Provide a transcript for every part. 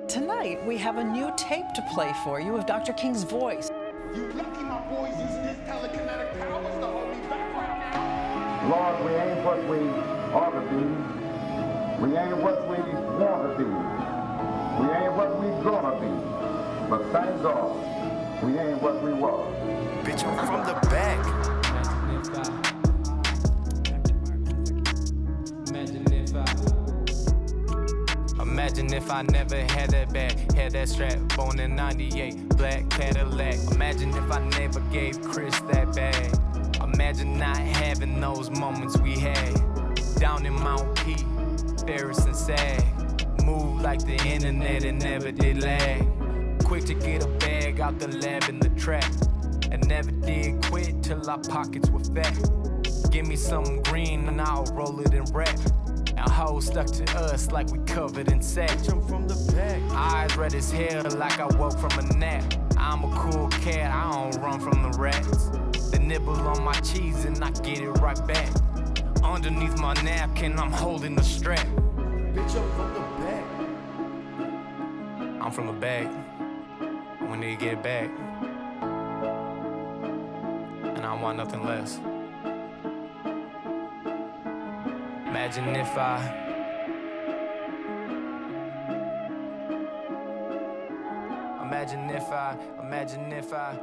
Tonight, we have a new tape to play for you of Dr. King's voice. You lucky my boys using his telekinetic powers to hold me back right now. Lord, we ain't what we ought to be. We ain't what we want to be. We ain't what we gonna be. But thank God, we ain't what we was. Bitch, I'm from the back. Imagine if I never had that bag, had that strap, born in 98, black Cadillac. Imagine if I never gave Chris that bag. Imagine not having those moments we had. Down in Mount P, Ferris and Sag. Move like the internet and never did lag. Quick to get a bag out the lab in the trap. And never did quit till our pockets were fat. Give me something green and I'll roll it in rap. Our hoes stuck to us like we covered in sack. I'm from the back. Eyes red as hell like I woke from a nap. I'm a cool cat, I don't run from the rats. They nibble on my cheese and I get it right back. Underneath my napkin, I'm holding the strap. Bitch, I'm from the back. I'm from the back. When they get back. And I want nothing less. Imagine if I.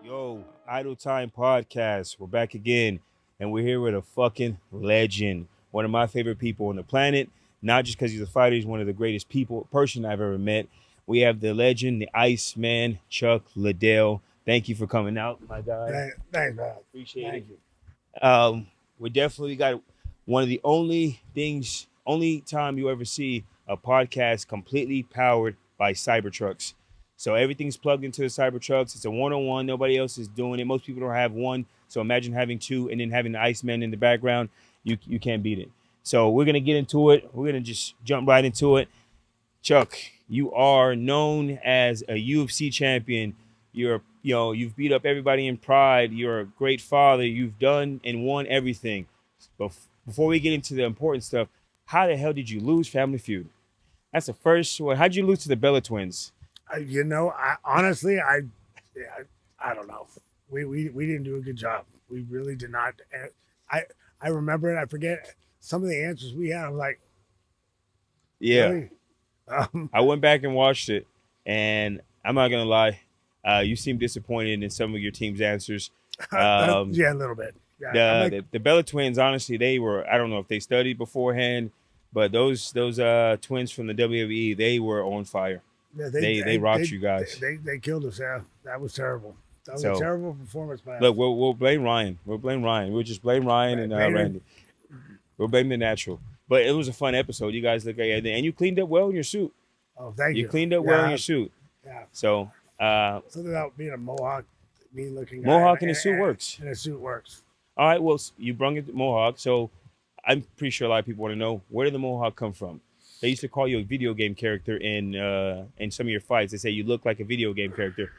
Yo, Idle Time Podcast. We're back again, and we're here with a fucking legend. One of my favorite people on the planet. Not just because he's a fighter, he's one of the greatest person I've ever met. We have the legend, the Iceman, Chuck Liddell. Thank you for coming out, my guy. Thanks, man. Appreciate Thank it. you. We definitely got one of the only time you ever see a podcast completely powered by Cybertrucks. So everything's plugged into the Cybertrucks. It's a one-on-one. Nobody else is doing it. Most people don't have one. So imagine having two and then having the Iceman in the background. You can't beat it. So we're going to get into it. We're going to just jump right into it. Chuck, you are known as a UFC champion. You've beat up everybody in Pride. You're a great father. You've done and won everything. But before we get into the important stuff, how the hell did you lose Family Feud? That's the first one. How'd you lose to the Bella Twins? Honestly, I don't know. We didn't do a good job. We really did not. I remember it. I forget some of the answers we had. I was like, yeah. Really? I went back and watched it, and I'm not gonna lie. You seem disappointed in some of your team's answers. Yeah, a little bit. Yeah, the Bella Twins, honestly, they were, I don't know if they studied beforehand, but those twins from the WWE, they were on fire. Yeah, they rocked you guys. They killed us. Yeah, that was terrible. That was a terrible performance by us. Look, we'll blame Ryan. We'll just blame Ryan and Randy. We'll blame the natural. But it was a fun episode. You guys look like it, and you cleaned up well in your suit. Oh, thank you. You cleaned up well in your suit. Yeah. So something about being a Mohawk, me looking Mohawk in a suit works. In a suit works. All right, well, you brung it to Mohawk, so I'm pretty sure a lot of people want to know, where did the Mohawk come from? They used to call you a video game character in some of your fights. They say you look like a video game character.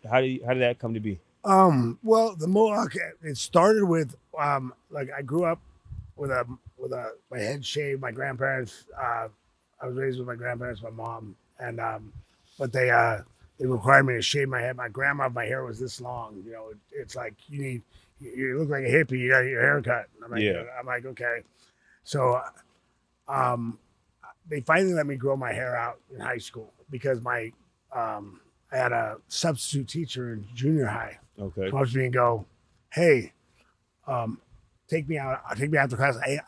How did that come to be? Well, the Mohawk, it started with I grew up with my head shaved. My grandparents, I was raised with my grandparents, my mom, and but they required me to shave my head. My grandma, my hair was this long. You know, it's like you look like a hippie. You got your hair cut. I'm like, okay. So, they finally let me grow my hair out in high school because I had a substitute teacher in junior high. Okay. Come up to me and go, hey, take me out after class. I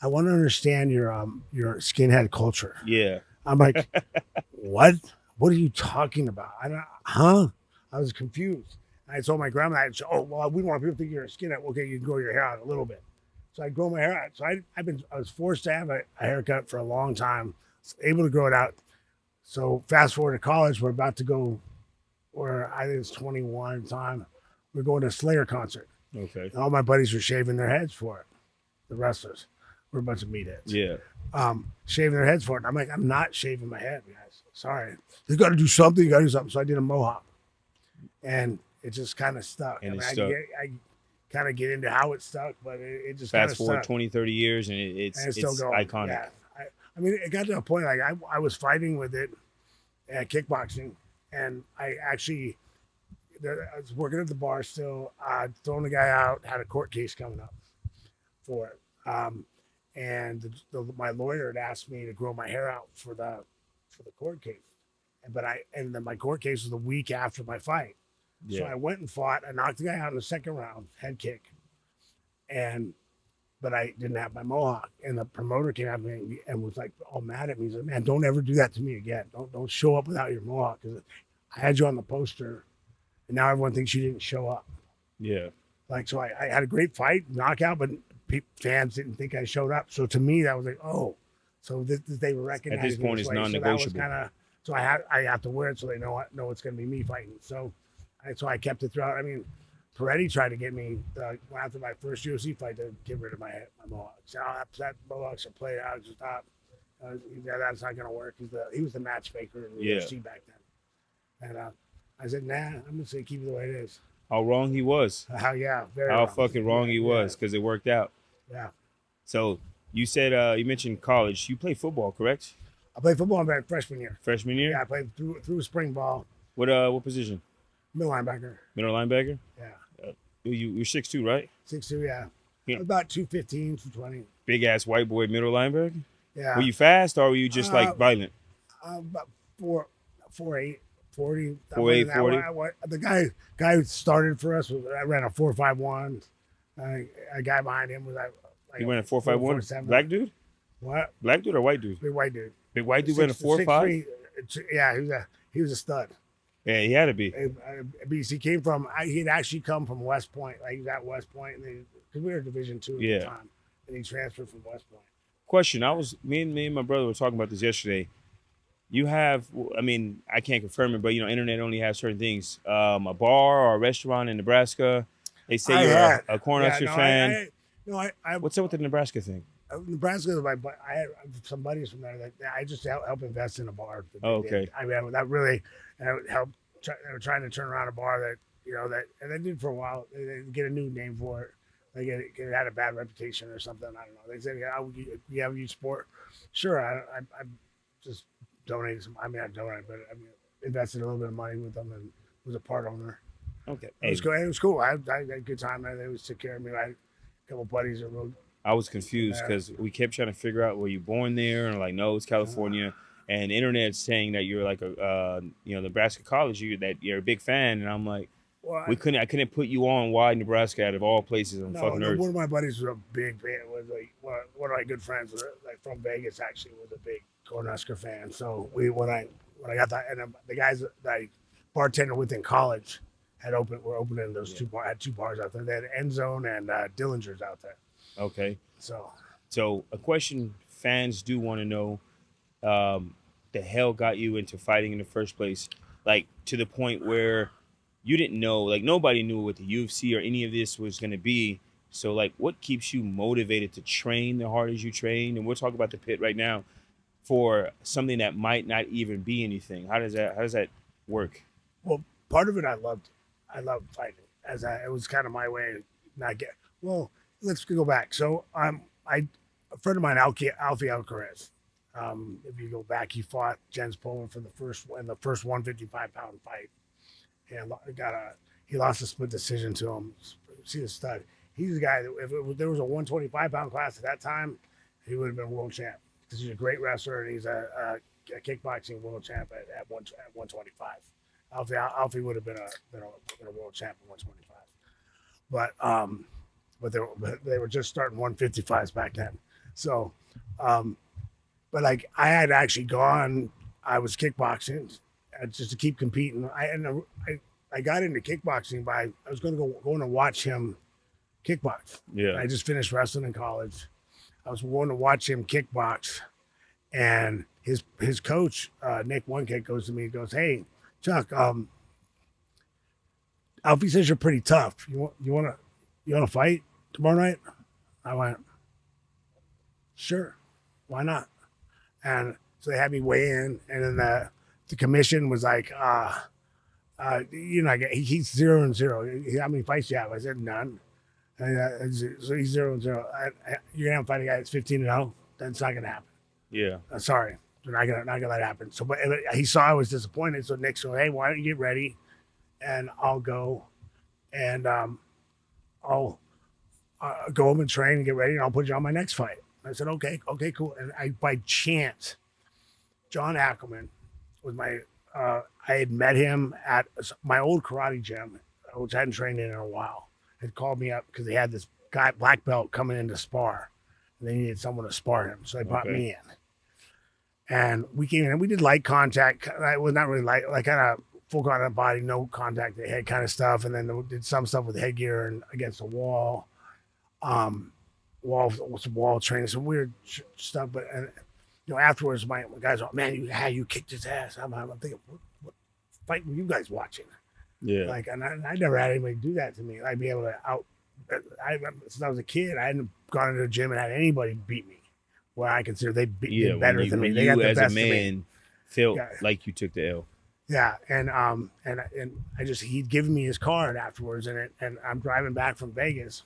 want to understand your skinhead culture. Yeah. I'm like, what? What are you talking about? I was confused. I told my grandma, we don't want people to think you're a skinhead. Okay, you can grow your hair out a little bit. So I grow my hair out. So I was forced to have a haircut for a long time. I was able to grow it out. So fast forward to college, we're about to go, I think it's 21 at the time. We're going to a Slayer concert. Okay. And all my buddies were shaving their heads for it. The wrestlers. We're a bunch of meatheads. Yeah. Shaving their heads for it. And I'm like, I'm not shaving my head, guys. Sorry. You got to do something. So I did a mohawk. And it just kind of stuck. And I stuck. I kind of get into how it stuck, but it just kind Fast of forward stuck. 20, 30 years, and And it's still going. iconic. Yeah. I mean, it got to a point like I was fighting with it at kickboxing, and I actually I was working at the bar still, throwing the guy out, had a court case coming up for it. And my lawyer had asked me to grow my hair out for the court case, and then my court case was the week after my fight. Yeah. So I went and fought. I knocked the guy out in the second round, head kick, but I didn't have my mohawk. And the promoter came at me and was like all mad at me. He's like, "Man, don't ever do that to me again. Don't show up without your mohawk, because I had you on the poster, and now everyone thinks you didn't show up." Yeah. Like, so I had a great fight, knockout, but fans didn't think I showed up. So to me, that was like, oh, so they were recognizing At this point, it's non-negotiable. So I have to wear it so they know it's going to be me fighting. So I kept it throughout. I mean, Peretti tried to get me after my first UFC fight to get rid of my mohawk. So that mohawks are played out. Just stop. That's not going to work. He was the matchmaker in the UFC back then. And I said, nah, I'm just going to keep it the way it is. How wrong he was. How wrong. Fucking wrong he was, because it worked out. Yeah. So you said you mentioned college. You play football, correct? I played football in my freshman year. Freshman year? Yeah, I played through spring ball. What position? Middle linebacker. Middle linebacker? Yeah. You're 6'2", right? 6'2", yeah. Yeah. About 215, 220. Big ass white boy middle linebacker? Yeah. Were you fast, or were you just like violent? About 4'8", 40. 4'8", 40. The guy who started for us I ran a 4.51. A guy behind him was like He ran a 4.51. Black dude? What? Black dude or white dude? Big white dude. Big white dude ran a 4.5. Yeah, he was a stud. Yeah, he had to be. Because he came from, he'd actually come from West Point. Like, he was at West Point, because we were Division II at the time, and he transferred from West Point. Question: me and my brother were talking about this yesterday. You have, I mean, I can't confirm it, but internet only has certain things. A bar or a restaurant in Nebraska. They say you're a Cornhusker fan. What's up with the Nebraska thing? Nebraska, I had some buddies from there that I just help invest in a bar. Oh, okay. I mean, that really helped. They were trying to turn around a bar that and they did for a while. They get a new name for it. It had a bad reputation or something. I don't know. They said, "Yeah, we have youth sport." Sure, I just donated some. I mean, I donated, but I invested a little bit of money with them and was a part owner. Okay, it was cool. It was cool. I had a good time. They always took care of me. I had a couple buddies that rode. I was confused because we kept trying to figure out, were you born there? And like, no, it's California. And the internet's saying that you're like a Nebraska college. That you're a big fan, and I'm like, well, I couldn't put you on why Nebraska out of all places on fucking earth. One of my buddies was a big fan. Was like one of my good friends, like from Vegas, actually was a big Cornhusker fan. So when I got that, and the guys that I bartended with in college were opening those two bars. Had two bars out there. They had End Zone and Dillinger's out there. Okay. So a question fans do want to know: the hell got you into fighting in the first place? Like, to the point where you didn't know, like nobody knew what the UFC or any of this was going to be. So like, what keeps you motivated to train the hard as you train? And we'll talk about the pit right now for something that might not even be anything. How does that work? Well, part of it I loved fighting. It was kind of my way of not get. Well, let's go back. So a friend of mine, Alfie Alcaraz. If you go back, he fought Jens Poland in the first 155-pound fight, and he lost a split decision to him. See the stud. He's the guy that if there was a 125-pound class at that time, he would have been world champ, because he's a great wrestler and he's a kickboxing world champ at 125. Alfie would have been a world champ at 125, but they were just starting 155s back then. So, but like I had actually gone, I was kickboxing just to keep competing. I got into kickboxing I was going to watch him kickbox. Yeah. I just finished wrestling in college. I was going to watch him kickbox, and his coach, Nick One Kick, goes to me and goes, "Hey, Chuck, Alfie says you're pretty tough. You want to fight tomorrow night?" I went, "Sure, why not?" And so they had me weigh in, and then the commission was like, he's 0-0. How many fights you have? I said none. And, so he's 0-0. You're gonna fight a guy that's 15-0. That's not gonna happen. Yeah. Sorry, they're not gonna let that happen. So, but he saw I was disappointed. So Nick said, "Hey, why don't you get ready, and I'll go, and I'll go home and train and get ready, and I'll put you on my next fight." I said, "Okay, cool." And by chance, John Ackerman was my. I had met him at my old karate gym, which I hadn't trained in a while. Had called me up because they had this guy black belt coming in to spar, and they needed someone to spar him, so they brought me in. And we came in and we did light contact. I was not really light, like kind of full contact body, no contact the head kind of stuff, and then we did some stuff with headgear and against the wall, wall training, some weird stuff. But afterwards, my guys, man, you kicked his ass. I'm thinking, what fight were you guys watching? Yeah. Like, and I never had anybody do that to me. I'd be able to since I was a kid, I hadn't gone into the gym and had anybody beat me. Where I consider they beat better than me. They got the as best a man felt like you took the L. Yeah, and I just he'd given me his card afterwards, and I'm driving back from Vegas.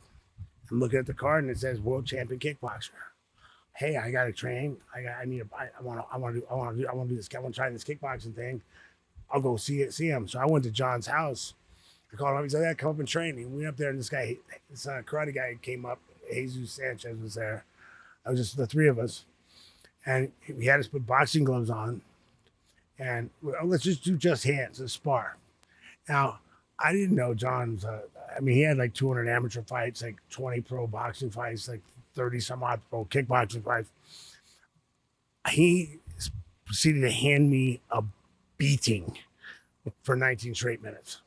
I'm looking at the card and it says World Champion Kickboxer. Hey, I got to train. I want to do this. I want to try this kickboxing thing. I'll go see him. So I went to John's house. I called him up. He said, "Yeah, come up and train me." We went up there, and this karate guy came up. Jesus Sanchez was there. I was just the three of us, and he had us put boxing gloves on, and let's just do just hands and spar. Now, I didn't know John's. He had like 200 amateur fights, like 20 pro boxing fights, like 30 some odd pro kickboxing fights. He proceeded to hand me a beating for 19 straight minutes.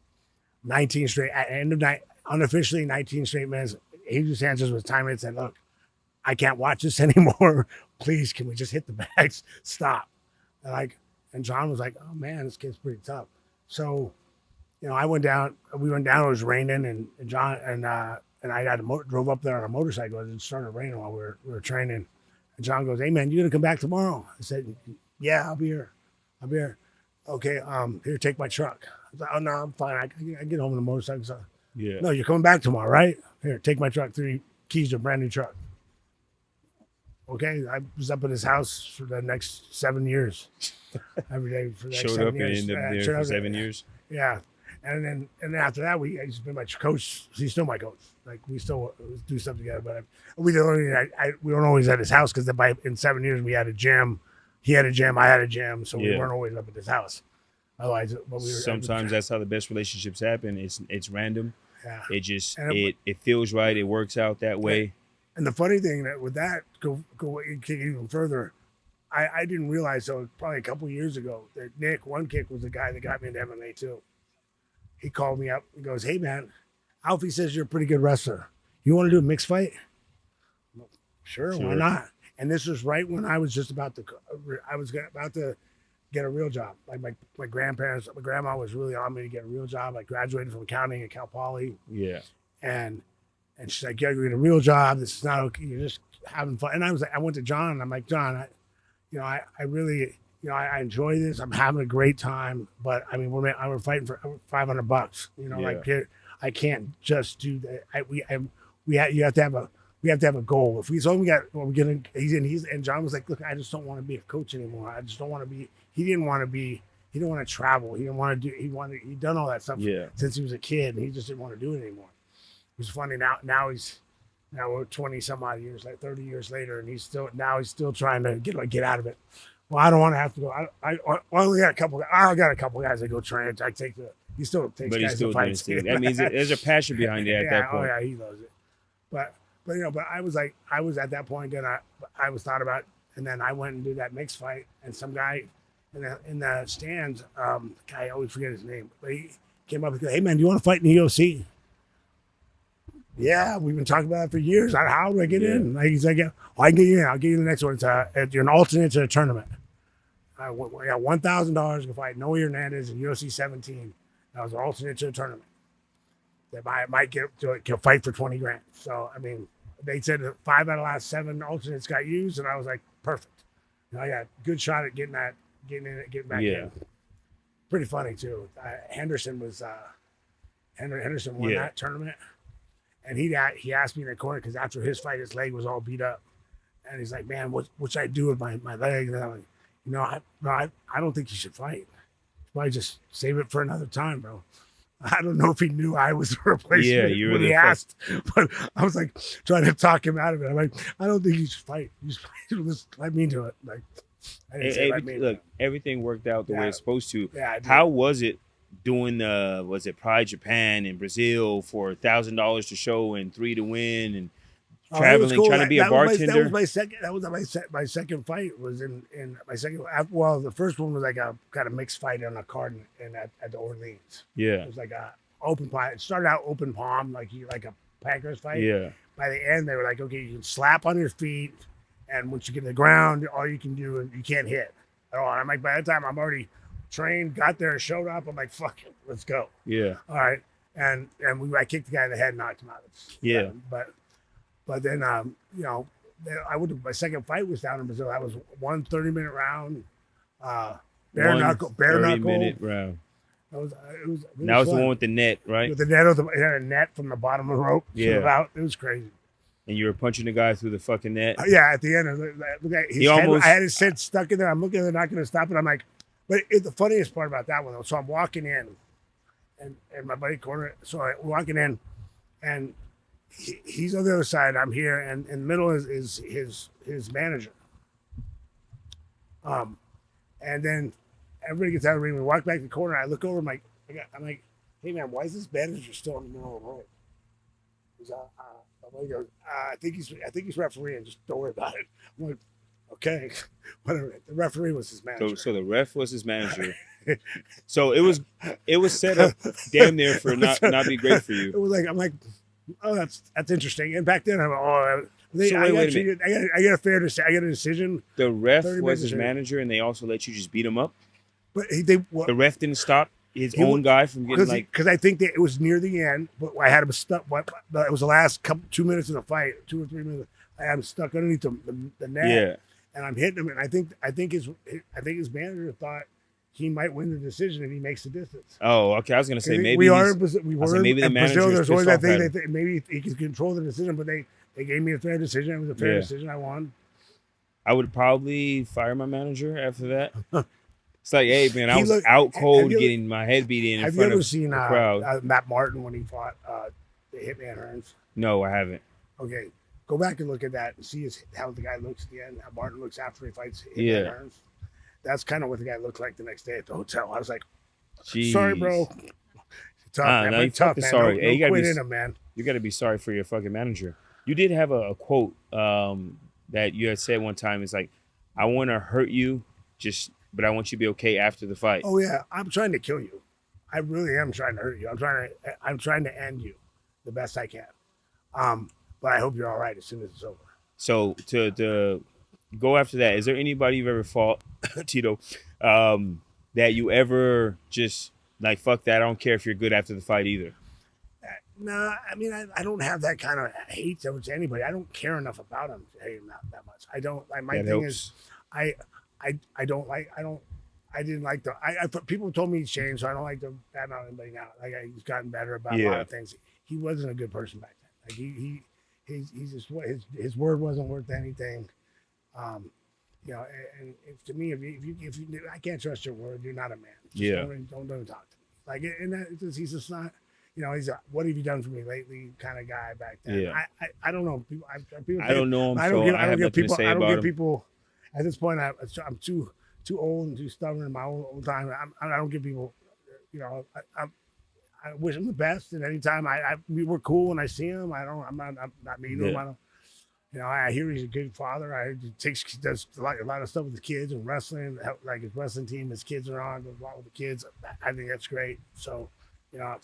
19 straight, at the end of night, unofficially 19 straight minutes. Jesus Sanchez was timing it and said, "Look, I can't watch this anymore. Please, can we just hit the bags? Stop." And John was like, "Oh man, this kid's pretty tough." So, I went down. We went down. It was raining, and John and I drove up there on a motorcycle. It started raining while we were training. And John goes, "Hey man, you gonna come back tomorrow?" I said, "Yeah, I'll be here. Okay, here, take my truck." I was like, "Oh no, I'm fine. I get home in the motorcycle." So, Yeah. "No, you're coming back tomorrow, right? Here, take my truck. 3 keys to a brand new truck." Okay, I was up at his house for the next 7 years, every day for the next Showed 7 up years. and ended up there for 7 years. Yeah, and then after that, he's been my coach. He's still my coach. Like we still do stuff together, but we don't always at his house because in 7 years we had a gym. He had a gym, I had a gym, so we weren't always up at his house. Otherwise, Sometimes that's how the best relationships happen. It's random. Yeah. It just it feels right. It works out that way. And the funny thing that with that go even further, I didn't realize so probably a couple of years ago that Nick One Kick was the guy that got me into MMA too. He called me up. He goes, "Hey man, Alfie says you're a pretty good wrestler. You want to do a mixed fight?" Sure, why not? And this was right when I was just about to get a real job. Like my grandma was really on me to get a real job. I graduated from accounting at Cal Poly. Yeah. And she's like, "Yeah, you're getting a real job. This is not okay. You're just having fun." And I went to John and I'm like, "John, I really, I enjoy this. I'm having a great time. But I mean, we're fighting for $500. Like I can't just do that. You have to have a goal. If we and John was like, "Look, I just don't want to be a coach anymore. I just don't want to be." He didn't want to travel. He didn't want to do. He'd done all that stuff since he was a kid, and he just didn't want to do it anymore. It was funny now we're 20 some odd years, like 30 years later, and he's still trying to get out of it. Well, I don't want to have to go. I only got a couple. I got a couple guys that go train. He still takes But guys he's still to doing fights. it. That means there's a passion behind it at that point. Oh yeah, he loves it. But I was at that point I was thought about, and then I went and did that mixed fight, and some guy in the stands, I always forget his name, but he came up and said, "Hey man, do you want to fight in the UFC?" Yeah, we've been talking about it for years. How do I get in? Like, he's like, "Yeah, I can get you in. I'll get you the next one. You're an alternate to a tournament. I got $1,000 to fight Noe Hernandez in UFC 17. That was an alternate to a tournament. That might get to fight for $20,000. So I mean, they said that 5 out of the last 7 alternates got used, and I was like, perfect. I got a good shot at getting back in. Pretty funny too. Henderson won that tournament, And he asked me in the corner because after his fight, his leg was all beat up, and he's like, "Man, what should I do with my leg?" And I'm like, I don't think you should fight. Probably just save it for another time, bro. I don't know if he knew I was the replacement when he asked, but I was like trying to talk him out of it. I'm like, I don't think you should fight. You should just let me do it. Like, I didn't say let me. Look, everything worked out the way it's supposed to. Yeah, how was it doing was it Pride Japan in Brazil for $1,000 to show and 3 to win and traveling, cool. Trying to be a bartender? That was my second fight was in my second. Well, the first one was like a kind of mixed fight on a card at the Orleans. Yeah, it was like a open palm. It started out open palm, like a Packers fight. Yeah. By the end, they were like, okay, you can slap on your feet, and once you get to the ground, all you can do is you can't hit at all. And I'm like, by that time, I'm already trained, got there, showed up. I'm like, fuck it, let's go. Yeah. All right, and I kicked the guy in the head, knocked him out. Yeah. But then, my second fight was down in Brazil. That was 1 30-minute round, bare knuckle. 30-minute round. That was the one with the net, right? With the net, it had a net from the bottom of the rope. Yeah. It was crazy. And you were punching the guy through the fucking net? Yeah, at the end. I had his head stuck in there. I'm looking, they're not going to stop it. I'm like, but the funniest part about that one, though, so I'm walking in, and my buddy corner, so I'm walking in, and he's on the other side. I'm here, and in the middle is his manager. And then everybody gets out of the ring. We walk back to the corner. I look over. I'm like, hey man, why is this manager still in the middle of the ring? He's I think he's refereeing. Just don't worry about it. I'm like, okay, whatever. The referee was his manager. So the ref was his manager. So it was set up damn near for not be great for you. It was like I'm like, oh, that's interesting. And back then, I'm like, I got a decision. The ref was his manager, and they also let you just beat him up. But the ref didn't stop his own guy from getting because I think that it was near the end, but I had him stuck. It was the last 2 minutes of the fight, 2 or 3 minutes. I had him stuck underneath the net, yeah, and I'm hitting him, and I think his manager thought he might win the decision if he makes the distance. Oh, okay. I was gonna say maybe we were maybe the manager. Brazil, there's always that thing that maybe he can control the decision, but they gave me a fair decision. It was a fair decision. I won. I would probably fire my manager after that. It's like, hey man, I was out cold getting my head beat in front of the crowd. Have you ever seen Matt Martin when he fought the Hitman Hearns? No, I haven't. Okay, go back and look at that and see how the guy looks at the end. How Martin looks after he fights Hitman Hearns. That's kind of what the guy looked like the next day at the hotel. I was like, sorry, bro. Tough, man. No, tough, man. Sorry. Hey, you gotta quit in him, man. You got to be sorry for your fucking manager. You did have a quote that you had said one time. It's like, I want to hurt you, but I want you to be okay after the fight. Oh yeah, I'm trying to kill you. I really am trying to hurt you. I'm trying to end you the best I can. But I hope you're all right as soon as it's over. So to go after that, is there anybody you've ever fought, Tito, that you ever just like, fuck that, I don't care if you're good after the fight either? No, I mean, I don't have that kind of hate towards anybody. I don't care enough about him to hate him that much. I don't. My thing is, I didn't like people told me he's changed, so I don't like to bad mouth anybody now. Like he's gotten better about a lot of things. He wasn't a good person back then. Like he's just his word wasn't worth anything. You know, and to me, if you I can't trust your word, you're not a man. Just don't talk to me. Like, and that he's just not. You know, he's a what have you done for me lately kind of guy back then. Yeah. I don't know. People I don't know him. I don't give people. At this point, I'm too old and too stubborn in my own time. I don't give people. You know, I wish him the best. And anytime we were cool when I see him, I'm not mean to him. I don't. You know, I hear he's a good father. He does a lot of stuff with the kids and wrestling. Like his wrestling team, his kids are on, does a lot with the kids. I think that's great. So. You know,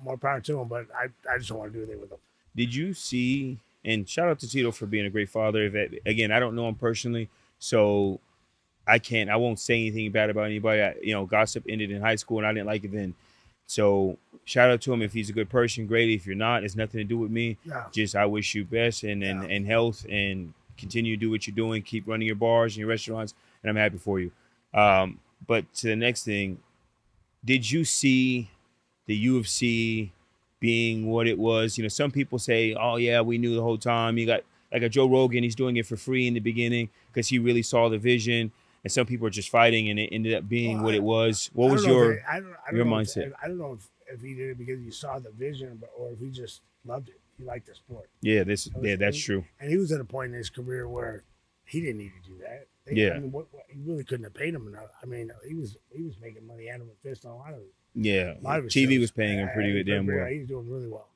more power to him, but I just don't want to do anything with him. Did you see, and shout out to Tito for being a great father. Again, I don't know him personally, so I won't say anything bad about anybody. Gossip ended in high school, and I didn't like it then. So shout out to him if he's a good person, great. If you're not, it's nothing to do with me. Yeah. Just I wish you best and health, and continue to do what you're doing. Keep running your bars and your restaurants, and I'm happy for you. But to the next thing, did you see the UFC being what it was. You know, some people say, oh yeah, we knew the whole time. You got like a Joe Rogan, he's doing it for free in the beginning because he really saw the vision. And some people are just fighting, and it ended up being what it was. What was your mindset? I don't know if he did it because he saw the vision, or if he just loved it. He liked the sport. Yeah, that's true. And he was at a point in his career where he didn't need to do that. I mean, he really couldn't have paid him enough. I mean, he was making money hand over fist on a lot of his TV shows. was paying him pretty damn well. He's doing really well.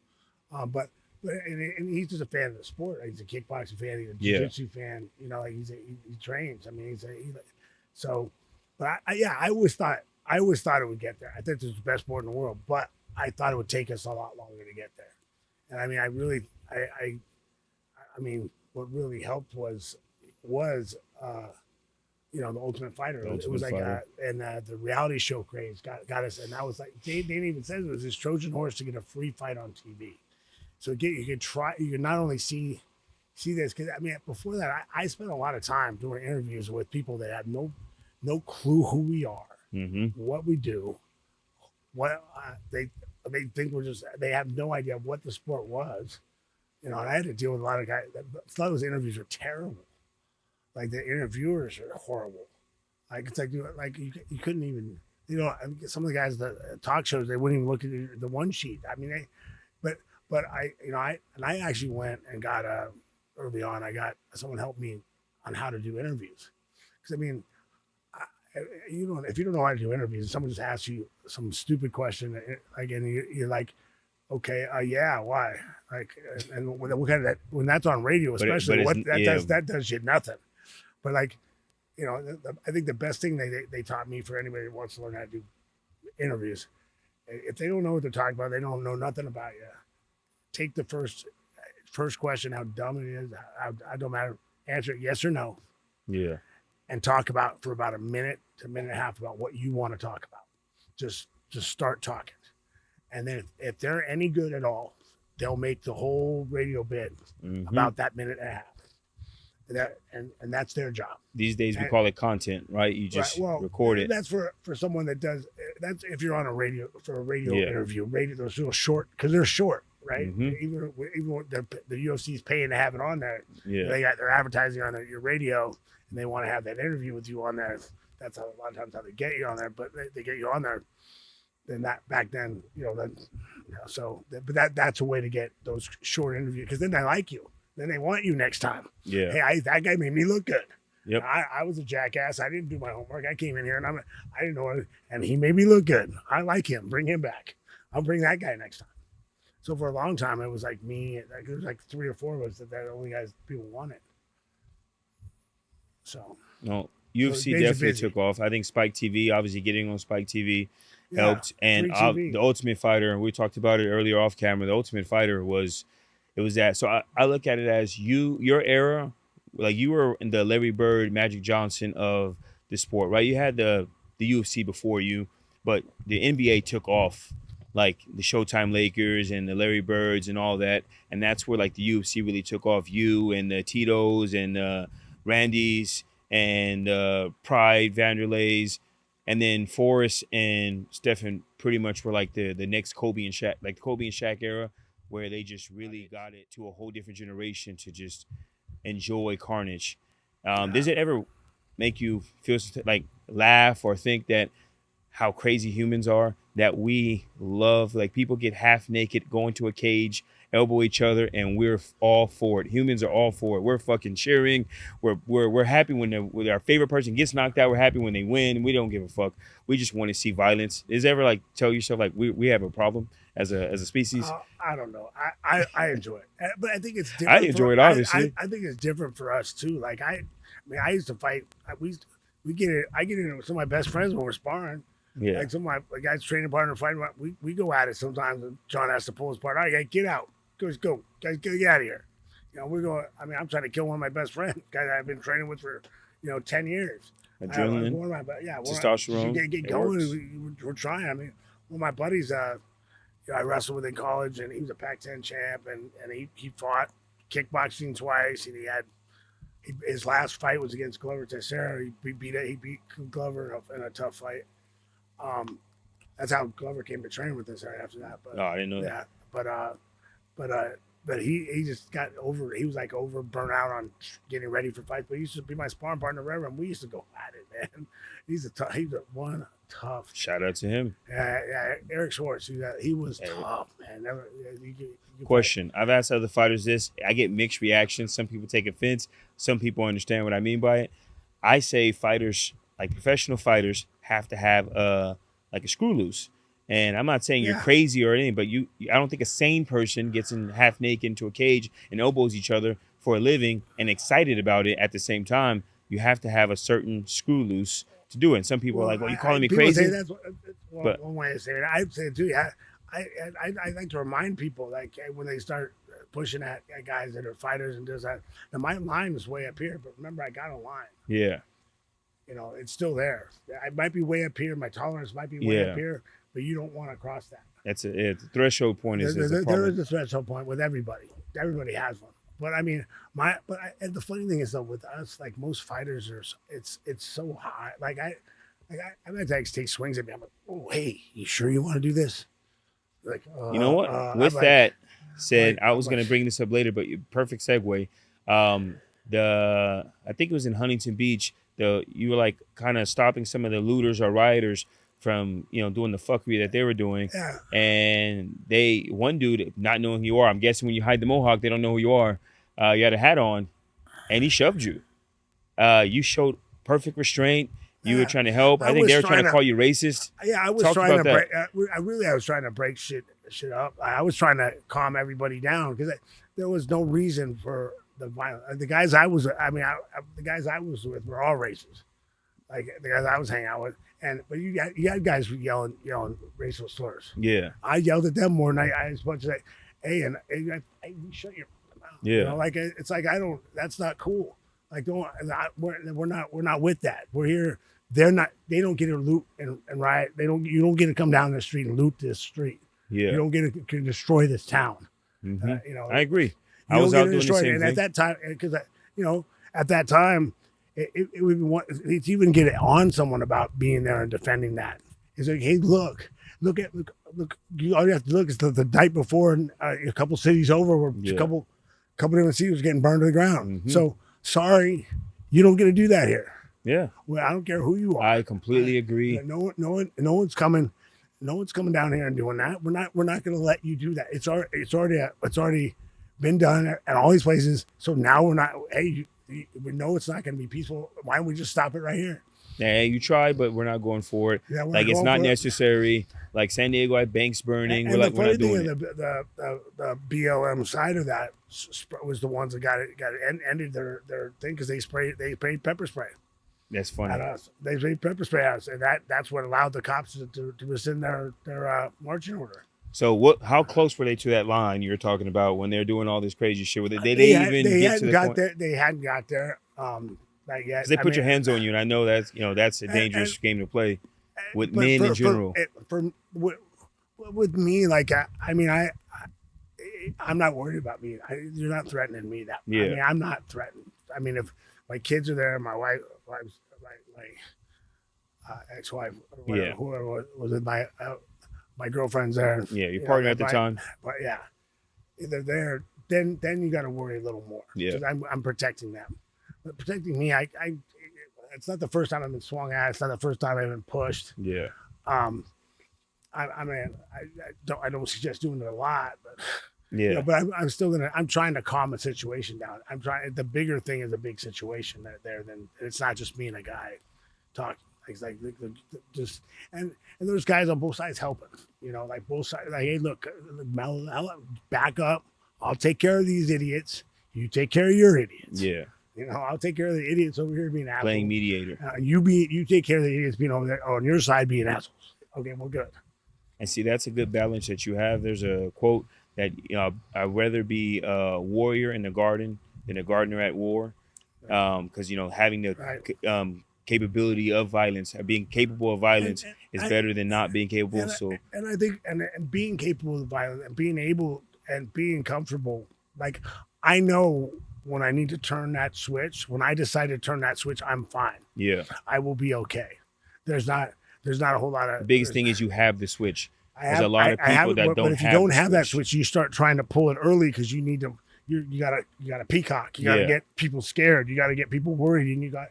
But he's just a fan of the sport. He's a kickboxing fan. He's a jiu-jitsu fan. You know, like he trains. I mean, I always thought it would get there. I think this is the best sport in the world, but I thought it would take us a lot longer to get there. And I mean, I mean, what really helped was you know, the Ultimate Fighter. It was like the reality show craze got us, and that was like they didn't even say it was this Trojan horse to get a free fight on TV. So you could not only see this, because I mean, before that, I spent a lot of time doing interviews with people that have no clue who we are, what we do, what they think they have no idea what the sport was, you know. And I had to deal with a lot of guys. Some of those interviews are terrible. Like the interviewers are horrible. Like it's like you couldn't even, you know, some of the guys that talk shows, they wouldn't even look at the one sheet. I mean, but I, you know, I actually went and got early on. I got someone helped me on how to do interviews, because I mean, if you don't know how to do interviews, and someone just asks you some stupid question, like, and you're like, okay, yeah, why? Like, and what kind of that, when that's on radio, especially, that does you nothing. But like, you know, I think the best thing they taught me, for anybody that wants to learn how to do interviews, if they don't know what they're talking about, they don't know nothing about you. Take the first question, how dumb it is, I don't matter, answer it yes or no. Yeah. And talk about for about a minute to a minute and a half about what you want to talk about. Just start talking. And then if they're any good at all, they'll make the whole radio bit about that minute and a half. And that's their job. These days we call it content, right? You just record it. That's for someone that does. That's if you're on a radio interview. Those real short, because they're short, right? Even the UFC is paying to have it on there. Yeah, they're advertising on your radio, and they want to have that interview with you on there. That's a lot of times how they get you on there. But they get you on there. Then that back then, that's a way to get those short interviews, because then they like you. Then they want you next time. Yeah. Hey, that guy made me look good. Yep. I was a jackass. I didn't do my homework. I came in here and I didn't know it, and he made me look good. I like him. Bring him back. I'll bring that guy next time. So for a long time, it was like me. There was like 3 or 4 of us that the only guys people wanted. So. No, UFC definitely took off. I think Spike TV, obviously getting on Spike TV helped, and the Ultimate Fighter. We talked about it earlier off camera. The Ultimate Fighter was. It was that. So I look at it as your era, like you were in the Larry Bird, Magic Johnson of the sport, right? You had the UFC before you, but the NBA took off, like the Showtime Lakers and the Larry Birds and all that. And that's where like the UFC really took off. You and the Tito's and Randy's and Pride, Vanderlei's, and then Forrest and Stephen pretty much were like the next Kobe and Shaq, like the Kobe and Shaq era, where they just really got it to a whole different generation to just enjoy carnage. Does it ever make you feel like laugh or think that how crazy humans are, that we love, like people get half naked, go into a cage, elbow each other, and we're all for it. Humans are all for it. We're fucking cheering. We're happy when our favorite person gets knocked out. We're happy when they win. We don't give a fuck. We just want to see violence. Is it ever like tell yourself like we have a problem as a species? I don't know. I enjoy it, but I think it's different. I enjoy it, obviously. I think it's different for us too. Like I mean, I used to fight. I get in with some of my best friends when we're sparring. Yeah. Like some of my guys training partner fighting. We go at it sometimes, and John has to pull his part. All right, get out. Guys, go. Guys, get out of here. You know, we're going. I mean, I'm trying to kill one of my best friends, guy that I've been training with for 10 years. Adrenaline, testosterone. Get going. We're trying. I mean, one of my buddies, I wrestled with in college, and he was a Pac-10 champ, and he fought kickboxing twice, and his last fight was against Glover Teixeira. He beat Glover in a tough fight. That's how Glover came to train with us right after that. But I didn't know that. but he just got over. He was like over burnt out on getting ready for fights. But he used to be my sparring partner forever, and we used to go at it, man. He's a tough. Shout out to him. Yeah, Eric Schwartz. He was tough, man. Question: I've asked other fighters this. I get mixed reactions. Some people take offense. Some people understand what I mean by it. I say fighters, like professional fighters, have to have like a screw loose. And I'm not saying you're crazy or anything, but I don't think a sane person gets in half naked into a cage and elbows each other for a living and excited about it at the same time. You have to have a certain screw loose to do it. And some people are like, well, you calling me crazy? Say that's one way to say it. I'd say it too. I like to remind people, like, when they start pushing at guys that are fighters and does that. Now, my line is way up here, but remember, I got a line. Yeah. You know, it's still there. I might be way up here. My tolerance might be way up here, but you don't want to cross that. That's the threshold point. There is a threshold point with everybody. Everybody has one. But I mean, and the funny thing is though, with us, like most fighters it's so high. Like I might take swings at me. I'm like, oh, hey, you sure you want to do this? Like, you know what? With that said, I was going to bring this up later, but perfect segue. I think it was in Huntington Beach. You were like kind of stopping some of the looters or rioters from, doing the fuckery that they were doing. Yeah. And one dude, not knowing who you are, I'm guessing when you hide the mohawk, they don't know who you are. You had a hat on, and he shoved you. You showed perfect restraint. You were trying to help. I think they were trying to call you racist. Yeah, I was trying to break. I was trying to break shit up. I was trying to calm everybody down because there was no reason for the violence. The guys I was with were all racist. Like the guys I was hanging out with, but you had guys yelling racial slurs. Yeah, I yelled at them more than I as much as hey, shut your mouth. Yeah, like it's like that's not cool. Like we're not with that. We're here. They don't get to loot and riot. You don't get to come down the street and loot this street. Yeah. You don't get to destroy this town. Mm-hmm. I agree. I was out doing the same thing. And at that time, because at that time, it's even get on someone about being there and defending that. It's like, hey, look. All you have to look is the night before, and a couple cities over, where a couple different cities was getting burned to the ground. Mm-hmm. So sorry, you don't get to do that here. Yeah. Well, I don't care who you are. I completely agree. No one's coming down here and doing that. We're not going to let you do that. It's already been done at all these places. So now we're not. Hey, we know it's not going to be peaceful. Why don't we just stop it right here? Yeah, you try, but we're not going for it. Yeah, like it's not necessary. Like San Diego had banks burning. And we're not doing it. The BLM side of that was the ones that got it ended their thing because they sprayed pepper spray. That's funny. At us. They sprayed pepper spray at us, and that's what allowed the cops to rescind their marching order. So how close were they to that line you were talking about when they're doing all this crazy shit? They hadn't got there. They hadn't got there. Not yet. They put your hands on you, and I know that's a dangerous game to play with men in general. With me, like I'm not worried about me. You're not threatening me that. Yeah. I mean, I'm not threatened. I mean, if my kids are there, my wife's ex-wife, whoever was it, my girlfriend's there. Yeah, your partner at the time. But yeah, if they're there, then you got to worry a little more. Yeah, because I'm protecting them. But protecting me, it's not the first time I've been swung at. It's not the first time I've been pushed. Yeah. I mean, I don't suggest doing it a lot, but yeah. But I'm trying to calm the situation down. The bigger thing is a big situation there. Then it's not just me and a guy talking. It's like just and there's guys on both sides helping. Like both sides. Like, hey, look, back up. I'll take care of these idiots. You take care of your idiots. Yeah. I'll take care of the idiots over here being assholes. Playing mediator. You take care of the idiots being over there on your side being assholes. Okay, we're good. And see, that's a good balance that you have. There's a quote that I'd rather be a warrior in the garden than a gardener at war, because having the capability of violence, being capable of violence, is better than not being capable. And I think and being capable of violence and being able and being comfortable, like I know. When I need to turn that switch, when I decide to turn that switch, I'm fine. Yeah, I will be okay. There's not a whole lot of. The biggest thing is you have the switch. There's a lot of people that but don't if you have don't the have that switch. switch, you start trying to pull it early because you need to. You gotta peacock. You gotta Yeah. get people scared. You gotta get people worried, and you gotta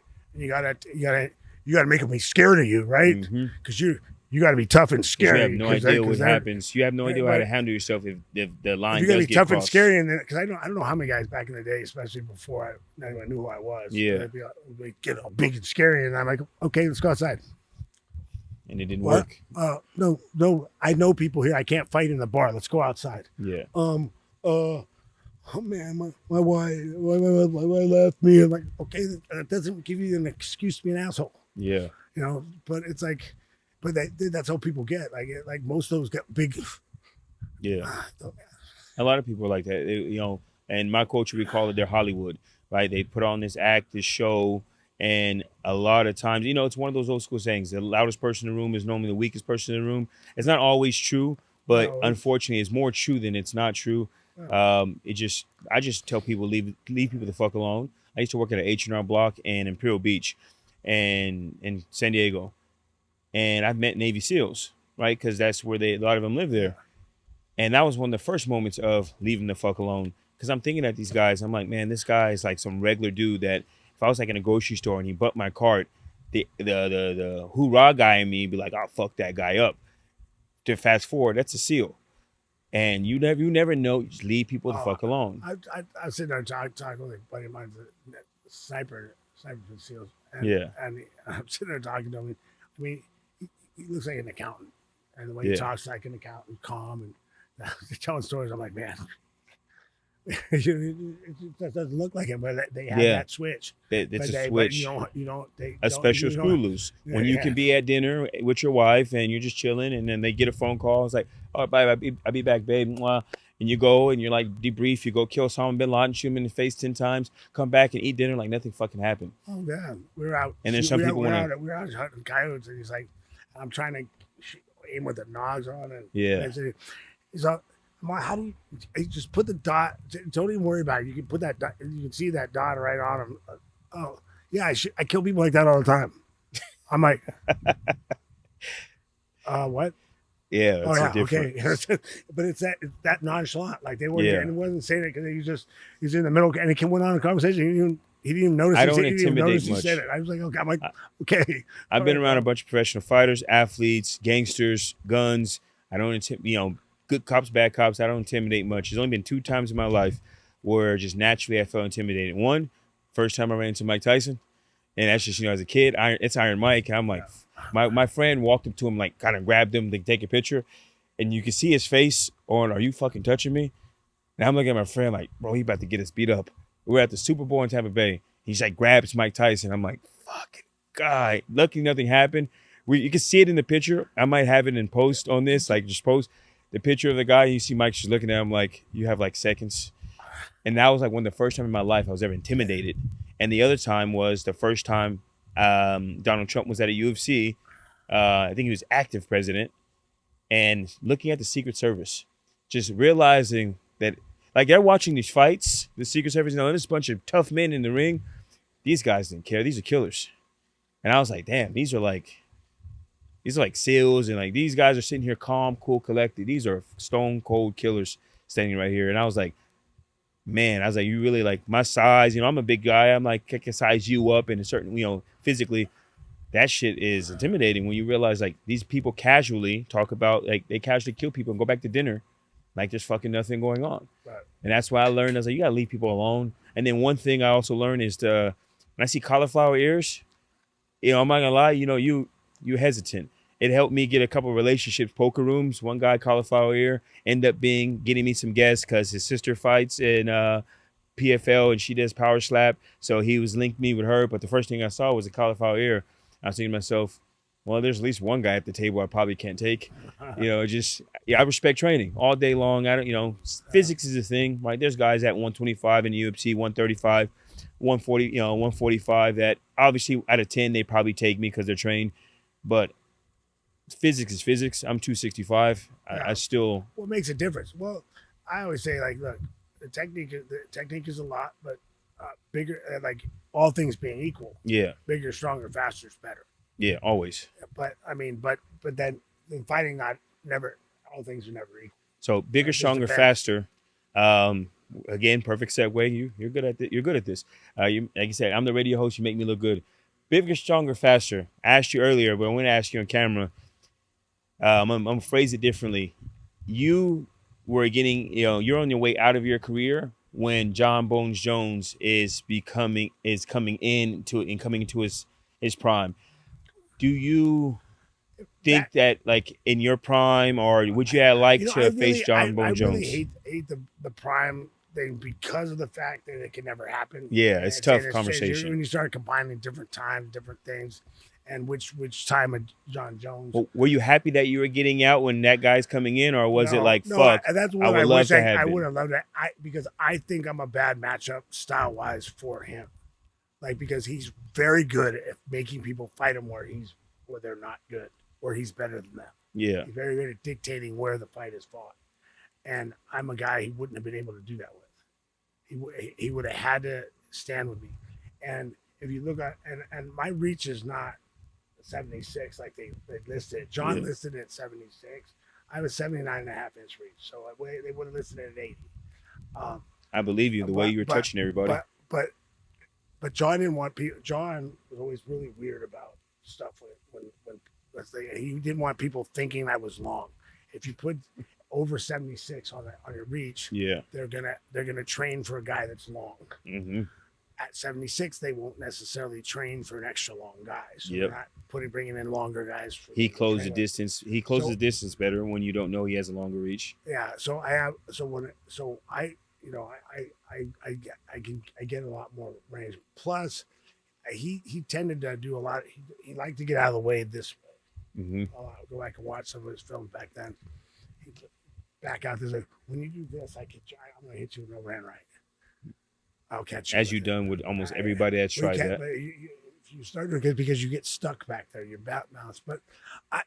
make them be scared of you, right? Because you got to be tough and 'Cause scary. you have no idea what happens. You have no idea how to handle yourself if the line You got to does be get tough and crossed. scary, and then because I don't know how many guys back in the day, especially before I knew who I was. Yeah. They'd get all big and scary, and I'm like, okay, let's go outside. And it didn't What? work. No. I know people here. I can't fight in the bar. Let's go outside. Yeah. Oh man, my wife left me. I'm like, okay, that doesn't give you an excuse to be an asshole, Yeah. you know. But it's like, that's how people get. Like most of those get big. Yeah. A lot of people are like that. And my culture, we call it their Hollywood, right? They put on this act, this show, and a lot of times, it's one of those old school sayings: the loudest person in the room is normally the weakest person in the room. It's not always true, but unfortunately, it's more true than it's not true. I just tell people leave people the fuck alone. I used to work at an H&R Block in Imperial Beach, and in San Diego, and I've met Navy SEALs, right? Because that's where a lot of them live there, and that was one of the first moments of leaving the fuck alone. Because I'm thinking at these guys, I'm like, man, this guy is like some regular dude that if I was like in a grocery store and he bumped my cart, the hoorah guy in me be like, oh, fuck that guy up. To fast forward, that's a SEAL. And you never know. You just leave people the fuck alone. I sit there and talk with a buddy of mine, the sniper for SEALs. And, Yeah. And I'm sitting there talking to him. I mean, he looks like an accountant. And the way he talks like an accountant, calm and telling stories, I'm like, man, it doesn't look like it, but they have that switch. It's a switch. A don't- special screw loose. When you can be at dinner with your wife and you're just chilling, and then they get a phone call. It's like, oh, bye, I'll be back, babe. Mwah. And you go and you're like debrief. You go kill Osama bin Laden, shoot him in the face 10 times, come back and eat dinner like nothing fucking happened. Oh yeah, we're out. And then some people want to. We're out hunting coyotes, and he's like, I'm trying to aim with the nogs on it. Yeah. And he's like, how do you just put the dot? Don't even worry about it. You can put that dot. You can see that dot right on him. Oh yeah, I kill people like that all the time. I'm like, what? Yeah, Oh it's yeah, different. okay. But it's that nonchalant. Like they weren't. And he wasn't saying it because he's in the middle, and he went on a conversation. He didn't even notice. I don't he didn't even intimidate notice much. He said it. I was like, okay. I'm like, okay. I've been around a bunch of professional fighters, athletes, gangsters, guns. I don't good cops, bad cops. I don't intimidate much. There's only been 2 times in my life where just naturally I felt intimidated. One, first time I ran into Mike Tyson, and that's just as a kid. It's Iron Mike, and I'm like, my friend walked up to him, like kind of grabbed him to take a picture, and you can see his face on, are you fucking touching me? And I'm looking at my friend like, bro, he about to get us beat up. We're at the Super Bowl in Tampa Bay. He's like grabs Mike Tyson. I'm like, fucking guy. Lucky nothing happened. You can see it in the picture. I might have it in post on this, like just post the picture of the guy. You see Mike just looking at him like, you have like seconds. And that was like one of the first time in my life I was ever intimidated. And the other time was the first time Donald Trump was at a UFC. I think he was active president. And looking at the Secret Service, just realizing that, like, they're watching these fights, the Secret Service, there's a bunch of tough men in the ring. These guys didn't care. These are killers. And I was like, damn, these are like SEALs, and like these guys are sitting here calm, cool, collected. These are stone cold killers standing right here. And I was like, man, you really like my size. I'm a big guy. I'm like, I can size you up in a certain, physically. That shit is intimidating when you realize like these people casually talk about, like, they casually kill people and go back to dinner like there's fucking nothing going on. Right. And that's why I learned, I was like, you gotta leave people alone. And then one thing I also learned is when I see cauliflower ears, I'm not gonna lie, you hesitant. It helped me get a couple of relationships, poker rooms. One guy, cauliflower ear, ended up getting me some guests because his sister fights in PFL and she does power slap. So he was linked me with her. But the first thing I saw was a cauliflower ear. I was thinking to myself, well, there's at least one guy at the table I probably can't take. I respect training all day long. I don't, physics is a thing, right? There's guys at 125 in the UFC, 135, 140, 145 that obviously out of 10, they probably take me because they're trained. But physics is physics. I'm 265. I still. What makes a difference? Well, I always say, like, look, the technique is a lot, but bigger, like all things being equal. Yeah. Bigger, stronger, faster is better. Yeah, always. But I mean, but then in fighting, all things are never equal. So bigger, It just stronger, depends. faster. Again, perfect segue. You're good at You're good at this. You, like you said, I'm the radio host. You make me look good. Bigger, stronger, faster. I asked you earlier, but I want to ask you on camera. I'm gonna phrase it differently. You were getting, you're on your way out of your career when John Bones Jones is coming into his prime. Do you think that like in your prime, or would you have liked to face John I Bones really Jones? hate the prime thing because of the fact that it can never happen. Yeah, it's tough conversation. When you start combining different times, different things, and which time of John Jones. Well, were you happy that you were getting out when that guy's coming in, or was it like, fuck, that's I what would love to have I it? would have loved it. Because I think I'm a bad matchup style wise for him. Like, because he's very good at making people fight him where they're not good, or he's better than them. Yeah. He's very good at dictating where the fight is fought. And I'm a guy he wouldn't have been able to do that with. He would have had to stand with me. And if you look at, and my reach is not 76 like they listed. John listed it at 76. I have a 79.5 inch reach. So they would have listed it at 80. I believe you, the way you were touching everybody. But John didn't want people. John was always really weird about stuff when he didn't want people thinking I was long. If you put over 76 on your reach, they're gonna train for a guy that's long. Mm-hmm. At 76, they won't necessarily train for an extra long guy. So they're not bringing in longer guys. He closed the distance. He closes the distance better when you don't know he has a longer reach. Yeah. So I get a lot more range. Plus, he tended to do a lot. He liked to get out of the way this way. Mm-hmm. I'll go back and watch some of his films back then. He'd back out this. Like, when you do this, I'm going to hit you with no ran right. I'll catch you. As you've done with almost everybody that's tried that. You start to get, because you get stuck back there. You're bounce. But I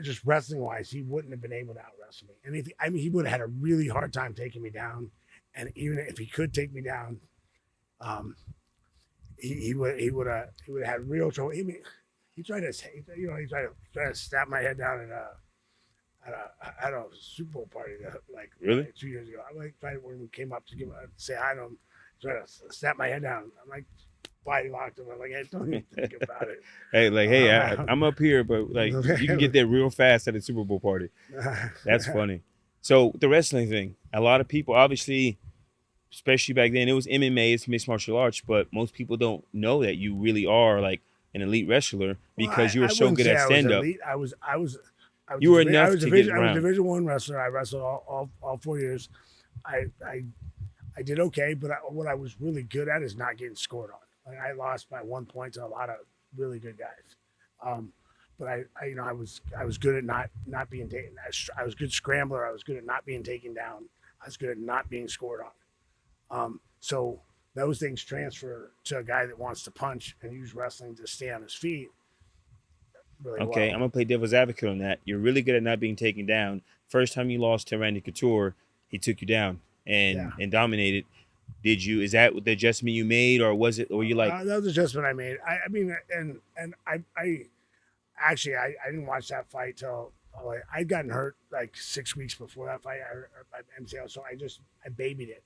just wrestling wise, he wouldn't have been able to out wrestle me. And he would have had a really hard time taking me down. And even if he could take me down, he would have had real trouble. He tried to snap my head down at a Super Bowl party like 2 years ago. I tried when we came up to say hi to him, try to snap my head down. I'm like, body locked him. I'm like, hey, don't even think about it. I'm up here, but like you can get there real fast at a Super Bowl party. That's funny. So the wrestling thing, a lot of people, obviously, especially back then, it was MMA, it's mixed martial arts, but most people don't know that you really are like an elite wrestler because you were so good at stand up. You were enough to get around. I was a Division I wrestler. I wrestled all 4 years. I did okay, but what I was really good at is not getting scored on. Like, I lost by 1 point to a lot of really good guys. But I was good at not being taken. I was a good scrambler. I was good at not being taken down. I was good at not being scored on. So those things transfer to a guy that wants to punch and use wrestling to stay on his feet. Really okay, well. I'm gonna play devil's advocate on that. You're really good at not being taken down. First time you lost to Randy Couture, he took you down and dominated. Is that the adjustment you made, or was it, or you like? That was the adjustment I made. I mean, I actually didn't watch that fight till I'd gotten hurt like 6 weeks before that fight. I MCL, so I babied it.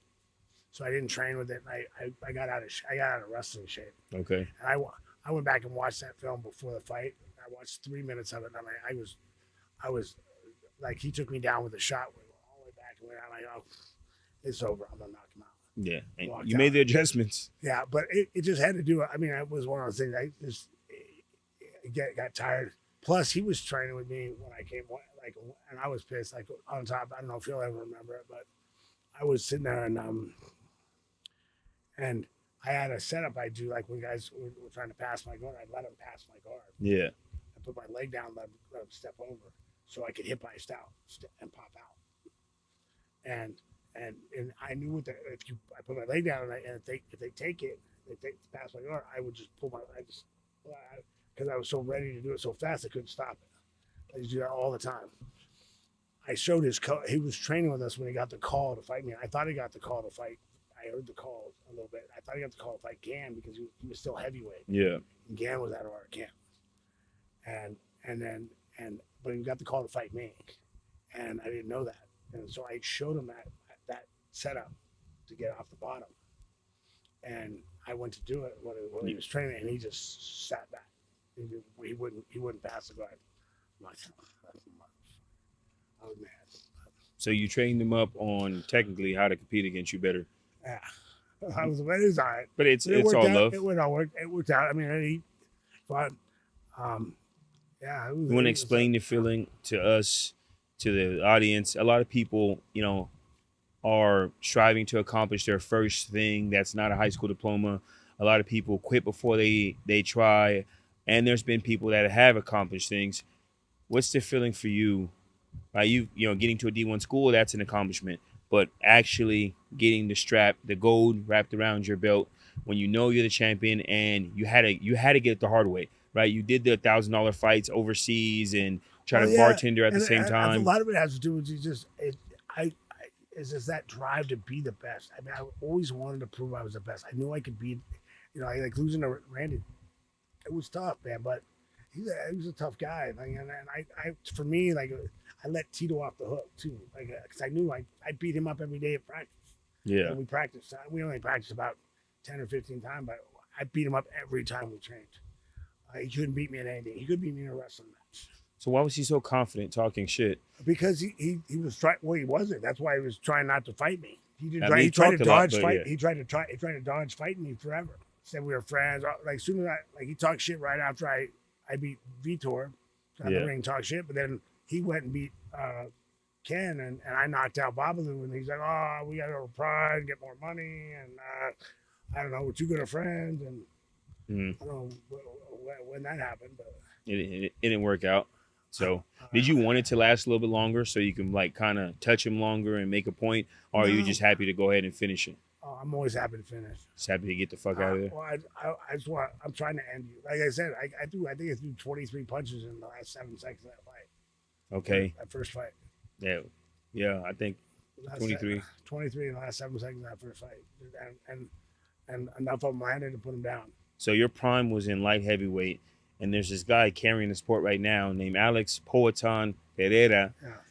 So I didn't train with it. And I got out of wrestling shape. Okay. And I went back and watched that film before the fight. I watched 3 minutes of it, and I was like, he took me down with a shot, went all the way back, and I'm like, oh, it's over. I'm gonna knock him out. Yeah, and you made the adjustments. Yeah, but it just had to do it. I mean, it was one of those things. I just got tired. Plus, he was training with me when I came, like, and I was pissed. Like, on top, I don't know if you'll ever remember it, but I was sitting there and I had a setup I do, like when guys were trying to pass my guard, I'd let them pass my guard. Yeah. I put my leg down, let them step over, so I could hip heist out and pop out. And I knew I put my leg down and if they take it, if they pass my guard, I would just because I was so ready to do it so fast I couldn't stop it. I used to do that all the time. I showed he was training with us when he got the call to fight me. I thought he got the call to fight. I heard the call a little bit. I thought he got the call to fight Gann because he was still heavyweight. Yeah. And Gann was out of our camp. But he got the call to fight me. and I didn't know that, and so I showed him that setup to get off the bottom, and I went to do it when he was training, and he just sat back. He wouldn't pass the guard. I'm like, I was mad. So you trained him up on technically how to compete against you better. Yeah, I was, but it's all right. But it's worked all out. love. It worked out. I mean, but yeah. You want to explain the feeling to us, to the audience? A lot of people, are striving to accomplish their first thing that's not a high school diploma. A lot of people quit before they try, and there's been people that have accomplished things. What's the feeling for you? Getting to a D1 school, that's an accomplishment. But actually getting the strap, the gold wrapped around your belt, when you know you're the champion, and you had to get it the hard way, right? You did the $1,000 fights overseas and try to bartender at the same time. A lot of it has to do with it's just that drive to be the best. I mean, I always wanted to prove I was the best. I knew I could beat. Like losing to Randy, it was tough, man. But he was a tough guy. For me, I let Tito off the hook too, because I knew I beat him up every day at practice. Yeah, and we practiced. We only practiced about 10 or 15 times, but I beat him up every time we trained. He couldn't beat me in anything. He could beat me in a wrestling match. So why was he so confident talking shit? Because he was trying. Well, he wasn't. That's why he was trying not to fight me. He tried to dodge fight. Yeah. He tried to dodge fighting me forever. Said we were friends. Like soon as he talked shit right after I beat Vitor. Got the ring, talk shit, but then he went and beat Ken, and I knocked out Babalu, and he's like, "Oh, we got to go pride and get more money, and I don't know, we're too good of friends." And I don't know when that happened, but it didn't work out. So did you want it to last a little bit longer so you can kind of touch him longer and make a point, or are you just happy to go ahead and finish it? Oh, I'm always happy to finish. Just happy to get the fuck out of there. Well, I just want. I'm trying to end you. Like I said, I think I threw 23 punches in the last 7 seconds of that fight. Okay. That first fight. Yeah. I think 23. 23 in the last 7 seconds of that first fight, and enough of them landed to put him down. So your prime was in light heavyweight, and there's this guy carrying the sport right now named Alex Poatan Pereira. Yeah.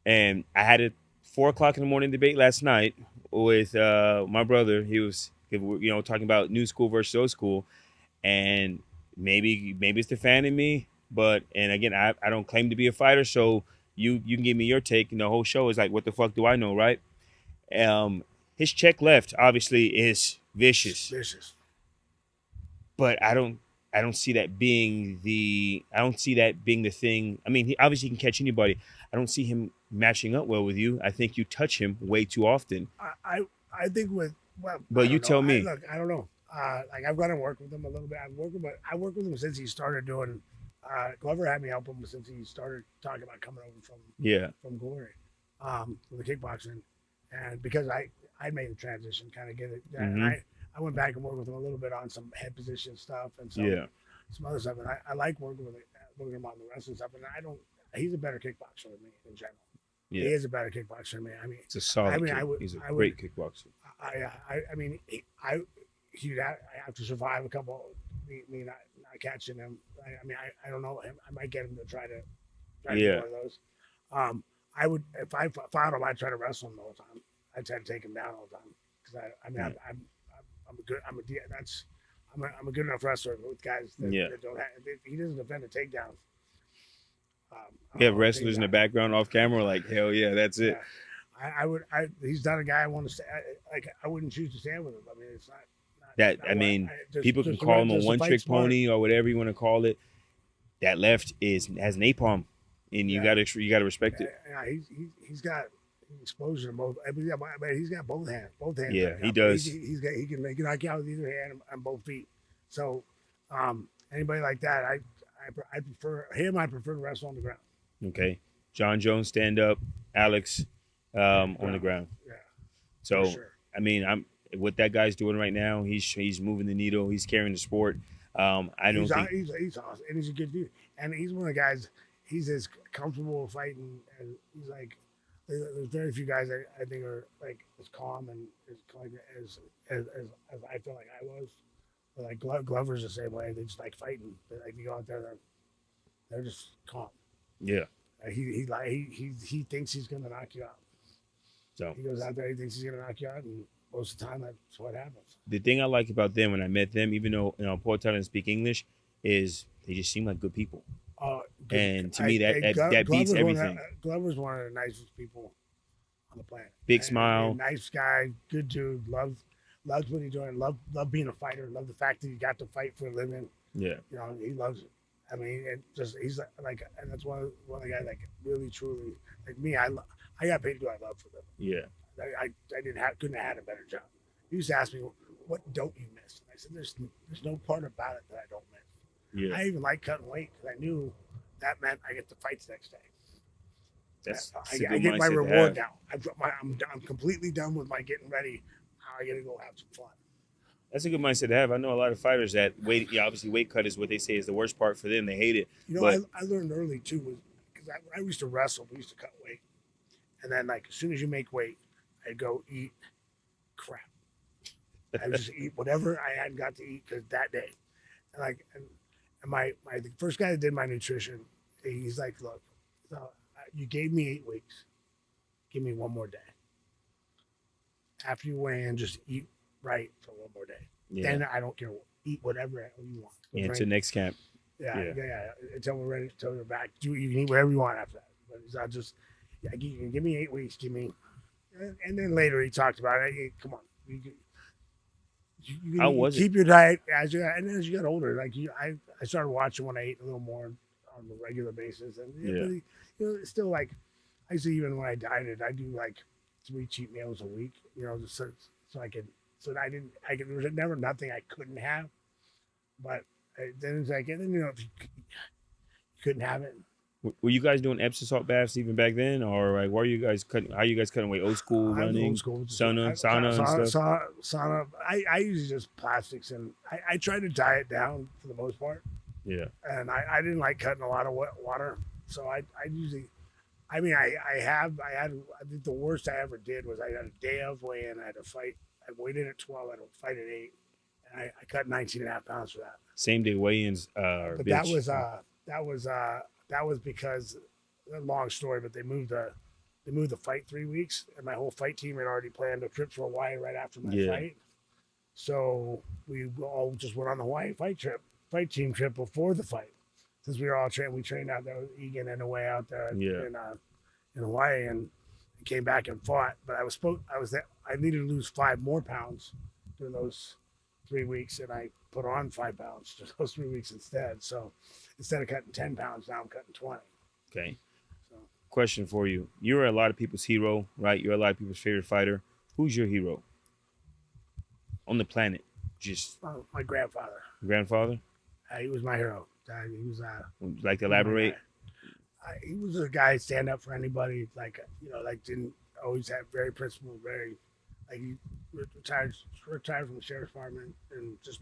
And I had a 4:00 in the morning debate last night with my brother. He was, talking about new school versus old school, and maybe it's the fan in me, and again, I don't claim to be a fighter, so you can give me your take. And the whole show is like, what the fuck do I know, right? His check left obviously is vicious, but I don't see that being the thing. I mean, he obviously can catch anybody. I don't see him matching up well with you. I think you touch him way too often. I think but you tell me. Look, I don't know. I've got to work with him a little bit. I worked with him since he started doing. Glover had me help him since he started talking about coming over from Glory, from the kickboxing, and because I made the transition, kind of get it. And I went back and worked with him a little bit on some head position stuff and some other stuff. And I like working with him on the wrestling stuff. And he's a better kickboxer than me in general. Yeah. He is a better kickboxer than me. I mean, it's a solid. He's a great kickboxer. He'd have to survive a couple. Me not catching him. I don't know him. I might get him to try to do one of those. I would, if I found him, I'd try to wrestle him all the time. I'd try to take him down all the time because I'm a good enough wrestler with guys that don't have. He doesn't defend a takedown. You have wrestlers in the background off camera, like hell yeah, that's it. He's not a guy I want to stay. I wouldn't choose to stand with him. I mean, it's not. People can call him a one-trick pony or whatever you want to call it. That left has napalm, and you gotta respect it. Yeah, he's got exposure to both. He's got both hands. Yeah, he does. He can knock you out with either hand and both feet. So anybody like that, I prefer him. I prefer to wrestle on the ground. Okay, John Jones stand up, Alex on the ground. Yeah. So sure. I mean, what that guy's doing right now, he's moving the needle. He's carrying the sport. He's awesome, and he's a good dude. And he's one of the guys. He's as comfortable fighting as he's like. There's very few guys that I think are like as calm and as collected as I feel like I was. But like Glover's the same way. They just like fighting. They like you go out there, they're just calm. Yeah. He thinks he's gonna knock you out. So He goes out there, he thinks he's gonna knock you out, and most of the time that's what happens. the thing I like about them when I met them, even though Paul doesn't speak English, is they just seem like good people. And to me, that beats everything. Glover's one of the nicest people on the planet. Big smile. Nice guy, good dude. Loves what he's doing. Love being a fighter. Love the fact that he got to fight for a living. Yeah. He loves it. I mean, he's like, and that's one of the guys like really truly like me. I got paid to do what I love for them. Yeah. I couldn't have had a better job. He used to ask me, "What don't you miss?" And I said, "There's no part about it that I don't miss." Yeah. I even like cutting weight because I knew that meant I get the fights the next day. I get my reward now. I'm completely done with my getting ready. Now I got to go have some fun. That's a good mindset to have. I know a lot of fighters that obviously weight cut is what they say is the worst part for them. They hate it. I learned early too, was because I used to wrestle. We used to cut weight, and then like as soon as you make weight, I'd go eat crap. I would just eat whatever I hadn't got to eat because that day, and my the first guy that did my nutrition, he's like, look, you gave me 8 weeks, give me 1 more day. After you weigh in, just eat right for 1 more day. Yeah. Then I don't care. Eat whatever you want. Yeah, to next camp. Yeah. Until we're ready, until we're back. You can eat whatever you want after that. But it's not just, you can give me 8 weeks. Give me, and then later he talked about it. Hey, come on, you keep your diet as you got older. Like I started watching when I ate a little more on a regular basis, and it's still like I used to, even when I dieted, I do like 3 cheat meals a week. Just so I could. So I didn't. There was never nothing I couldn't have, but then it's like, and then if you couldn't have it. Were you guys doing Epsom salt baths even back then, or like, were you guys cutting? How you guys cutting weight? Old school running, old school, sauna and stuff. Sauna. I usually just plastics, and I try to diet down for the most part. Yeah. And I didn't like cutting a lot of water, so I usually. I mean, I think the worst I ever did was I had a day of weigh-in. I had to fight. I weighed in at 12. I had to fight at 8, and I cut 19.5 pounds for that. Same day weigh-ins. But that was because, a long story, but they moved the fight 3 weeks, and my whole fight team had already planned a trip to Hawaii right after my fight. So we all just went on the Hawaii fight team trip before the fight. Since we were all trained, we trained out there with Egan and away out there in Hawaii, and came back and fought. But I needed to lose 5 more pounds during those 3 weeks, and I put on 5 pounds during those 3 weeks instead. So instead of cutting 10 pounds, now I'm cutting 20. Okay. So, question for you: you're a lot of people's hero, right? You're a lot of people's favorite fighter. Who's your hero on the planet? Just my grandfather. Grandfather? He was my hero. He was. Would you like to elaborate? He was a guy stand up for anybody. Didn't always have very principled, very he retired from the sheriff's department,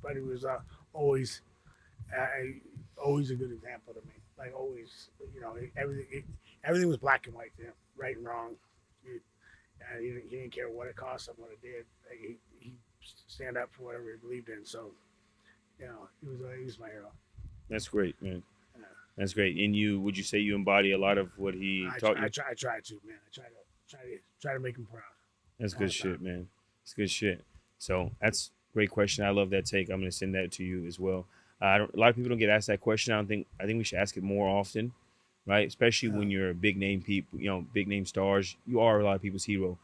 but he was always a good example to me. Like always, everything was black and white to him, right and wrong. He didn't care what it cost him, what it did. He stand up for whatever he believed in. So, he was my hero. That's great, man. Yeah. That's great. And would you say you embody a lot of what he taught you? I try to, man. I try to make him proud. That's good shit, man. It's good shit. So that's a great question. I love that take. I'm gonna send that to you as well. A lot of people don't get asked that question. I think we should ask it more often, right? Especially when you're big name people, big name stars. You are a lot of people's hero.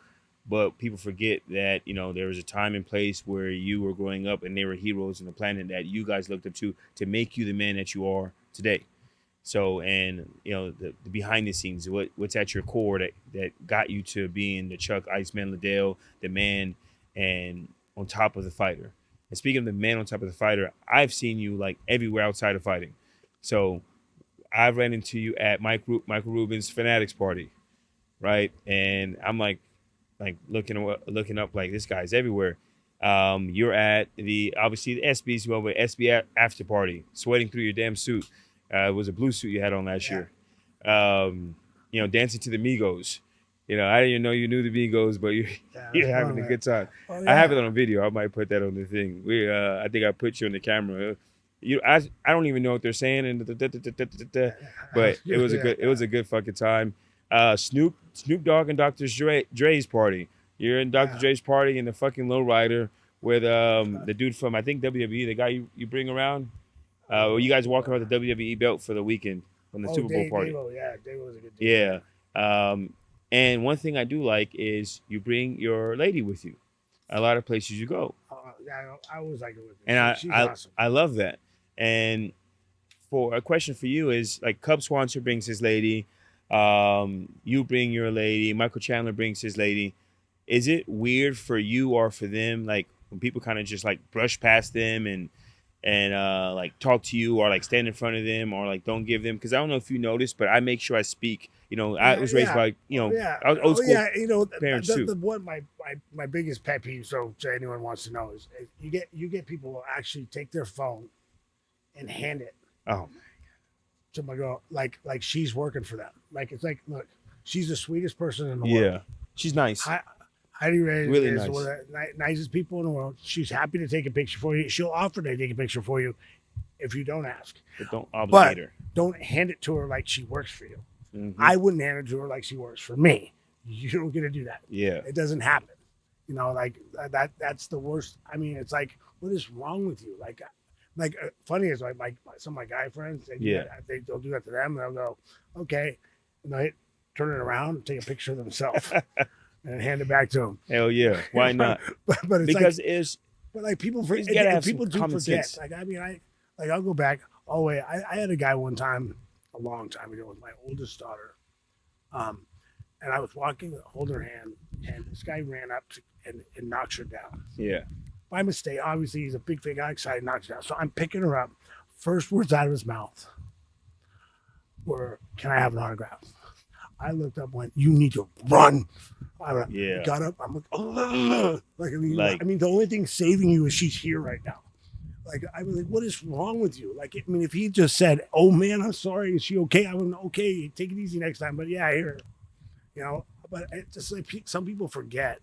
But people forget that, there was a time and place where you were growing up and there were heroes on the planet that you guys looked up to make you the man that you are today. So, and, the behind the scenes, what's at your core that got you to being the Chuck Iceman Liddell, the man and on top of the fighter. And speaking of the man on top of the fighter, I've seen you like everywhere outside of fighting. So I ran into you at Michael Rubin's Fanatics party, right? And I'm like looking up like this guy's everywhere. You're at obviously the SB's SB after party, sweating through your damn suit. It was a blue suit you had on last year. Dancing to the Migos. I didn't even know you knew the Migos, but you're having a good time. Oh, yeah. I have it on video. I might put that on the thing. I think I put you on the camera. I don't even know what they're saying, and but it was a good fucking time. Snoop Dogg and Dr. Dre's party. You're in Dr. Dre's party in the fucking lowrider with the dude from I think WWE, the guy you bring around. You guys walking around the WWE belt for the weekend from the Super Bowl party. Dave was a good dude. Yeah. And one thing I do like is you bring your lady with you. A lot of places you go. I always like it with her. And She's awesome. I love that. And for a question for you is like Cub Swanson brings his lady, you bring your lady, Michael Chandler brings his lady. Is it weird for you or for them, like when people kind of just like brush past them and like talk to you or like stand in front of them or like don't give them? Because I don't know if you noticed, but I make sure I speak. You know, I was raised by I was old school parents too. What my biggest pet peeve, so anyone wants to know, is you get people who actually take their phone and hand it to my girl like she's working for them. Like it's like, look, she's the sweetest person in the world. Yeah, she's nice. Heidi Ray Really is nice. one of the nicest people in the world. She's happy to take a picture for you. She'll offer to take a picture for you if you don't ask. But don't obligate her. Don't hand it to her like she works for you. Mm-hmm. I wouldn't hand it to her like she works for me. You don't get to do that. Yeah. It doesn't happen. You know, like that's the worst. I mean, it's like, what is wrong with you? Like funny is like some of my guy friends, they'll do that to them, and they'll go, okay, and they turn it around and take a picture of themselves and hand it back to them. Hell yeah, why not? but it's because like, but like people forget. People do forget. Sense. Like I mean, I'll go back all the way. I had a guy one time, a long time ago, with my oldest daughter, and I was walking, holding her hand, and this guy ran up and knocks her down. Yeah. By mistake, obviously he's a big guy, excited, knocks her down. So I'm picking her up. First words out of his mouth were, "Can I have an autograph?" I looked up, went, "You need to run." I got up. I'm like, oh. I mean, the only thing saving you is she's here right now. Like, I was like, what is wrong with you? Like, I mean, if he just said, "Oh man, I'm sorry, is she okay?" I would, okay, take it easy next time. But yeah, I hear her. You know, but it's just like some people forget.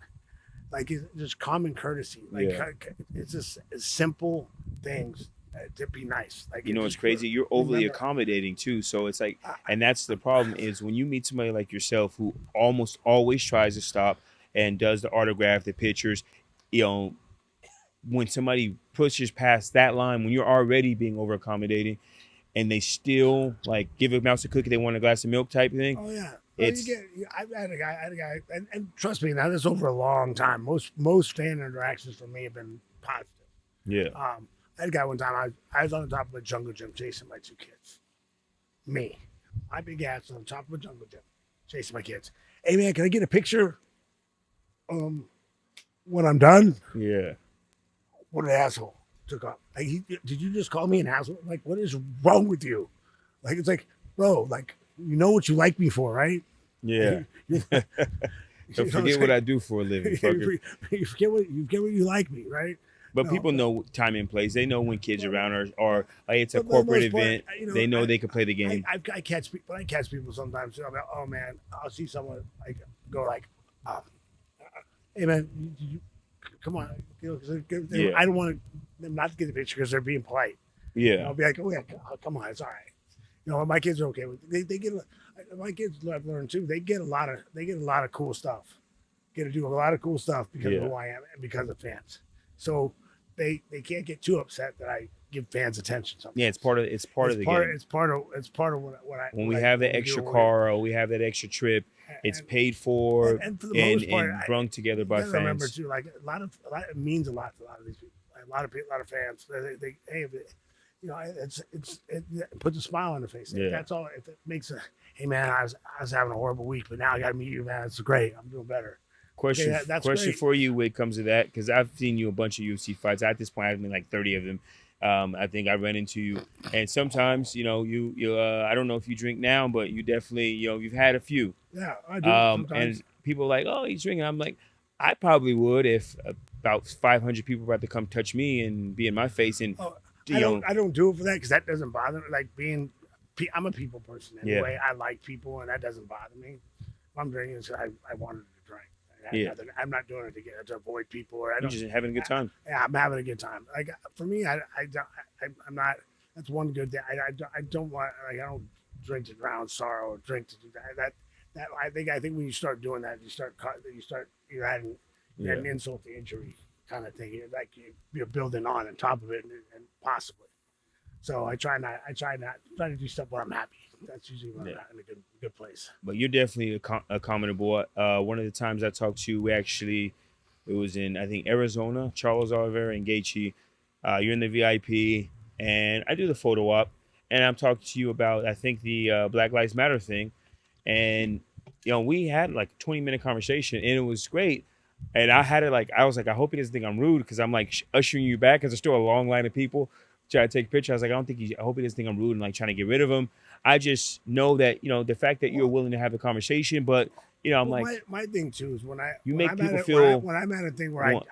Like, it's just common courtesy. Like, it's just simple things to be nice. Like, you know, it's crazy. You're overly accommodating too. So it's like, and that's the problem is when you meet somebody like yourself who almost always tries to stop and does the autograph, the pictures, you know, when somebody pushes past that line, when you're already being over accommodating and they still like give a mouse a cookie, they want a glass of milk type thing. Oh yeah. I've had a guy, and trust me, now this is over a long time. Most fan interactions for me have been positive. Yeah. I had a guy one time. I was on the top of a jungle gym chasing my two kids. Me, my big ass on the top of a jungle gym chasing my kids. Hey man, can I get a picture? When I'm done. Yeah. What an asshole! Took off. Like, did you just call me an asshole? Like, what is wrong with you? Like, it's like, bro, like, you know what you like me for, right? Yeah. Don't forget what I do for a living. You forget what you like me, right? But people know time and place. They know when kids are around or like it's a corporate event. They know they can play the game. I catch people sometimes. I'm like, oh man, I'll see someone like go like, hey man, come on. You know, I don't want them not to get the picture because they're being polite. Yeah. And I'll be like, oh yeah, come on, it's all right. You know, my kids are okay with it. They get my kids I've learned too. They get a lot of cool stuff. Get to do a lot of cool stuff because of who I am and because of fans. So they can't get too upset that I give fans attention. Sometimes. Yeah, it's part of the game. It's part of what I. When we have that extra car or we have that extra trip, it's paid for and for the most part, and brung together by fans. Remember too, like a lot it means a lot to a lot of these people. A lot of fans. They you know, it puts a smile on their face. Yeah. That's all. If it makes hey man, I was having a horrible week, but now I got to meet you, man. It's great. I'm doing better. Question great. for you when it comes to that, because I've seen you a bunch of UFC fights. At this point, I've been like 30 of them. I think I ran into you, and sometimes you know you I don't know if you drink now, but you definitely you've had a few. Yeah, I do. And people are like, oh, he's drinking. I'm like, I probably would if about 500 people were about to come touch me and be in my face and. I don't do it for that because that doesn't bother me. Like I'm a people person anyway. I like people and that doesn't bother me. If I'm drinking, I wanted to drink. Yeah. I'm not doing it to avoid people or I You're don't. just having a good time. Yeah, I'm having a good time. Like for me, I'm not. That's one good thing. I don't want. Like I don't drink to drown sorrow or drink to do that. I think when you start doing that, you're adding an insult to injury kind of thing. You're building on top of it and possibly. So I try to do stuff where I'm happy. That's usually when I'm not in a good place. But you're definitely a commendable. One of the times I talked to you, it was in, I think, Arizona, Charles Oliver and Gaethje. You're in the VIP, and I do the photo op, and I'm talking to you about, I think, the Black Lives Matter thing. And, we had like a 20-minute conversation, and it was great. And I was like, I hope he doesn't think I'm rude because I'm like ushering you back because there's still a long line of people trying to take a picture. I was like, I hope he doesn't think I'm rude and like trying to get rid of him. I just know that, the fact that you're willing to have a conversation, but I'm like, my thing too is when I'm at a thing where I'm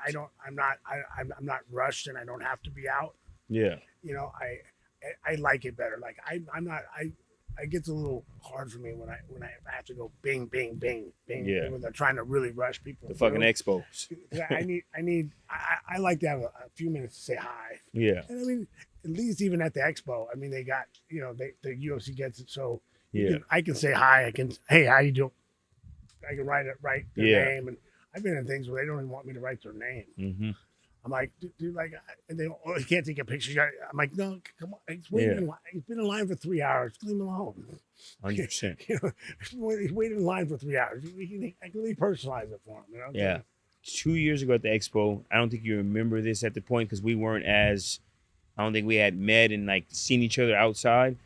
not rushed and I don't have to be out. Yeah. I like it better. Like it gets a little hard for me when I have to go bing, bing, bing, bing. Yeah. When they're trying to really rush people. The fucking expos. I like to have a few minutes to say hi. Yeah. And I mean, at least even at the expo, I mean, they got, the UFC gets it. So I can say hi. Hey, how you doing? I can write their name. And I've been in things where they don't even want me to write their name. Mm-hmm. I'm like, dude, like, and they you can't take a picture. I'm like, no, come on. He's waiting in line. He's been in line for 3 hours. Leave him alone. 100%. He's waited in line for 3 hours. I can really personalize it for him. Yeah. 2 years ago at the expo, I don't think you remember this at the point because we weren't I don't think we had met and like seen each other outside.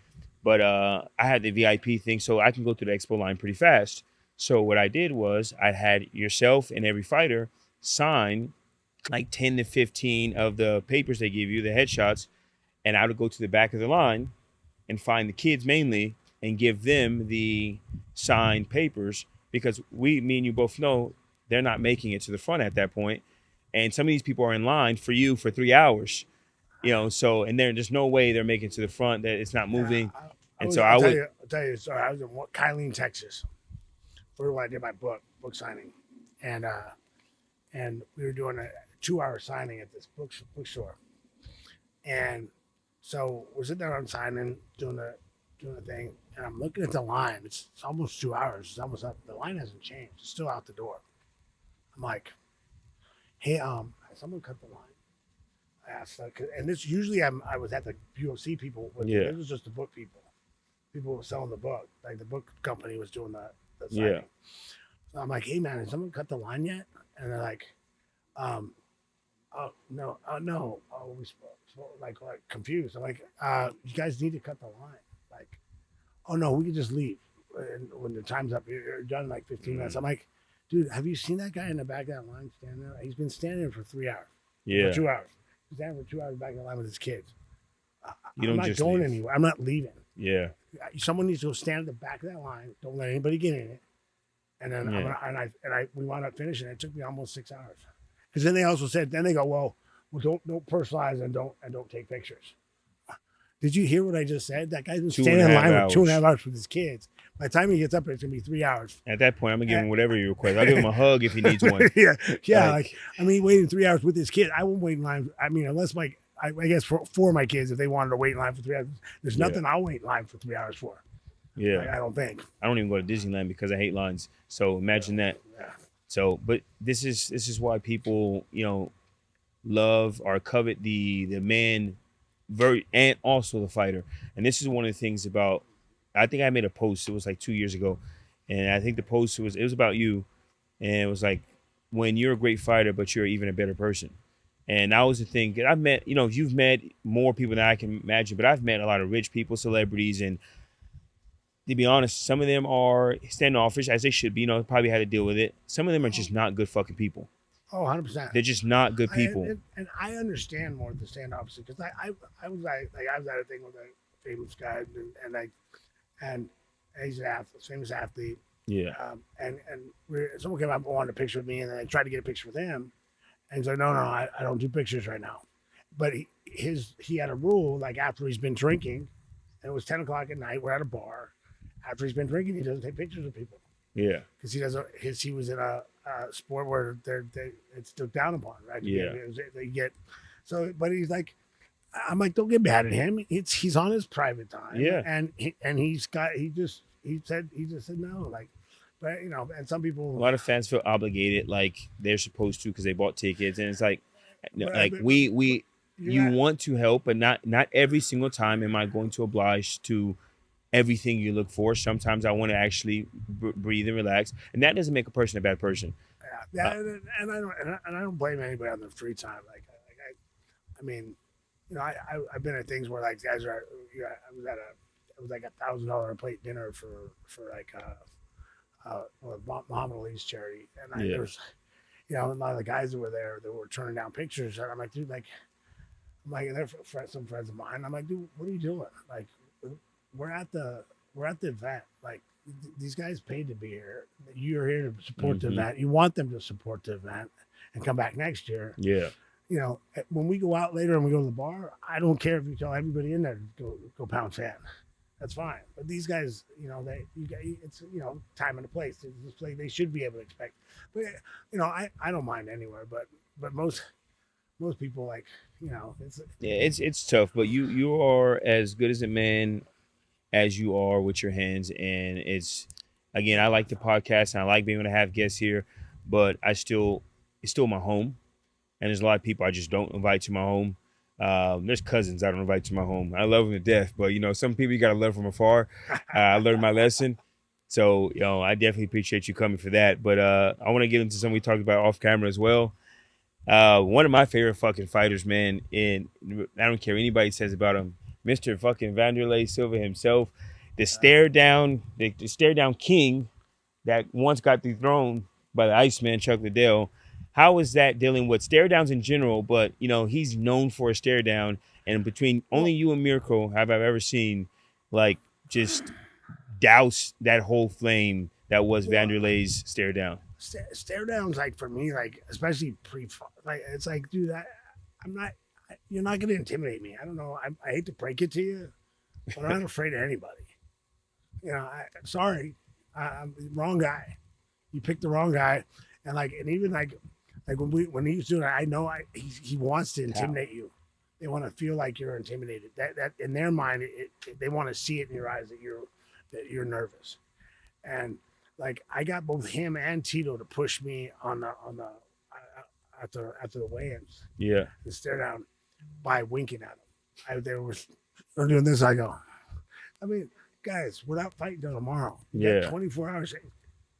But I had the VIP thing, so I can go through the expo line pretty fast. So what I did was I had yourself and every fighter sign like 10 to 15 of the papers they give you, the headshots, and I would go to the back of the line and find the kids mainly and give them the signed papers because me and you both know they're not making it to the front at that point. And some of these people are in line for you for 3 hours, so, and there's no way they're making it to the front, that it's not moving. I'll tell you, sorry, I was in Kylene, Texas for when I did my book signing. And we were doing a 2-hour signing at this bookstore. And so we're sitting there, I'm signing, doing the thing, and I'm looking at the line. It's almost 2 hours. It's almost up. The line hasn't changed. It's still out the door. I'm like, hey, has someone cut the line? I asked, and this usually I was at the UFC people. This was just the book people. People were selling the book. Like the book company was doing the signing. Yeah. So I'm like, hey man, has someone cut the line yet? And they're like, oh no. We spoke like confused. I'm like, you guys need to cut the line. Like, oh no, we can just leave. And when the time's up, you're done in like 15 minutes. I'm like, dude, have you seen that guy in the back of that line standing there? He's been standing there for 3 hours. Yeah. For 2 hours. He's standing for 2 hours back in the line with his kids. I'm not going leave. anywhere. I'm not leaving. Yeah. Someone needs to go stand at the back of that line. Don't let anybody get in it. And then we wound up finishing. It took me almost 6 hours. Because then they also said, they go, well, don't personalize and don't take pictures. Did you hear what I just said? That guy's been standing in line for 2.5 hours with his kids. By the time he gets up, it's gonna be 3 hours. At that point, I'm gonna give him whatever you request. I'll give him a hug if he needs one. yeah. Waiting 3 hours with his kid. I won't wait in line. Unless I guess for my kids, if they wanted to wait in line for 3 hours, there's nothing I'll wait in line for 3 hours for. Yeah. I don't think. I don't even go to Disneyland because I hate lines. So imagine that. Yeah. So, but this is why people, love or covet the man and also the fighter. And this is one of the things about, I think I made a post, it was like 2 years ago. And I think the post was about you. And it was like, when you're a great fighter, but you're even a better person. And that was the thing. I've met, you've met more people than I can imagine, but I've met a lot of rich people, celebrities, and to be honest, some of them are standoffish, as they should be. Probably had to deal with it. Some of them are just not good fucking people. Oh, 100%. They're just not good people. And I understand more the standoffish because I was at a thing with a famous guy, and he's an famous athlete. Yeah. Someone came up and wanted a picture with me, and then I tried to get a picture with him, and he's like, no, I don't do pictures right now. But he had a rule, like after he's been drinking, and it was 10 o'clock at night, we're at a bar. After he's been drinking, he doesn't take pictures of people. Yeah. because he was in a sport where it's looked down upon, right? Yeah. They get so, but he's like, I'm like, don't get mad at him. He's on his private time, Yeah. and he just said no, like, but and some people, A lot of fans feel obligated, like they're supposed to because they bought tickets, and it's like, But- we you not- want to help, but not every single time am I going to oblige to everything you look for. Sometimes I want to actually breathe and relax, and that doesn't make a person a bad person. yeah, and I don't blame anybody on their free time. I mean, I've been at things where like guys are, it was like $1,000 a plate dinner for like Muhammad Ali's charity, and there was, a lot of the guys that were there that were turning down pictures, and I'm like, dude, and they're some friends of mine. I'm like, dude, what are you doing? Like, we're at the event. Like, these guys paid to be here. You're here to support the event. You want them to support the event and come back next year. Yeah. When we go out later and we go to the bar, I don't care if you tell everybody in there to go pound sand. That's fine. But these guys, it's time and a place. They should be able to expect. But I don't mind anywhere. But most people, like, it's tough. But you are as good as a man as you are with your hands, and it's, again, I like the podcast and I like being able to have guests here, but it's still my home, and there's a lot of people I just don't invite to my home. There's cousins I don't invite to my home. I love them to death, but some people you gotta love from afar. I learned my lesson, so I definitely appreciate you coming for that. But I want to get into something we talked about off camera as well. One of my favorite fucking fighters, man, and I don't care what anybody says about him, Mr. fucking Vanderlei Silva himself, the stare down king that once got dethroned by the Iceman Chuck Liddell. How is that dealing with stare downs in general? But he's known for a stare down, and between only you and Mirko have I ever seen, like, just douse that whole flame that was Vanderlei's stare down. Stare downs, like, for me, like, especially like, it's like, dude, I'm not. You're not going to intimidate me. I don't know. I hate to break it to you, but I'm not afraid of anybody. Sorry, I'm the wrong guy. You picked the wrong guy, and even when he was doing it, I know he wants to intimidate you. They want to feel like you're intimidated. That in their mind, they want to see it in your eyes that you're nervous. And like, I got both him and Tito to push me after the weigh-ins. Yeah, the stare down by winking at them. They were doing this. I go, guys, we're not fighting till tomorrow. You got 24 hours.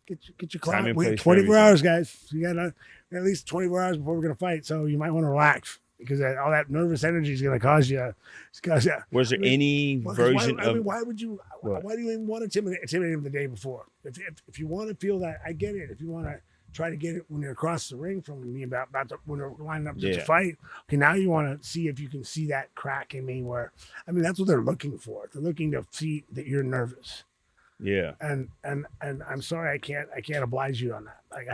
Get your clock. 24 hours, guys. You got at least 24 hours before we're gonna fight. So you might want to relax, because all that nervous energy is gonna cause you. Was there any version of? Why would you? Why do you even want to intimidate him the day before? If you want to feel that, I get it. If you want to try to get it when you're across the ring from me when we're lining up to fight. Okay, now you want to see if you can see that crack in me where, that's what they're looking for. They're looking to see that you're nervous. Yeah. And I'm sorry, I can't oblige you on that. Like,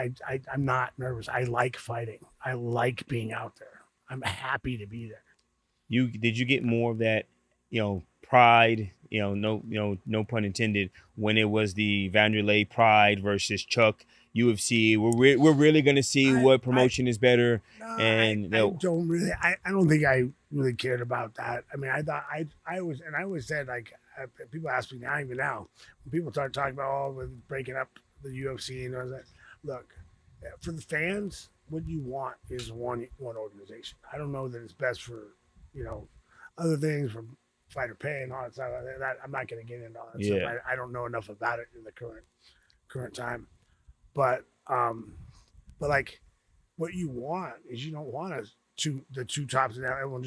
I'm not nervous. I like fighting. I like being out there. I'm happy to be there. Did you get more of that, pride, no pun intended, when it was the Vanderlei pride versus Chuck UFC? We're really going to see what promotion is better. I don't think I really cared about that. I thought I always said, like, people ask me now, even now, when people start talking about with breaking up the UFC, and I was like, look, for the fans, what you want is one organization. I don't know that it's best for other things, from fighter pay and all that stuff. I'm not going to get into all that stuff. I don't know enough about it in the current time. But like, what you want is, you don't want the two tops, and everyone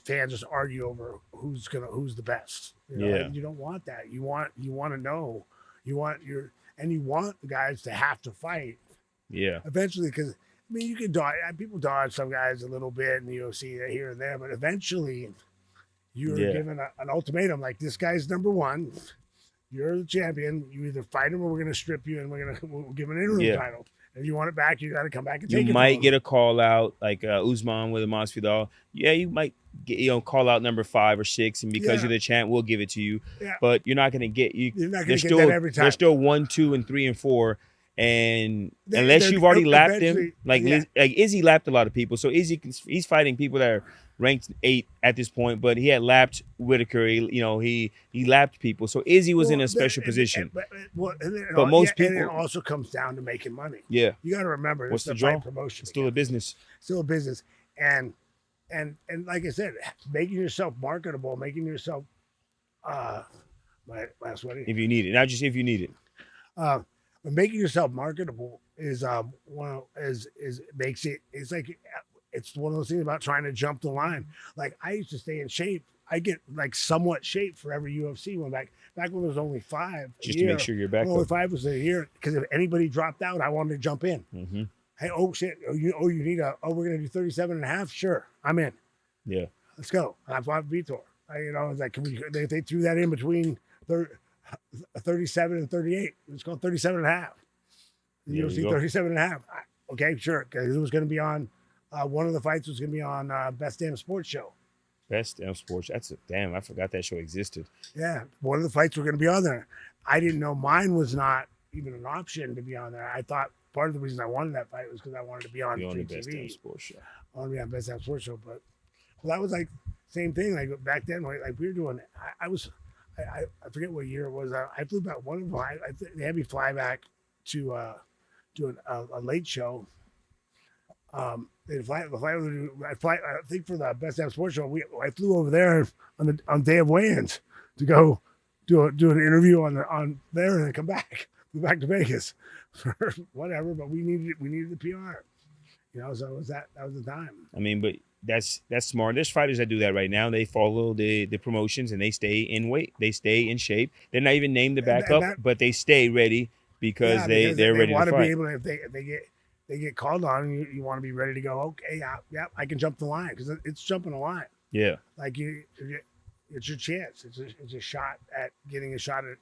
fans just argue over who's the best. You don't want that. You want to know. You want the guys to have to fight. Yeah. Eventually, because you can dodge. People dodge some guys a little bit in the UFC here and there, but eventually, you're given an ultimatum. Like, this guy's number one. You're the champion. You either fight him, or we're going to strip you, and we'll give him an interim title. If you want it back, you got to come back and take it. You might get a call out like Usman with a Masvidal. Yeah, you might get call out number 5 or 6, and because you're the champ, we'll give it to you. Yeah. But you're not gonna get you. You're not gonna get that every time. They're still 1, 2, and 3 and 4, and unless you've already lapped him, like Izzy lapped a lot of people. So he's fighting people that are ranked 8 at this point, but he had lapped Whitaker. He lapped people. So Izzy was in a special position. But most people, and it also comes down to making money. Yeah, you got to remember, what's the draw? Fight promotion. It's still a business. Still a business, and like I said, making yourself marketable, making yourself my last wedding. If you need it, not just if you need it. But making yourself marketable is makes it. It's like it's one of those things about trying to jump the line. Like I used to stay in shape. I get like somewhat shape for every UFC one. Back when there was only 5. Just to make sure you're back. Only 5 was a year, because if anybody dropped out, I wanted to jump in. Mm-hmm. Hey, you need we're gonna do 37 and a half. Sure, I'm in. Yeah, let's go. I fought Vitor. It's like they threw that in between 37 and 38. It's called 37 and a half. The UFC 37 and a half. Okay, sure, because it was going to be on. One of the fights was going to be on Best Damn Sports Show. Best Damn Sports. I forgot that show existed. Yeah, one of the fights were going to be on there. I didn't know mine was not even an option to be on there. I thought part of the reason I wanted that fight was because I wanted to be on the free Best TV. Damn Sports Show. I wanted to be on Best Damn Sports Show, but that was like same thing. Like back then, like we were doing. I forget what year it was. I flew back one of them. They had me fly back to do a late show. I think for the Best Damn Sports Show, I flew over there on day of weigh-ins to go do an interview on there and then come back. Flew back to Vegas for whatever, but we needed the PR. So it was that was the time. I mean, but that's smart. There's fighters that do that right now. They follow the promotions and they stay in weight. They stay in shape. They're not even named to back up, but they stay ready because they're ready to fight. They want to be able to, if they get called on, you want to be ready to go. Okay, yeah, I can jump the line, because it's jumping the line. Yeah, like it's your chance. It's a shot at getting a shot at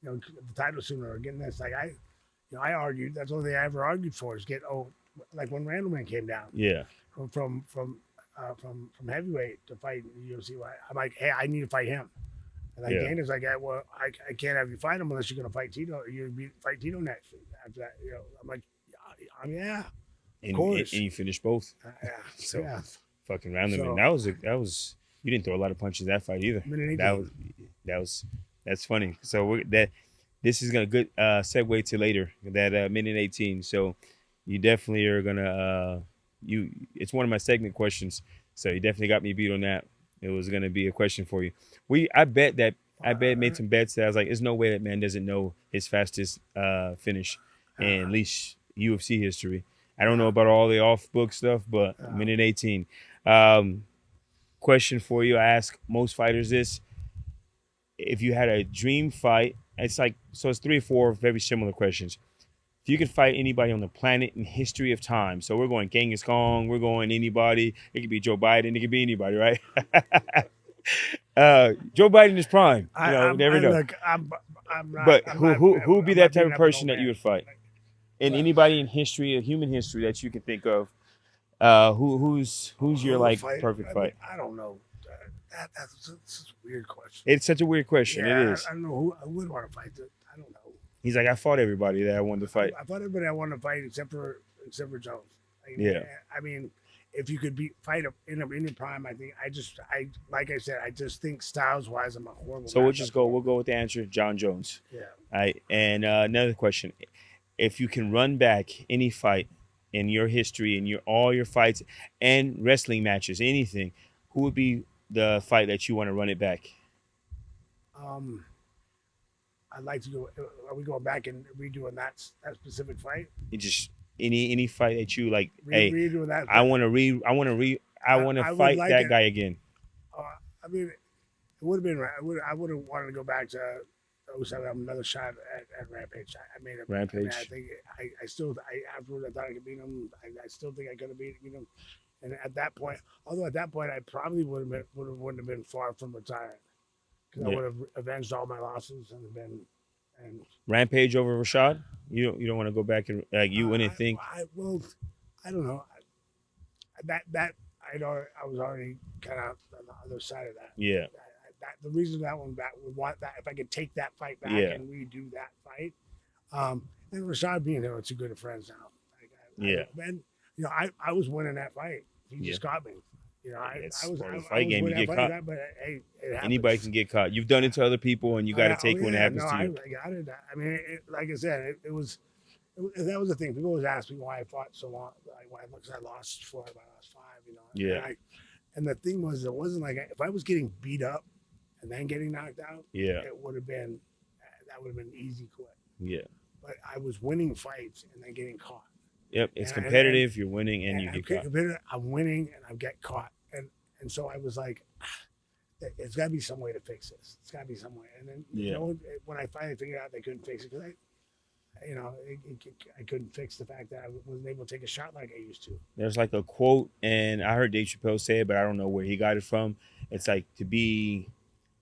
the title sooner, or getting this. Like I argued, that's the only thing I ever argued for, is like when Randleman came down. Yeah, from heavyweight to fight in the UFC. I'm like, hey, I need to fight him. And like Dana's like, well, I can't have you fight him unless you're gonna fight Tito. You're gonna fight Tito next. After that, I'm like, yeah, of course. And you finished both. Fucking Randleman. So, that was you didn't throw a lot of punches that fight either. That's funny. So this is gonna good segue to later, that minute 18. So you definitely are gonna it's one of my segment questions, so you definitely got me beat on that. It was gonna be a question for you. I made some bets that I was like, there's no way that man doesn't know his fastest finish in at least UFC history. I don't know about all the off book stuff, but minute 18. Question for you. I ask most fighters this: if you had a dream fight, it's 3 or 4 very similar questions. If you could fight anybody on the planet in history of time, so we're going Genghis Khan, we're going anybody. It could be Joe Biden, it could be anybody, right? Joe Biden is prime. Never know. Who would be that type of person that you would fight? And anybody in history, human history, that you can think of, who's your perfect fight? I don't know. That's a weird question. It's such a weird question. Yeah, it is. I don't know who I would want to fight. I don't know. He's like, I fought everybody that I wanted to fight. I fought everybody I wanted to fight except for Jones. I mean, if you could fight in your prime, I think like I said, I just think styles wise, I'm a horrible. So we'll go with the answer, John Jones. Yeah. All right. And another question: if you can run back any fight in your history, in all your fights and wrestling matches, anything, who would be the fight that you want to run it back? I'd like to go. Are we going back and redoing that specific fight? Just any fight that you like. Redoing that. I want to fight that guy again. I mean, it would have been. I would have wanted to go back to 07, have another shot at Rampage. I made a Rampage. I think afterwards I thought I could beat him. I still think I could have beat him. And at that point, I probably wouldn't have been far from retiring, because I would have avenged all my losses and And Rampage over Rashad? You don't want to go back and like you wouldn't think? Well, I don't know. I was already kind of on the other side of that. Yeah. The reason that one back would want that if I could take that fight back Yeah. and redo that fight. And Rashad being there, it's a good friends now. Yeah. And I was winning that fight. He just got me. It's I was part of the I fight was game. You winning get that caught. fight, but hey, it happens. Anybody can get caught. You've done it to other people, and you got to take when it happens to you. I got it. I mean, like I said, that was the thing. People always ask me why I fought so long. Like why I lost 4, I lost 5. Yeah. And the thing was, it wasn't like if I was getting beat up and then getting knocked out. Yeah. It would have been easy quit. Yeah. But I was winning fights and then getting caught. Yep. It's competitive. You're winning, and you get caught. I'm winning and I get caught, and so I was like, it's got to be some way to fix this. It's got to be some way. And then when I finally figured out they couldn't fix it, because I couldn't fix the fact that I wasn't able to take a shot like I used to. There's like a quote, and I heard Dave Chappelle say it, but I don't know where he got it from. It's like to be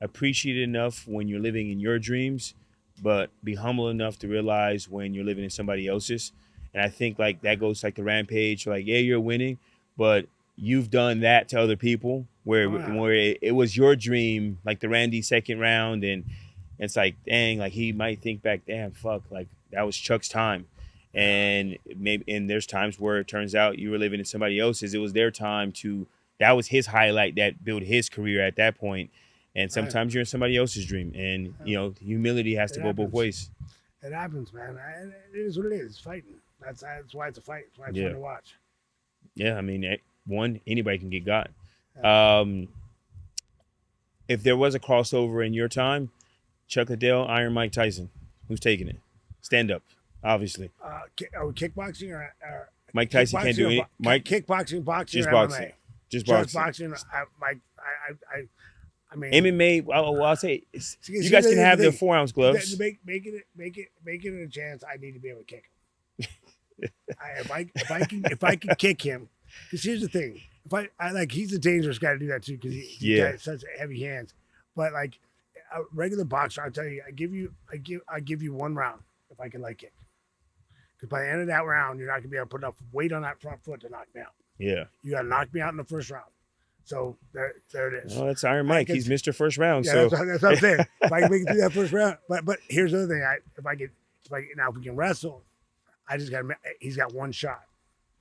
appreciated enough when you're living in your dreams, but be humble enough to realize when you're living in somebody else's. And I think like that goes like the Rampage, like, yeah, you're winning, but you've done that to other people where it was your dream, like the Randy second round, and it's like, dang, like he might think back, damn, fuck, like that was Chuck's time. And there's times where it turns out you were living in somebody else's. It was their time that was his highlight that built his career at that point. And sometimes you're in somebody else's dream, and humility has to go both ways. It happens, man. It is what it is. It's fighting. That's why it's a fight. That's why it's fun to watch. Yeah, I mean, anybody can get got. If there was a crossover in your time, Chuck Liddell, Iron Mike Tyson, who's taking it? Stand up, obviously. Kickboxing or Mike Tyson can't do it. Kickboxing, boxing, just or boxing. MMA? Just boxing. I mean, MMA. I'll say you guys can have the 4-ounce gloves. To make it a chance, I need to be able to kick him. If I can kick him, because here's the thing: if I like, he's a dangerous guy to do that too, because he's got such heavy hands. But like a regular boxer, I'll tell you, I give you 1 round if I can leg kick. Because by the end of that round, you're not gonna be able to put enough weight on that front foot to knock me out. Yeah, you got to knock me out in the first round. So there it is. Oh, that's Iron Mike. He's Mr. First Round. Yeah, so that's what I'm saying. If I can make it through that first round, but here's the other thing: if we can wrestle, he's got 1 shot,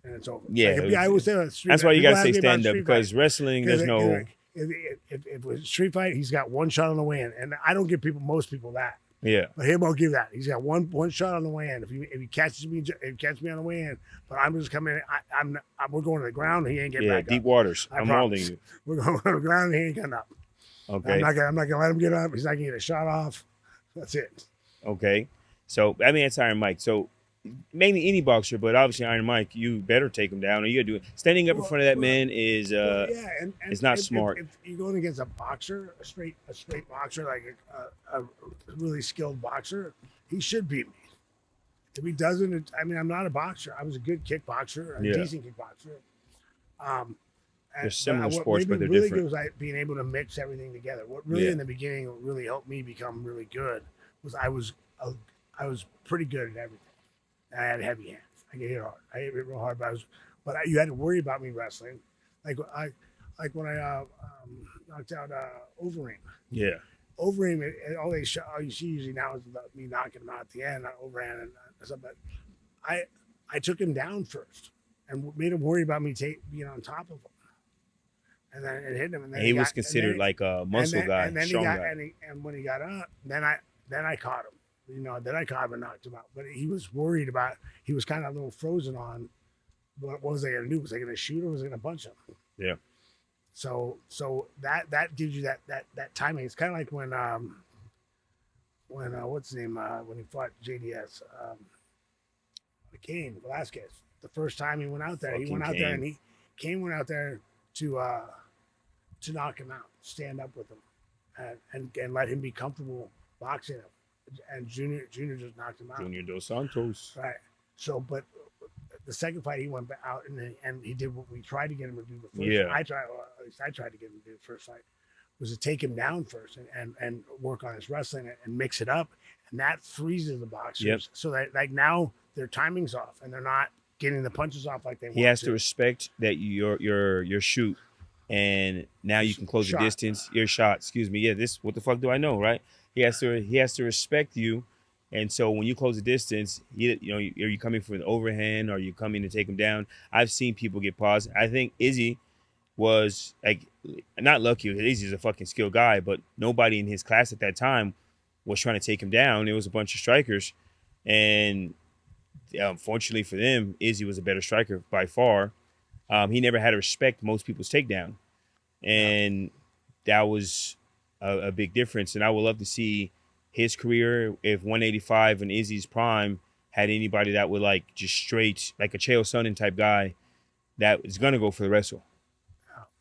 and it's over. Yeah, like I always say that's why you got to say stand up, because wrestling, there's no. If it was a street fight, he's got 1 shot on the way in, and I don't give most people that. Yeah, but him, I'll give that. He's got one shot on the way in. If he catches me on the way in, but I'm just coming. We're going to the ground. He ain't getting back deep up. waters. I'm holding you. We're going to the ground. He ain't getting up. Okay. I'm not gonna let him get up. He's not gonna get a shot off. That's it. Okay. So I mean, it's Iron Mike. So mainly any boxer, but obviously Iron Mike, you better take him down, or you gotta do it. Standing up in front of that man is it's not smart. If you're going against a boxer, a straight boxer, like a really skilled boxer, he should beat me. If he doesn't, I mean, I'm not a boxer. I was a good kickboxer, a decent kickboxer. They're similar sports, but they're really different. Good was being able to mix everything together. What really in the beginning really helped me become really good was I was pretty good at everything. I had heavy hands. I get hit hard. I hit real hard, but you had to worry about me wrestling. Like when I knocked out Overeem. Yeah. Overeem, all you see usually now is me knocking him out at the end, overhand and stuff. But I took him down first and made him worry about me being on top of him. And then it hit him. And then he was considered like a muscle guy, strong guy. And when he got up, then I caught him. Then I caught him and knocked him out. But he was worried about. He was kind of a little frozen on. What was they gonna do? Was they gonna shoot or was they gonna punch him? Yeah. So that gives you that timing. It's kind of like when what's his name when he fought JDS, Cain Velasquez. The first time he went out there, went out there to knock him out, stand up with him, and let him be comfortable boxing him. And Junior just knocked him out. Junior Dos Santos. Right. So, but the second fight he went out and he did what we tried to get him to do the first. Yeah. I tried to get him to do the first fight was to take him down first and work on his wrestling and mix it up and that freezes the boxers. Yep. So that like now their timing's off, and they're not getting the punches off like they want. He has to respect that your shoot, and now you can close Shot. the distance. Your shot, excuse me. Yeah, this what the fuck do I know, right? He has to respect you, and so when you close the distance, are you coming for an overhand, or are you coming to take him down? I've seen people get paused. I think Izzy was like not lucky. Izzy's a fucking skilled guy, but nobody in his class at that time was trying to take him down. It was a bunch of strikers, and unfortunately for them, Izzy was a better striker by far. He never had to respect most people's takedown, and that was a big difference. And I would love to see his career if 185 in Izzy's prime had anybody that would like just straight like a Chael Sonnen type guy that is gonna go for the wrestle.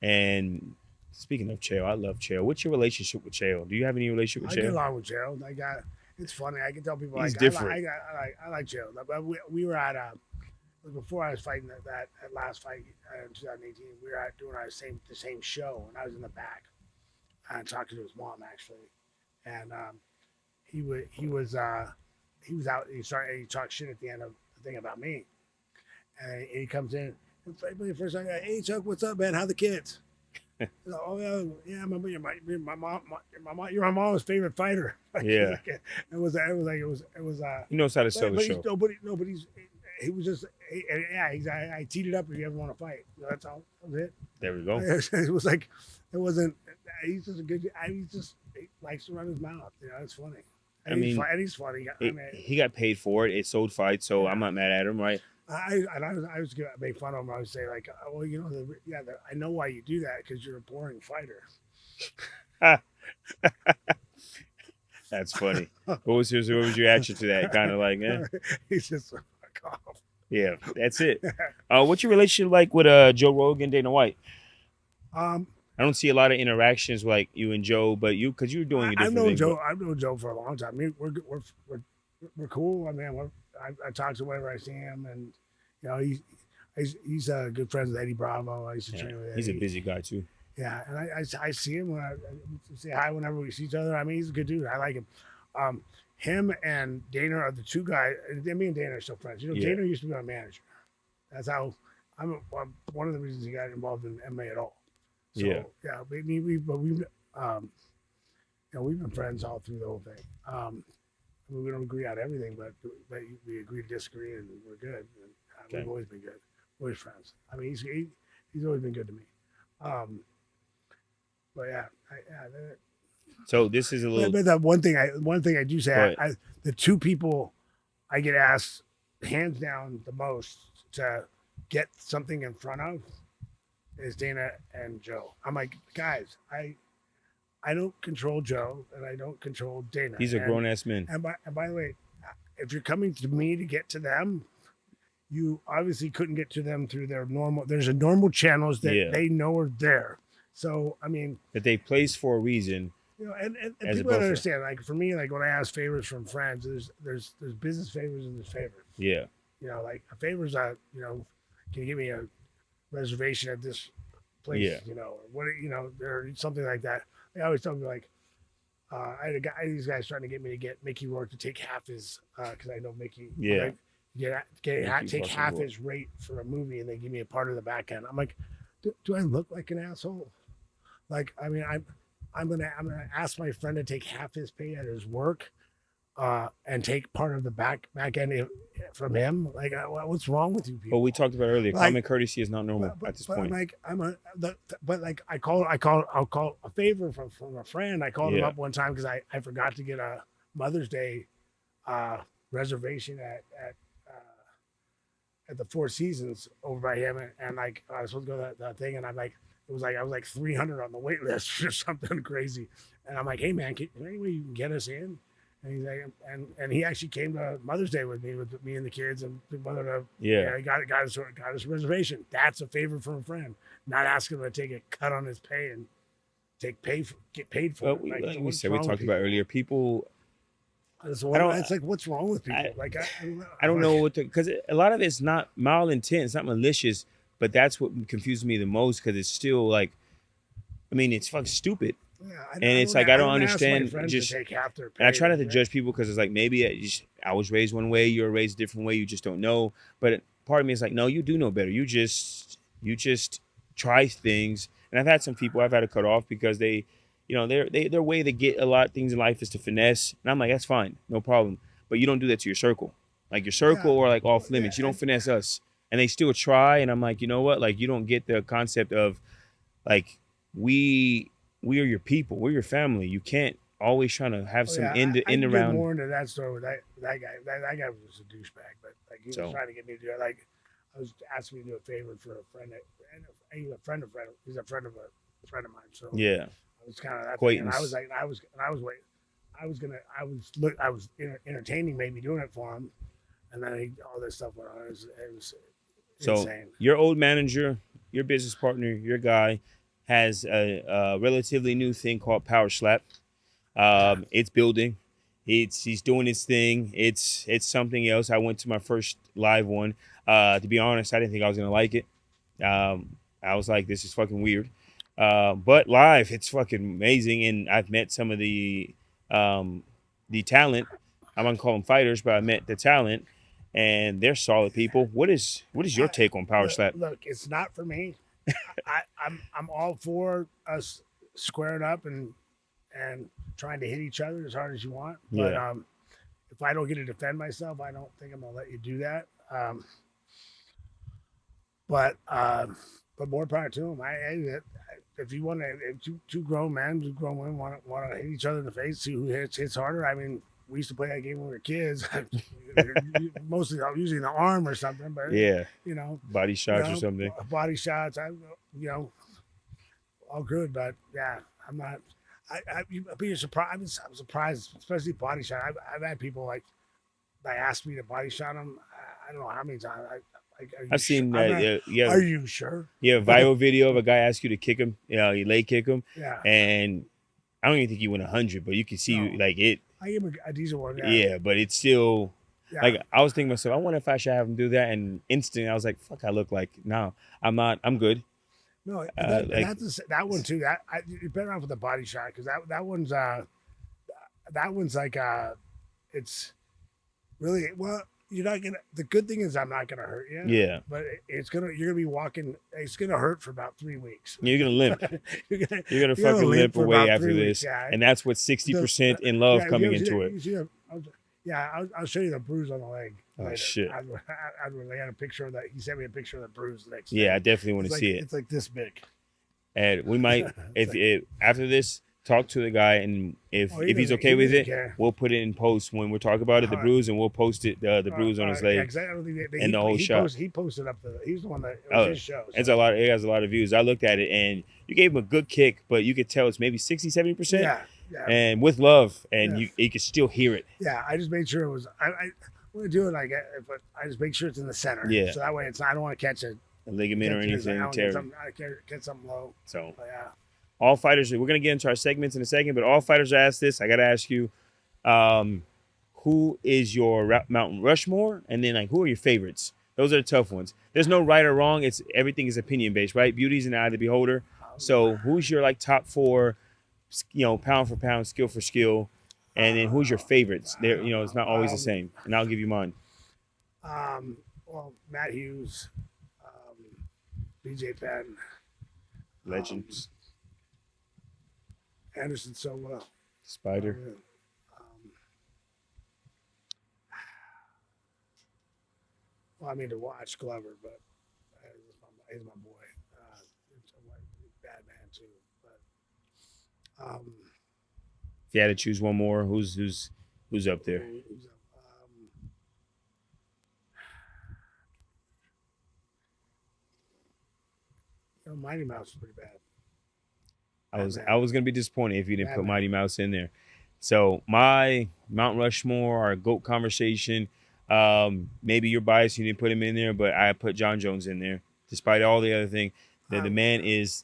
And speaking of Chael, I love Chael. What's your relationship with Chael? Do you have any relationship with I Chael? get along with Chael. It's funny. I can tell people He's like different. I like Chael. But we were at before I was fighting that last fight in 2018. We were doing the same show, and I was in the back talking to his mom actually, and he was out. He talked shit at the end of the thing about me, and he comes in. The first time, hey Chuck, what's up, man? How the kids? Oh yeah, you're my mom's favorite fighter. Yeah. It was. He knows how to sell the show. He was just. I teed it up if you ever want to fight. That's all. That was it. There we go. It was like it wasn't. He's just a good. He likes to run his mouth. It's funny. And he's funny. He got paid for it. It sold fights, so I'm not mad at him, right? I was gonna make fun of him. I would say like, well, I know why you do that because you're a boring fighter. That's funny. What was your reaction to that? Kind of like, He's just fuck off. Yeah, that's it. What's your relationship like with Joe Rogan, Dana White? I don't see a lot of interactions like you and Joe, but because you're doing a different thing. I've known Joe for a long time. I mean, we're cool. I mean, I talk to him whenever I see him, and he's good friends with Eddie Bravo. I used to train with Eddie. He's a busy guy too. Yeah, and I see him when I say hi whenever we see each other. I mean, he's a good dude. I like him. Him and Dana are the two guys. Me and Dana are still friends. Dana used to be my manager. That's how I'm one of the reasons he got involved in MMA at all. So, yeah. We've been friends all through the whole thing. We don't agree on everything, but we agree to disagree, and we're good. And, we've always been good. Always friends. I mean, he's always been good to me. But yeah, so this is a little. But the one thing I do say, the two people I get asked hands down the most to get something in front of is Dana and Joe. I'm like, guys, I don't control Joe and I don't control Dana. He's a grown ass man. And by the way, if you're coming to me to get to them, you obviously couldn't get to them through their normal. There's a normal channels that they know are there. So I mean, that they place for a reason. And people don't understand. Like for me, like when I ask favors from friends, there's business favors and there's favors. Yeah. Like a favor's can you give me a reservation at this place? Yeah. Or something like that. I always tell me like, I had these guys trying to get me to get Mickey Rourke to take half his, because I know Mickey. Yeah. Take half his rate for a movie, and they give me a part of the back end. I'm like, do I look like an asshole? Like, I mean, I'm gonna ask my friend to take half his pay at his work, and take part of the back end from him. Like, what's wrong with you people? But we talked about earlier, common courtesy is not normal at this point. Like, I'll call a favor from a friend. I called him up one time because I forgot to get a Mother's Day reservation at the Four Seasons over by him, and like I was supposed to go to that thing, and I was like 300 on the wait list or something crazy, and I'm like, hey man, is there any way you can get us in? And he's like, and he actually came to Mother's Day with me and the kids, and he got us a reservation. That's a favor from a friend, not asking him to take a cut on his pay and get paid for it. Like we talked about earlier, people. It's like, what's wrong with people? I don't know because a lot of it's not malintent, it's not malicious, but that's what confuses me the most because it's still like, I mean, it's fucking stupid. Yeah, And it's like I don't ask my understand. friends Just to take half their pay. and I try not to right? judge people because it's like maybe I was raised one way, you're raised a different way, you just don't know. But part of me is like, no, you do know better. You just try things. And I've had some people I've had to cut off because they, their way to get a lot of things in life is to finesse. And I'm like, that's fine, no problem. But you don't do that to your circle. Like your circle Yeah. or like off limits. You don't finesse us. And they still try. And I'm like, you know what? Like you don't get the concept of like we are your people. We're your family. You can't always trying to have some end I get around. more into that story with that guy. That guy was a douchebag, but like he was trying to get me to do it. Like I was asking me to do a favor for a friend, and he's a friend of a friend of mine. So Yeah. I was kind of that. Acquaintance. And I was like, I was entertaining, maybe doing it for him, and then all this stuff went on. It was So insane. your old manager, your business partner, your guy has a relatively new thing called Power Slap. It's building. He's doing his thing. It's something else. I went to my first live one. To be honest, I didn't think I was gonna like it. I was like, this is fucking weird. But live, it's fucking amazing. And I've met some of the talent. I'm gonna call them fighters, but I met the talent, and they're solid people. What is your take on Power Slap? Look, it's not for me. I'm all for us squaring up and trying to hit each other as hard as you want. But Yeah. if I don't get to defend myself, I don't think I'm gonna let you do that. But more power to them. If you want to, if two grown men, two grown women want to hit each other in the face, see who hits harder. I mean, we used to play that game when we were kids. Mostly using the arm or something, but Yeah. Body shots or know, something. Body shots. All good, but yeah, I'm not. I'd be surprised. I'm surprised, especially body shot. I've had people like ask me to body shot them. I don't know how many times. I've seen sure? that. Yeah. Are you sure? Yeah, viral video of a guy ask you to kick him. You leg kick him, Yeah. and I don't even think he went 100, but you can see No. like it. I gave him a decent one. Yeah, but it's still Yeah. like I was thinking to myself, I wonder if I should have him do that. And instantly, I was like, "Fuck, I look like no, I'm not. I'm good." No, like- that one too. You're better off with the body shot because that one's like it's really well. You're not gonna. The good thing is I'm not gonna hurt you. Yeah, But you're gonna be walking. It's gonna hurt for about 3 weeks. you're gonna limp. You're gonna fucking limp for away about after 3 this, weeks, yeah. and that's what 60% in love Yeah, coming you see into that- it. you see that- I'll show you the bruise on the leg. Oh, later. shit. I had a picture of that. He sent me a picture of the bruise next. Yeah, I day. definitely want to It's see like- it. It's like this big. And we might, if after this, talk to the guy, and if Oh, he he's doesn't- okay he with doesn't it, care. we'll put it in post when we're talking about it, the Alright. bruise, and we'll post it, the bruise on his leg. Yeah, 'cause I don't think and the whole shot. He posted up he's the one that it was Oh, his show. It's a lot. It has a lot of views. I looked at it, and you gave him a good kick, but you could tell it's maybe 60-70%, Yeah. and with love, and Yeah. you could still hear it. Yeah, I just made sure it was. I want to do it like, but I just make sure it's in the center. Yeah. So that way it's not. I don't want to catch it. A ligament or anything, I tear. get something low. So But yeah. all fighters. We're gonna get into our segments in a second, but all fighters are asked this. I gotta ask you, who is your Mount Rushmore, and then like who are your favorites? Those are the tough ones. There's no right or wrong. It's everything is opinion based, right? Beauty's in the eye of the beholder. So who's your like top 4, pound for pound, skill for skill, and then who's your favorites? There, it's not always the same. And I'll give you mine. Well, Matt Hughes, BJ Penn, Legends, Anderson Silva. Spider. Well, I mean to watch Glover, but he's my boy. He's a bad man too. But If you had to choose one more, who's up there? Mighty Mouse is pretty bad. I was gonna be disappointed if you didn't put Batman. Mighty Mouse in there. So my Mount Rushmore, our GOAT conversation. Maybe you're biased, you didn't put him in there, but I put John Jones in there. Despite all the other thing, the man is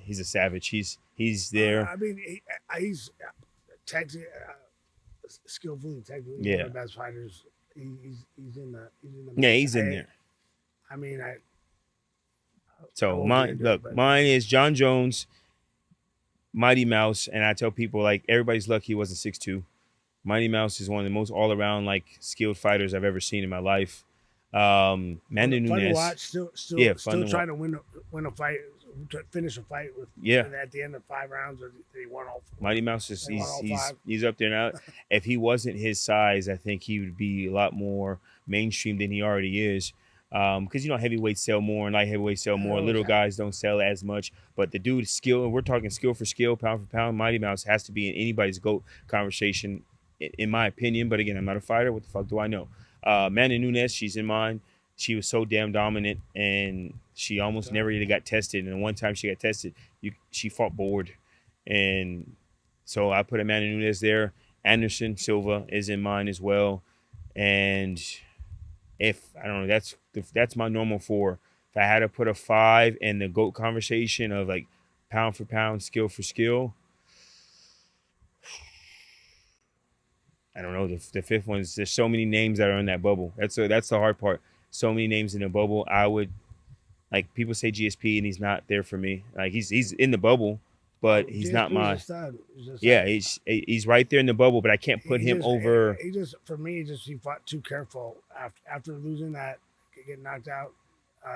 he's a savage. He's there. I mean, he's skillfully, technically Yeah. one of the best fighters. He's in the. Yeah, he's in there. I mean, So won't get mine, into look, it, but- mine is John Jones, Mighty Mouse, and I tell people like everybody's lucky he wasn't 6'2". Mighty Mouse is one of the most all around like skilled fighters I've ever seen in my life. Amanda Fun to Nunes, watch. Still Yeah, fun still to trying to win a fight, to finish a fight with. Yeah. And at the end of 5 rounds, they won all 4. Mighty Mouse is They won all 5. he's up there now. If he wasn't his size, I think he would be a lot more mainstream than he already is. Because heavyweights sell more and light heavyweights sell more. Little guys don't sell as much. But the dude's skill, and we're talking skill for skill, pound for pound. Mighty Mouse has to be in anybody's GOAT conversation, in my opinion. But again, I'm not a fighter. What the fuck do I know? Amanda Nunes, she's in mine. She was so damn dominant, and she almost never really got tested. And the one time she got tested, she fought bored. And so I put Amanda Nunes there. Anderson Silva is in mine as well. And if I don't know, that's my normal 4. If I had to put a 5 in the GOAT conversation of like pound for pound, skill for skill, I don't know. The 5th one is there's so many names that are in that bubble. That's the hard part. So many names in the bubble. I would like people say GSP and he's not there for me. Like he's in the bubble, but he's not my. Yeah, he's right there in the bubble, but I can't put him over. He just for me, he fought too careful after losing that, getting knocked out.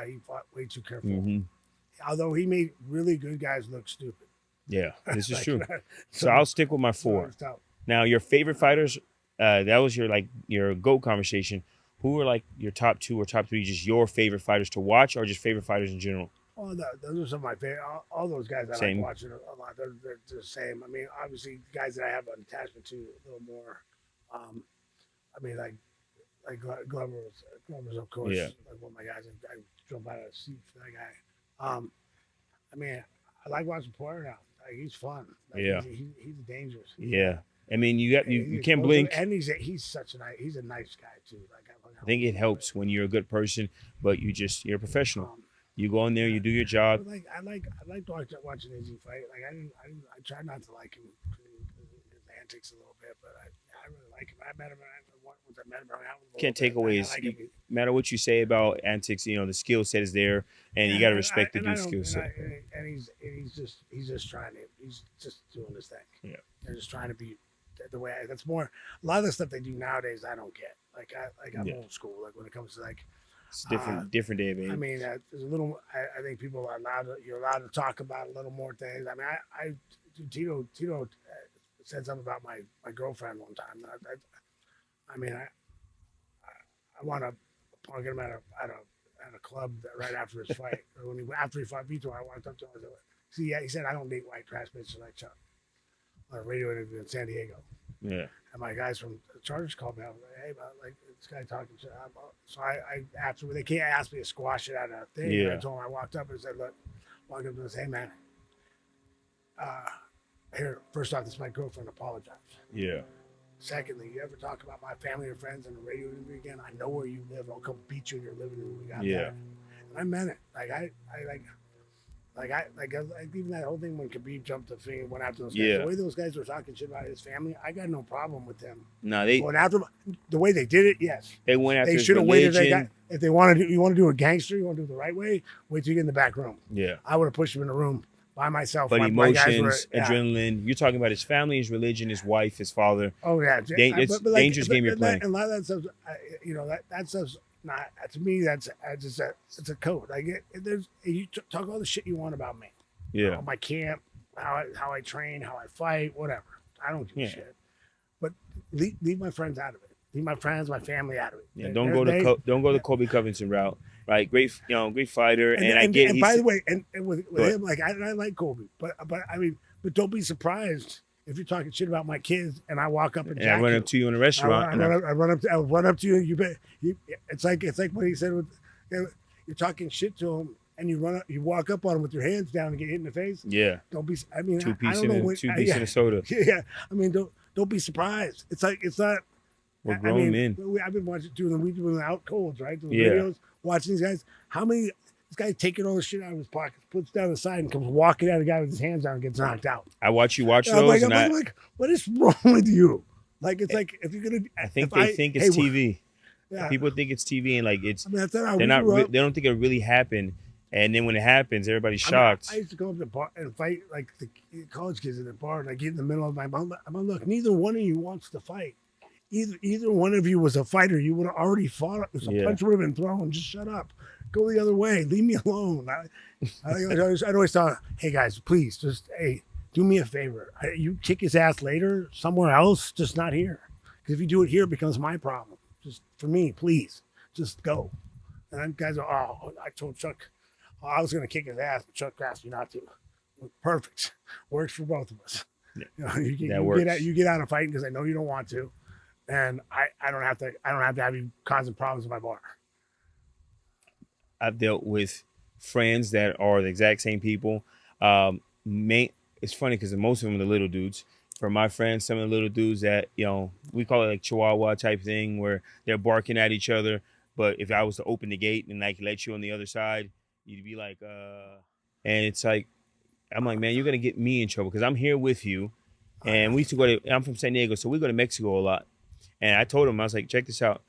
He fought way too careful. Mm-hmm. Although he made really good guys look stupid. Yeah, this is true. So I'll stick with my 4. Now, your favorite fighters. That was your GOAT conversation. Who are like your top 2 or top 3, just your favorite fighters to watch, or just favorite fighters in general? Oh, those are some of my favorite. All those guys I like watching a lot. They're the same. I mean, obviously, guys that I have an attachment to a little more. I mean, like Glover's of course. Yeah. Like one of my guys. I jump out of the seat for that guy. I mean, I like watching Poirier now. Like, he's fun. Like, Yeah. He's dangerous. Yeah. I mean, you can't blink. And he's a nice guy too. Like I think it helps when you're a good person, but you're a professional. You go in there, you do your job. Like I like watching Izzy fight. Like I try not to like him his antics a little bit, but I really like him. I met him once I met him around. Can't take away his. No matter what you say about antics, the skill set is there, and you got to respect the dude's skill set. And he's just trying to. He's just doing his thing. Yeah, they're just trying to be the way. That's more. A lot of the stuff they do nowadays, I don't get. I'm old school. Like when it comes to like. It's different day, baby. I mean, there's a little. I think people are you're allowed to talk about a little more things. I mean, Tito said something about my girlfriend one time. I mean, I want to get him at a club right after his fight. Or after he fought Vitor, I walked up to him and said, "See, yeah," he said, "I don't date white trash bitches like Chuck." On a radio interview in San Diego. Yeah. And my guys from the Chargers called me. I was like, "Hey, man, like this guy talking shit." So I after they can't ask me to squash it out of a thing. Yeah. I told him I walked up and said, "Look, walked up and said, hey man, here, first off, this is my girlfriend. Apologize. Yeah. Secondly, you ever talk about my family or friends in a radio interview again? I know where you live. I'll come beat you in your living room. We got that." And I meant it. Like even that whole thing when Khabib jumped the thing and went after those guys. The way those guys were talking shit about his family, I got no problem with them. No, they going after the way they did it. Yes, they went after. They should have waited. If they want to do, you want to do a gangster, you want to do it the right way. Wait till you get in the back room. Yeah, I would have pushed him in the room by myself. But emotions, adrenaline. You're talking about his family, his religion, his wife, his father. Oh yeah, it's dangerous game you're playing. And a lot of that stuff, that stuff's not to me. That's just it's a code. Like you talk all the shit you want about me. Yeah, my camp, how I train, how I fight, whatever. I don't give a shit. But leave my friends out of it. Leave my friends, my family out of it. Yeah, don't go the Kobe Covington route. Right, great fighter, and I get. And by the way, and with him, like I like Kobe, but I mean, but don't be surprised if you're talking shit about my kids, and I walk up and I run up to you in a restaurant. I run up to you. And it's like what he said. You're talking shit to him. And you walk up on him with your hands down and get hit in the face. Yeah. Don't be. I mean, two piece in a soda. Yeah. I mean, don't be surprised. It's not. We're grown men. I've been watching we doing out colds, right? Doing videos, watching these guys. This guy taking all the shit out of his pockets, puts it down the side, and comes walking at a guy with his hands down and gets knocked out. I watch you watch those, I'm like, what is wrong with you? Like, it's like if you're gonna. I think they think it's TV. Yeah. People think it's TV, and like it's. I mean, that's not how they don't think it really happened. And then when it happens, everybody's shocked. I used to go up to the bar and fight like the college kids in the bar, and I get in the middle of my mouth. I'm like, look, neither one of you wants to fight. Either one of you was a fighter. You would have already fought. If a punch would have been thrown, just shut up. Go the other way. Leave me alone. I'd always tell, hey guys, please, just do me a favor. You kick his ass later somewhere else, just not here. Because if you do it here, it becomes my problem. Just for me, please, just go. And then guys are, I told Chuck, I was going to kick his ass, but Chuck asked me not to. Perfect. Works for both of us. Yeah. You know, you get out of fighting because I know you don't want to, and I don't have to have you causing problems in my bar. I've dealt with friends that are the exact same people. It's funny because most of them are the little dudes. For my friends, some of the little dudes that, you know, we call it like Chihuahua type thing where they're barking at each other. But if I was to open the gate and like let you on the other side, you'd be like, and it's like, I'm like, man, you're going to get me in trouble because I'm here with you. And we used to go I'm from San Diego, so we go to Mexico a lot. And I told him, I was like, check this out.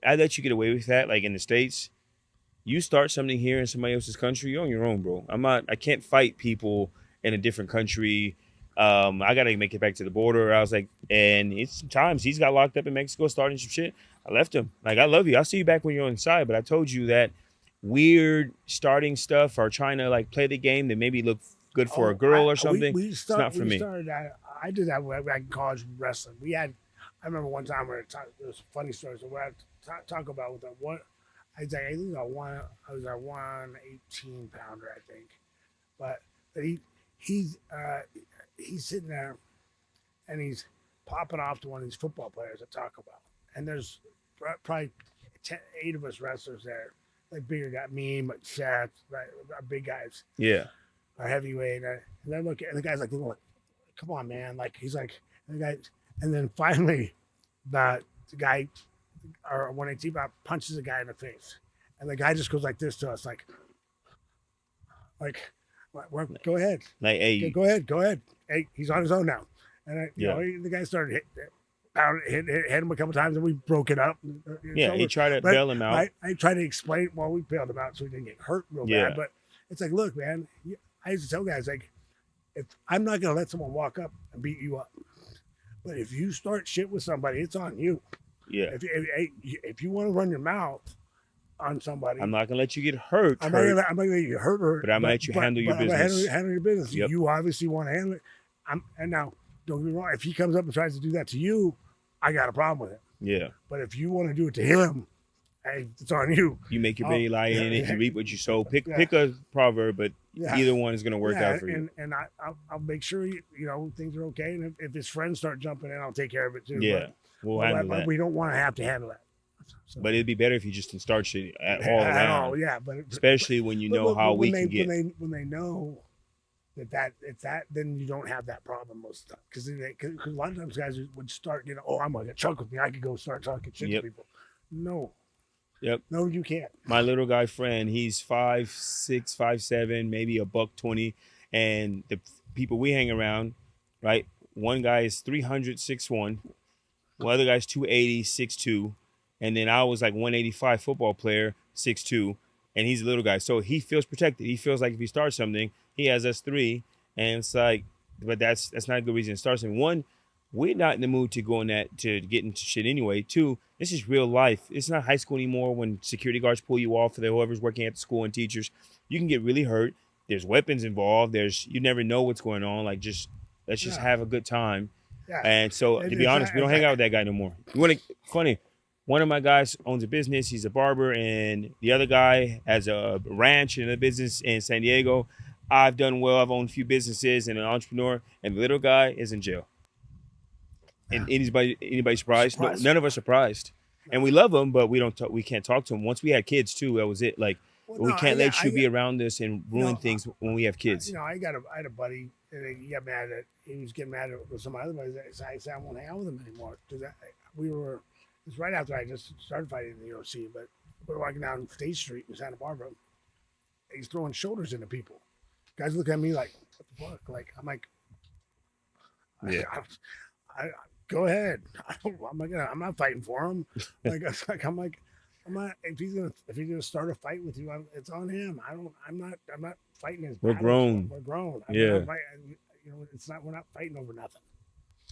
I let you get away with that, like in the States. You start something here in somebody else's country, you're on your own, bro. I can't fight people in a different country. I got to make it back to the border. I was like, and it's sometimes he's got locked up in Mexico starting some shit. I left him. Like, I love you. I'll see you back when you're inside. But I told you that weird starting stuff or trying to like play the game that maybe look good for a girl or something. It's not for me. I did that back in college wrestling. I remember one time where there was a funny story. So what I talk about with that one, I was at 118 pounder, I think. But he's sitting there and he's popping off to one of these football players I talk about. And there's probably 8 of us wrestlers there. Like bigger guy, me, Seth, right, our big guys. Yeah. Our heavyweight. And then look, and the guy's like, come on, man. Like, he's like, and then finally, the guy, our 118 punches the guy in the face. And the guy just goes like this to us, like go ahead. Like, hey. Go ahead. Hey, he's on his own now. And you know, the guy started hit him a couple times, and we broke it up. He tried to bail him out. I tried to explain. Well, we bailed him out so he didn't get hurt real bad. But it's like, look, man. I used to tell guys like, if I'm not gonna let someone walk up and beat you up, but if you start shit with somebody, it's on you. Yeah. If you want to run your mouth on somebody, I'm not gonna let you get hurt. I'm not gonna let you get hurt. But I'm gonna let you handle your business. Handle your business. Yep. You obviously want to handle it. And now, don't get me wrong. If he comes up and tries to do that to you, I got a problem with it. Yeah. But if you want to do it to him, hey, it's on you. You make your bed lie in it. You reap what you sow. Pick a proverb, but either one is going to work out for you. And I'll make sure you know things are okay. And if his friends start jumping in, I'll take care of it too. Yeah, we'll handle that. We don't want to have to handle that. So. But it'd be better if you just didn't start shit at all. Yeah, but especially when you know how we can get. When they know that it's that, then you don't have that problem most of the time. Because a lot of times guys would start, I'm gonna get chunk with me. I could go start talking shit to people. No. Yep. No, you can't. My little guy friend, he's 5'6", 5'7", maybe $120, and the people we hang around, right? One guy is 300, 6'1", one other guy's 280, 6'2", and then I was like 185 football player, 6'2", and he's a little guy, so he feels protected. He feels like if he starts something, he has us 3, and it's like, but that's not a good reason to start something. 1, we're not in the mood to get into shit anyway. 2, this is real life. It's not high school anymore when security guards pull you off, or whoever's working at the school and teachers. You can get really hurt. There's weapons involved. You never know what's going on. Like, let's just have a good time. Yeah. And so, to be honest, we don't hang out with that guy no more. Funny, one of my guys owns a business. He's a barber, and the other guy has a ranch and a business in San Diego. I've done well. I've owned a few businesses and an entrepreneur, and the little guy is in jail. And anybody surprised? No, none of us surprised. And we love him, but we can't talk to him. Once we had kids too, that was it. Like, we can't let you be around us and ruin things when we have kids. I had a buddy, and he was getting mad with some other buddies. I said I won't hang out with him anymore because it's right after I just started fighting in the OC. But we're walking down State Street in Santa Barbara. He's throwing shoulders into people. Guys look at me like, what the fuck? Like, I'm like, I go ahead. I'm not fighting for him. I'm like, I'm not. If he's gonna start a fight with you, it's on him. I'm not fighting his. We're battles. grown. We're grown. Yeah. You know, it's not. We're not fighting over nothing.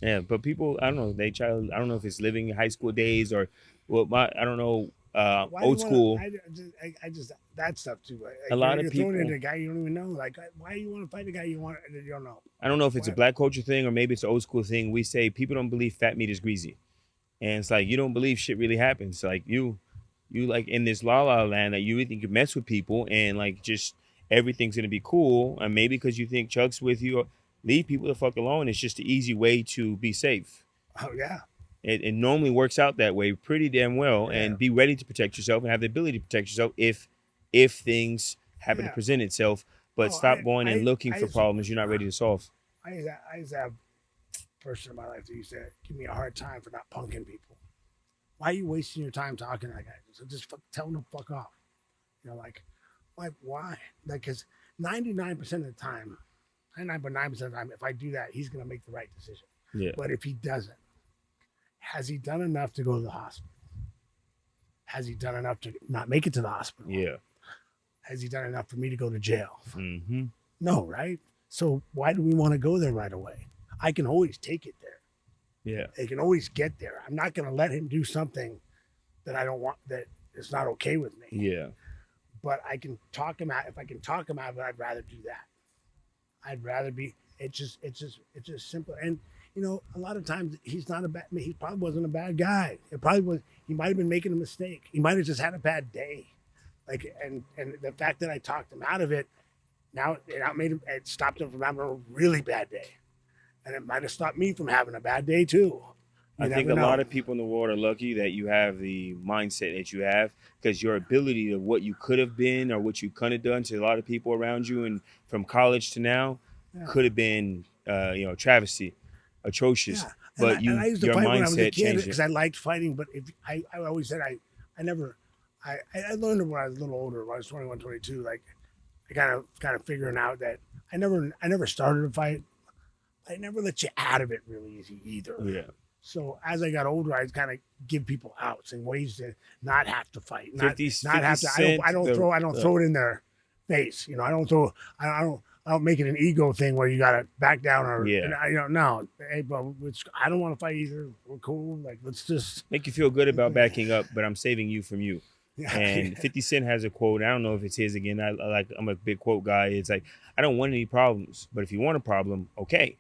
Yeah, but people, I don't know. They try. I don't know if it's living high school days or what. I don't know. Why do Old you school. I just that stuff too. Like, A lot of you're throwing people- into a guy you don't even know. Like, why you want to fight a guy you don't know? I don't know if it's a What? black culture thing or maybe it's an old school thing. We say people don't believe fat meat is greasy, and it's like you don't believe shit really happens. Like you like in this la la land that you really think you mess with people and like just everything's gonna be cool, and maybe because you think Chuck's with you, leave people the fuck alone. It's just the easy way to be safe. Oh yeah. It normally works out that way pretty damn well, Yeah. and be ready to protect yourself and have the ability to protect yourself if things happen to Yeah. present itself. But Oh, stop going and looking I for used- problems you're not ready to solve. I used to have a person in my life that used to give me a hard time for not punking people. Why are you wasting your time talking to that guy? So just tell him to fuck off. You know, like why? Like, because 99% of the time, 99.9% of the time, if I do that, he's gonna make the right decision. Yeah. But if he doesn't, has he done enough to go to the hospital? Has he done enough to not make it to the hospital? Yeah. Has he done enough for me to go to jail? Mm-hmm. No, right? So why do we want to go there right away? I can always take it there. Yeah. They can always get there. I'm not going to let him do something that I don't want, that is not okay with me. Yeah. But I can talk him out. If I can talk him out of it, I'd rather do that. I'd rather be. It's just simple. And you know, a lot of times he's not a bad. He probably wasn't a bad guy. It probably was. He might have been making a mistake. He might have just had a bad day. Like, and the fact that I talked him out of it, now it stopped him from having a really bad day, and it might have stopped me from having a bad day too. I think a lot of people in the world are lucky that you have the mindset that you have, because your ability of what you could have been or what you could have done to a lot of people around you and from college to now could have been, travesty, atrocious. Yeah. But and I used to your fight when I was a mindset kid changed because it. I liked fighting. But if I always said I learned it when I was a little older. When I was 21, 22, like I kind of figuring out that I never started a fight. I never let you out of it really easy either. Yeah. So as I got older, I kind of give people outs and ways to not have to fight, not 50 have to. I don't throw it in their face. You know, I don't make it an ego thing where you gotta back down or no. Hey, bro, I don't want to fight either. We're cool. Like, let's just Make you feel good about backing up, but I'm saving you from you. yeah. And 50 Cent has a quote. I don't know if it's his again. I'm a big quote guy. It's like, I don't want any problems, but if you want a problem, okay.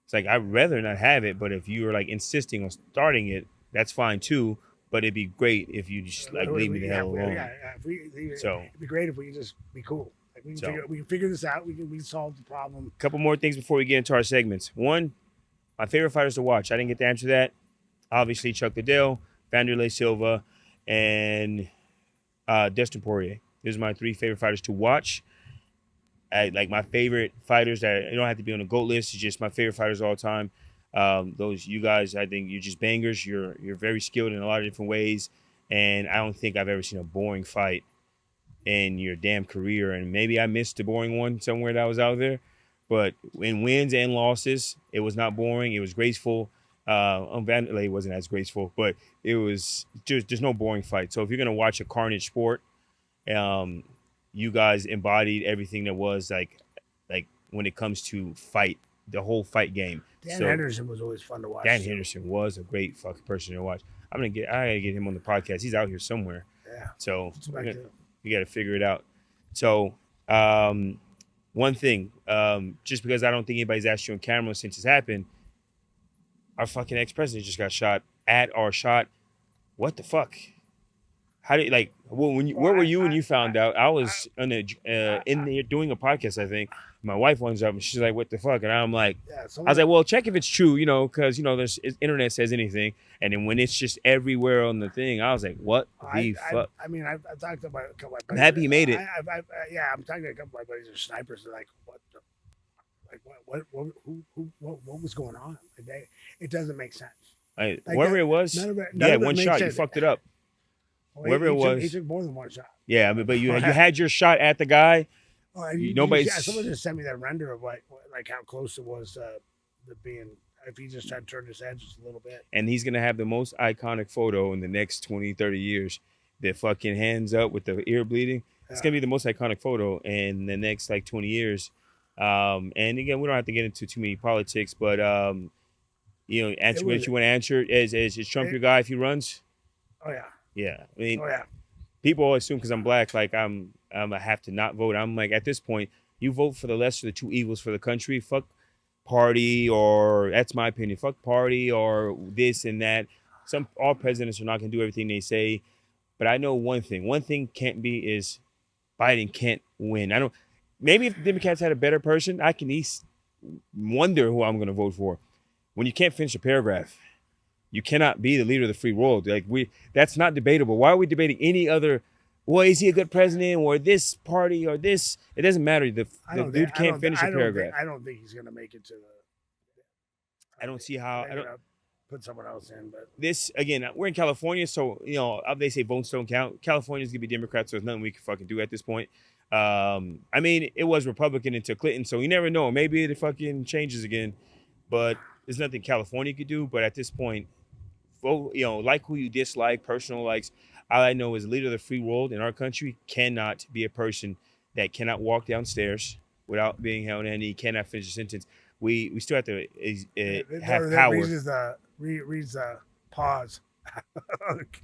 It's like, I'd rather not have it, but if you're like insisting on starting it, that's fine too. But it'd be great if you just like leave me the hell alone. It'd be great if we could just be cool. Like we can figure this out. We can solve the problem. A couple more things before we get into our segments. One, my favorite fighters to watch. I didn't get to answer that. Obviously, Chuck Liddell, Vanderlei Silva, and Dustin Poirier. These are my three favorite fighters to watch. Like my favorite fighters that you don't have to be on the GOAT list. It's just my favorite fighters of all time. Those you guys, I think you're just bangers. You're very skilled in a lot of different ways, and I don't think I've ever seen a boring fight in your damn career. And maybe I missed a boring one somewhere that was out there, but in wins and losses, it was not boring. It was graceful. Vanderlei wasn't as graceful, but it was just there's no boring fight. So if you're gonna watch a carnage sport, you guys embodied everything that was like when it comes to fight, the whole fight game. Dan Henderson was always fun to watch. Dan Henderson was a great fucking person to watch. I gotta get him on the podcast. He's out here somewhere. Yeah. So Back to- you got to figure it out. So one thing, just because I don't think anybody's asked you on camera since it's happened, our fucking ex-president just got shot at our shot. What the fuck? How did where were you when you found out? I was in there doing a podcast, I think. My wife runs up and she's like, "What the fuck?" And I'm like, Yeah, I was like, "Well, check if it's true, because there's internet says anything." And then when it's just everywhere on the thing, I was like, "What the fuck?" I mean, I've talked to a couple of my buddies. I'm happy you made it. I'm talking to a couple of my buddies who are snipers. They're like, what was going on? Like it doesn't make sense. Whoever it was, none of it one makes shot, you sense. fucked it up. Well, Whoever it was. he took more than one shot. Yeah, but you had your shot at the guy. Someone just sent me that render of like how close it was to being. If he just tried to turn his head just a little bit. And he's going to have the most iconic photo in the next 20, 30 years. the fucking hands up with the ear bleeding. It's gonna be the most iconic photo in the next like 20 years. And again, we don't have to get into too many politics, but answer what you want to answer. Is Trump your guy if he runs? Oh yeah. Yeah, I mean, Oh yeah. people always assume because I'm black, like I have to not vote. I'm like, at this point, you vote for the lesser of the two evils for the country. Fuck party, or that's my opinion. Fuck party or this and that. All presidents are not gonna do everything they say, but I know one thing. One thing can't be is Biden can't win. I don't. Maybe if the Democrats had a better person, I can at least wonder who I'm gonna vote for. When you can't finish a paragraph, you cannot be the leader of the free world. Like that's not debatable. Why are we debating any other? Well, is he a good president or this party or this? It doesn't matter. The dude can't finish a paragraph. I don't think he's gonna make it to the. I don't see how. I don't put someone else in, but this again. We're in California, so they say votes don't count. California's gonna be Democrat, so there's nothing we can fucking do at this point. I mean, it was Republican until Clinton, so you never know. Maybe it fucking changes again, but there's nothing California could do. But at this point, vote. Like who you dislike, personal likes. All I know is the leader of the free world in our country cannot be a person that cannot walk downstairs without being held, and he cannot finish a sentence. We still have to have power. Reads the pause.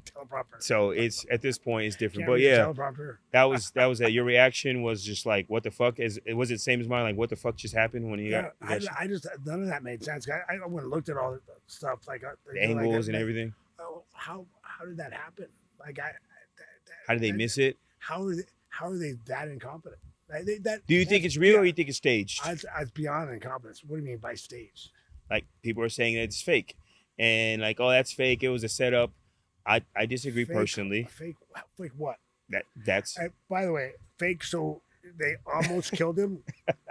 Teleprompter. So it's at this point it's different. Can't But yeah, teleprompter. that was your reaction was just like, what the fuck? Was it the same as mine? Like, what the fuck just happened when you got I just none of that made sense. I went and looked at all the stuff like the angles and everything. Oh, how did that happen? Like how did they miss it? How are they that incompetent? Do you think it's real or you think it's staged? It's beyond incompetence. What do you mean by staged? Like people are saying that it's fake, and like, oh, that's fake. It was a setup. I disagree personally. Fake what? That's. By the way, fake. So they almost killed him.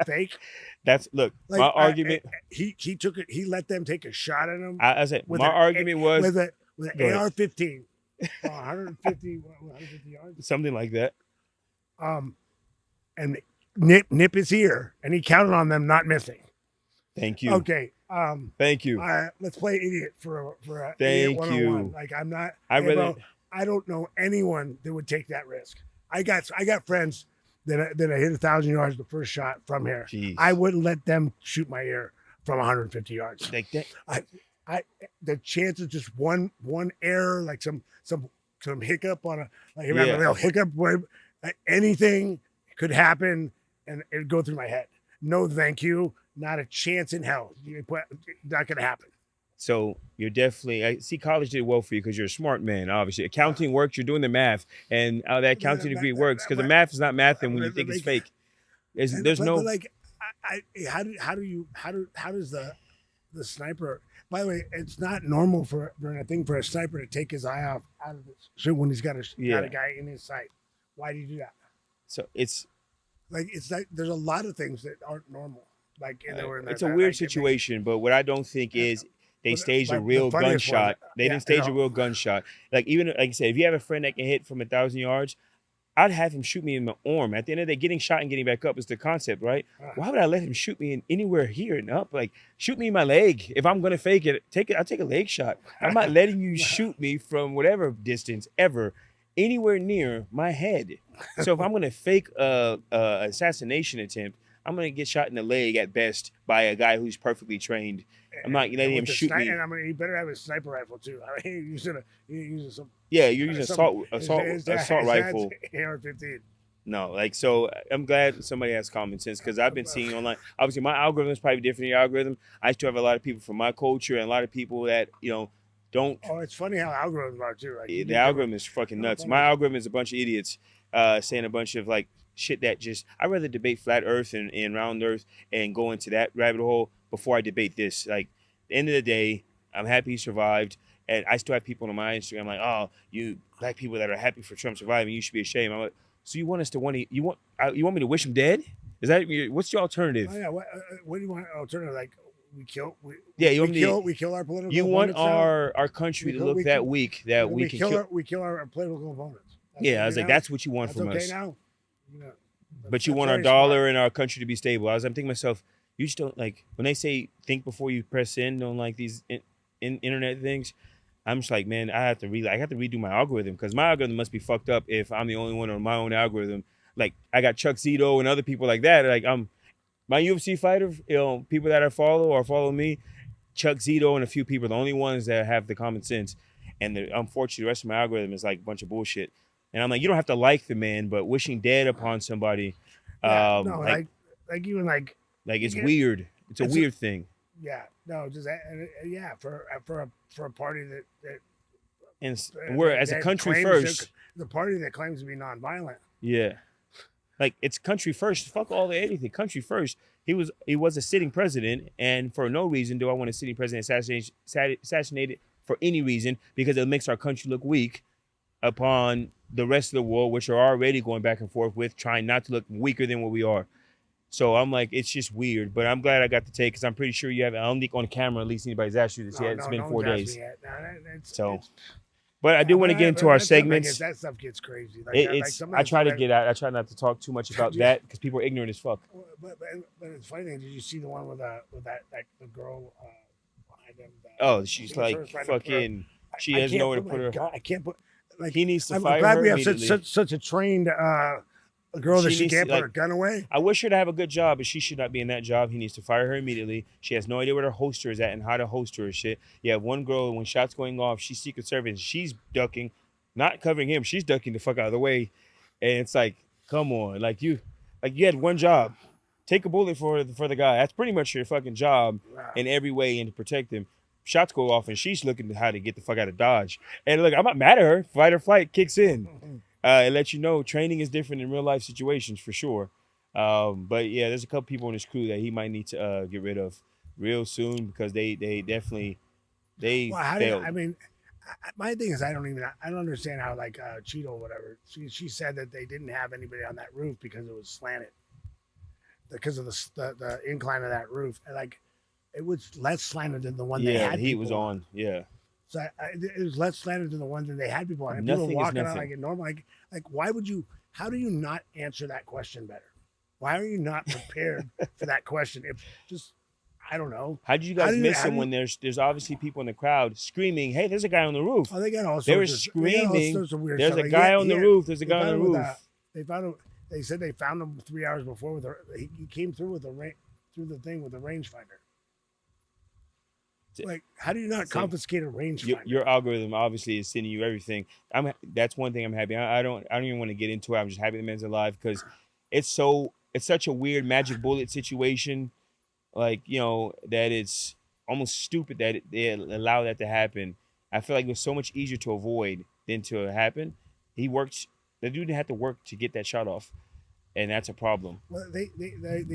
Fake. That's my argument. He took it. He let them take a shot at him. I said my argument was with an AR-15, 150 yards, something like that. And nip his ear, and he counted on them not missing. Thank you. Okay. Thank you. Let's play idiot for a Thank idiot you. 101. Like I'm not. I don't know anyone that would take that risk. I got friends that hit 1,000 yards the first shot from here. Jeez. I wouldn't let them shoot my ear from 150 yards. Like that. The chance of just one error, like some hiccup on a little hiccup where anything could happen and it'd go through my head. No, thank you. Not a chance in hell. Not gonna happen. So you're definitely. I see college did well for you because you're a smart man. Obviously, accounting works. You're doing the math, and that accounting degree works because the math is not mathing when you think it's fake. There's no like. How does the sniper? By the way, it's not normal for a sniper to take his eye out of the shit when he's got a guy in his sight. Why do you do that? So it's like there's a lot of things that aren't normal. Like it's a weird situation, but what I don't think is they staged a real gunshot. They didn't stage a real gunshot. Like even like I said, if you have a friend that can hit from 1,000 yards, I'd have him shoot me in my arm. At the end of the day, getting shot and getting back up is the concept, right? Why would I let him shoot me in anywhere here and up? Like shoot me in my leg. If I'm gonna fake it, I'll take a leg shot. I'm not letting you shoot me from whatever distance ever anywhere near my head. So if I'm gonna fake a assassination attempt, I'm gonna get shot in the leg at best by a guy who's perfectly trained. I'm not letting him shoot me. And he better have a sniper rifle too. I mean, you're using some. Yeah, you're using assault rifle. AR-15. No, like so. I'm glad somebody has common sense because I've been seeing online. Obviously, my algorithm is probably different than your algorithm. I still have a lot of people from my culture and a lot of people that don't. Oh, it's funny how algorithms are too. Like, the algorithm is fucking nuts. My algorithm is a bunch of idiots saying a bunch of like shit that just. I'd rather debate flat Earth and round Earth and go into that rabbit hole before I debate this. Like, at the end of the day, I'm happy he survived. And I still have people on my Instagram like, oh, you black people that are happy for Trump surviving, you should be ashamed. I'm like, so you want us to you want me to wish him dead? Is that what's your alternative? Oh, yeah. What do you want alternative? Like we kill our political. You want our country to look that weak that we can kill our political opponents. I was like, that's what you want from us. Now. But you want our dollar and our country to be stable. I'm thinking to myself, you just don't like when they say think before you press in. Don't like these internet things. I'm just like, man, I have to redo my algorithm because my algorithm must be fucked up if I'm the only one on my own algorithm. Like I got Chuck Zito and other people like that. Like my UFC fighter, people that I follow or follow me, Chuck Zito and a few people, the only ones that have the common sense. And unfortunately, the rest of my algorithm is like a bunch of bullshit. And I'm like, you don't have to like the man, but wishing dead upon somebody, like even like it's weird. It's a weird thing. Yeah, no, just for a party that and we're as a country first, the party that claims to be nonviolent. Yeah, like it's country first. Fuck all the anything. Country first. He was a sitting president, and for no reason do I want a sitting president assassinated for any reason because it makes our country look weak upon the rest of the world, which are already going back and forth with trying not to look weaker than what we are. So I'm like, it's just weird, but I'm glad I got to take because I'm pretty sure you haven't. I don't think on camera, at least anybody's asked you this yet. It's been 4 days. But I do want to get into our segments. That stuff gets crazy. I try to get out. I try not to talk too much about that because people are ignorant as fuck. But it's funny. Did you see the one with the girl behind him? Oh, she's like fucking. She has nowhere to put her. God, I can't put. Like he needs to I'm fire glad her we have immediately. such a trained girl that she can't put her gun away. I wish her to have a good job, but she should not be in that job. He needs to fire her immediately. She has no idea where her holster is at and how to holster her shit. You have one girl, when shots going off, she's Secret Service. She's ducking, not covering him. She's ducking the fuck out of the way. And it's like, come on. Like you had one job. Take a bullet for the guy. That's pretty much your fucking job in every way and to protect him. Shots go off and she's looking at how to get the fuck out of Dodge. And look, I'm not mad at her. Fight or flight kicks in. It lets you know training is different in real life situations for sure. But yeah, there's a couple people in this crew that he might need to get rid of real soon because they definitely failed. My thing is I don't understand how like Cheeto or whatever. She said that they didn't have anybody on that roof because it was slanted because of the incline of that roof. And like it was less slanted than the one they had. Yeah, he was on. Yeah. So it was less slanted than the one that they had people on. And nothing people were walking is nothing. out like it normal. Like why would you? How do you not answer that question better? Why are you not prepared for that question? If just I don't know. How did you guys miss him when there's obviously people in the crowd screaming, "Hey, there's a guy on the roof!" Oh, they got all sorts. They were screaming. There's a guy on the roof. There's a guy on the roof. They found him. They said they found him 3 hours before. He came through with through the thing with a rangefinder. Like, how do you not confiscate a rangefinder? Your algorithm obviously is sending you everything. That's one thing I'm happy. I don't even want to get into it. I'm just happy the man's alive because it's such a weird magic bullet situation. Like, that it's almost stupid that they allow that to happen. I feel like it was so much easier to avoid than to happen. The dude didn't have to work to get that shot off. And that's a problem. Well, I don't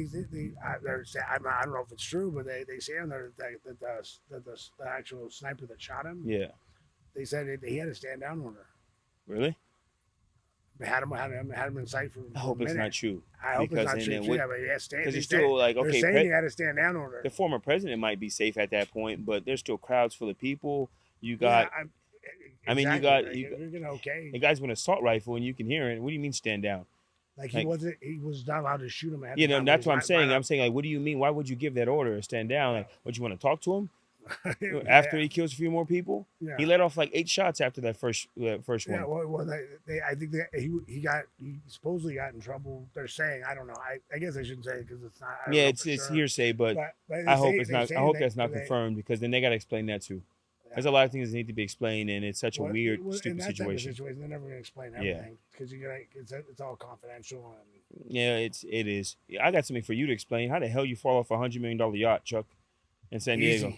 know if it's true, but they say on there that the actual sniper that shot him. Yeah. They said he had a stand down order. Really? They had him in sight for. I hope it's not true. I hope it's not true. Yeah, but he has stand. Because it's still like okay. They're saying he had a stand down order. The former president might be safe at that point, but there's still crowds full of people. You got. Yeah, you got. You're gonna okay. The guy's with an assault rifle and you can hear it. What do you mean stand down? Like he was not allowed to shoot him. That's what I'm saying. I'm saying, like, what do you mean? Why would you give that order? Stand down? Like, would you want to talk to him after he kills a few more people? Yeah. He let off like 8 shots after that first one. Yeah, well, I think that he supposedly got in trouble. They're saying, I don't know. I guess I shouldn't say it because it's not. It's hearsay, but I hope it's not. I hope that's not confirmed because then they got to explain that too. There's a lot of things that need to be explained, and it's such a weird, stupid situation. They're never going to explain everything because it's all confidential. Yeah, it is. I got something for you to explain. How the hell you fall off a $100 million yacht, Chuck, in San Diego?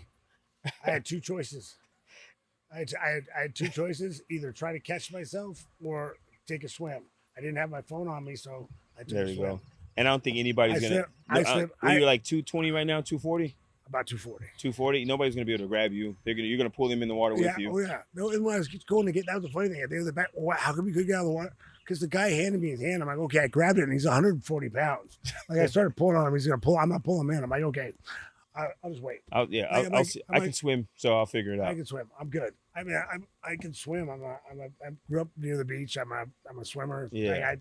I had 2 choices. I had 2 choices: either try to catch myself or take a swim. I didn't have my phone on me, so I took a swim. There you go. And I don't think anybody's gonna. You're like 220 right now, 240. About 240. 240. Nobody's gonna be able to grab you. You're gonna pull them in the water with you. Oh yeah. No, and when I was going to get, that was the funny thing. At the end of the back, how come we could get out of the water? Because the guy handed me his hand. I'm like, okay, I grabbed it, and he's 140 pounds. Like I started pulling on him. He's gonna pull. I'm not pulling him in. I'm like, okay, I'll just wait. I can swim, so I'll figure it out. I can swim. I'm good. I mean, I can swim. I grew up near the beach. I'm a swimmer. Yeah.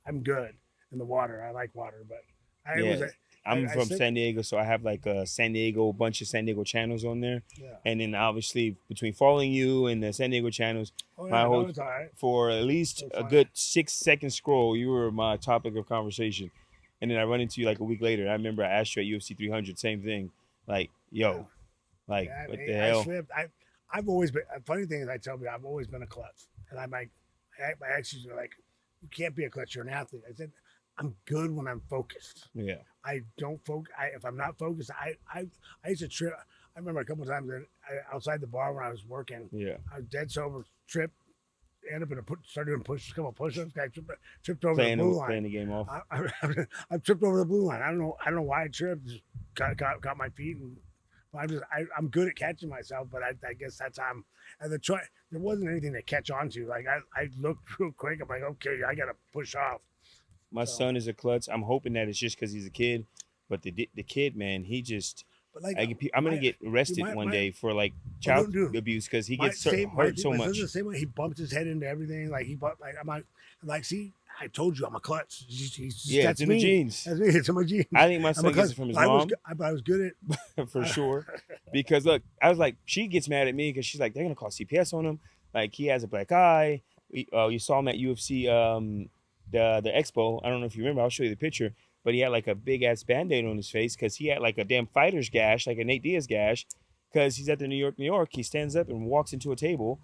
I'm good in the water. I like water, but I'm I from said- San Diego, so I have like a bunch of San Diego channels on there. Yeah. And then obviously between following you and the San Diego channels, Oh, my yeah, whole no, it's all right. for at least So a fun. good 6-second scroll, you were my topic of conversation. And then I run into you like a week later. I remember I asked you at UFC 300, same thing. Like, yo, like Yeah, what man, the hell? I slipped. I've always been. Funny thing is, I tell people I've always been a klutz, and I'm like, my exes are like, you can't be a klutz. You're an athlete. I said, I'm good when I'm focused. Yeah. I don't focus. If I'm not focused, I used to trip. I remember a couple of times that outside the bar when I was working. Yeah. I was dead sober, tripped, ended up started doing a couple push-ups. Guy tripped over Playing the blue line. the game off. I tripped over the blue line. I don't know why I tripped. Just got my feet and. I'm good at catching myself, but I guess that's how I'm. And there wasn't anything to catch on to. Like I looked real quick. I'm like, okay, I gotta push off. My son is a klutz. I'm hoping that it's just because he's a kid, but the kid, man, he just. But like, I'm gonna get arrested one day for like child abuse because he gets hurt so much. The same way he bumps his head into everything. Like I'm like, see, I told you I'm a klutz. Yeah, that's it's in me. the genes. That's me. It's in my genes. I think my son gets it from his mom. But I was good at. For sure. Because look, I was like, she gets mad at me because she's like, they're gonna call CPS on him. Like he has a black eye. You saw him at UFC, the expo. I don't know if you remember. I'll show you the picture. But he had like a big ass Band-Aid on his face because he had like a damn fighter's gash, like a Nate Diaz gash, because he's at the New York. He stands up and walks into a table,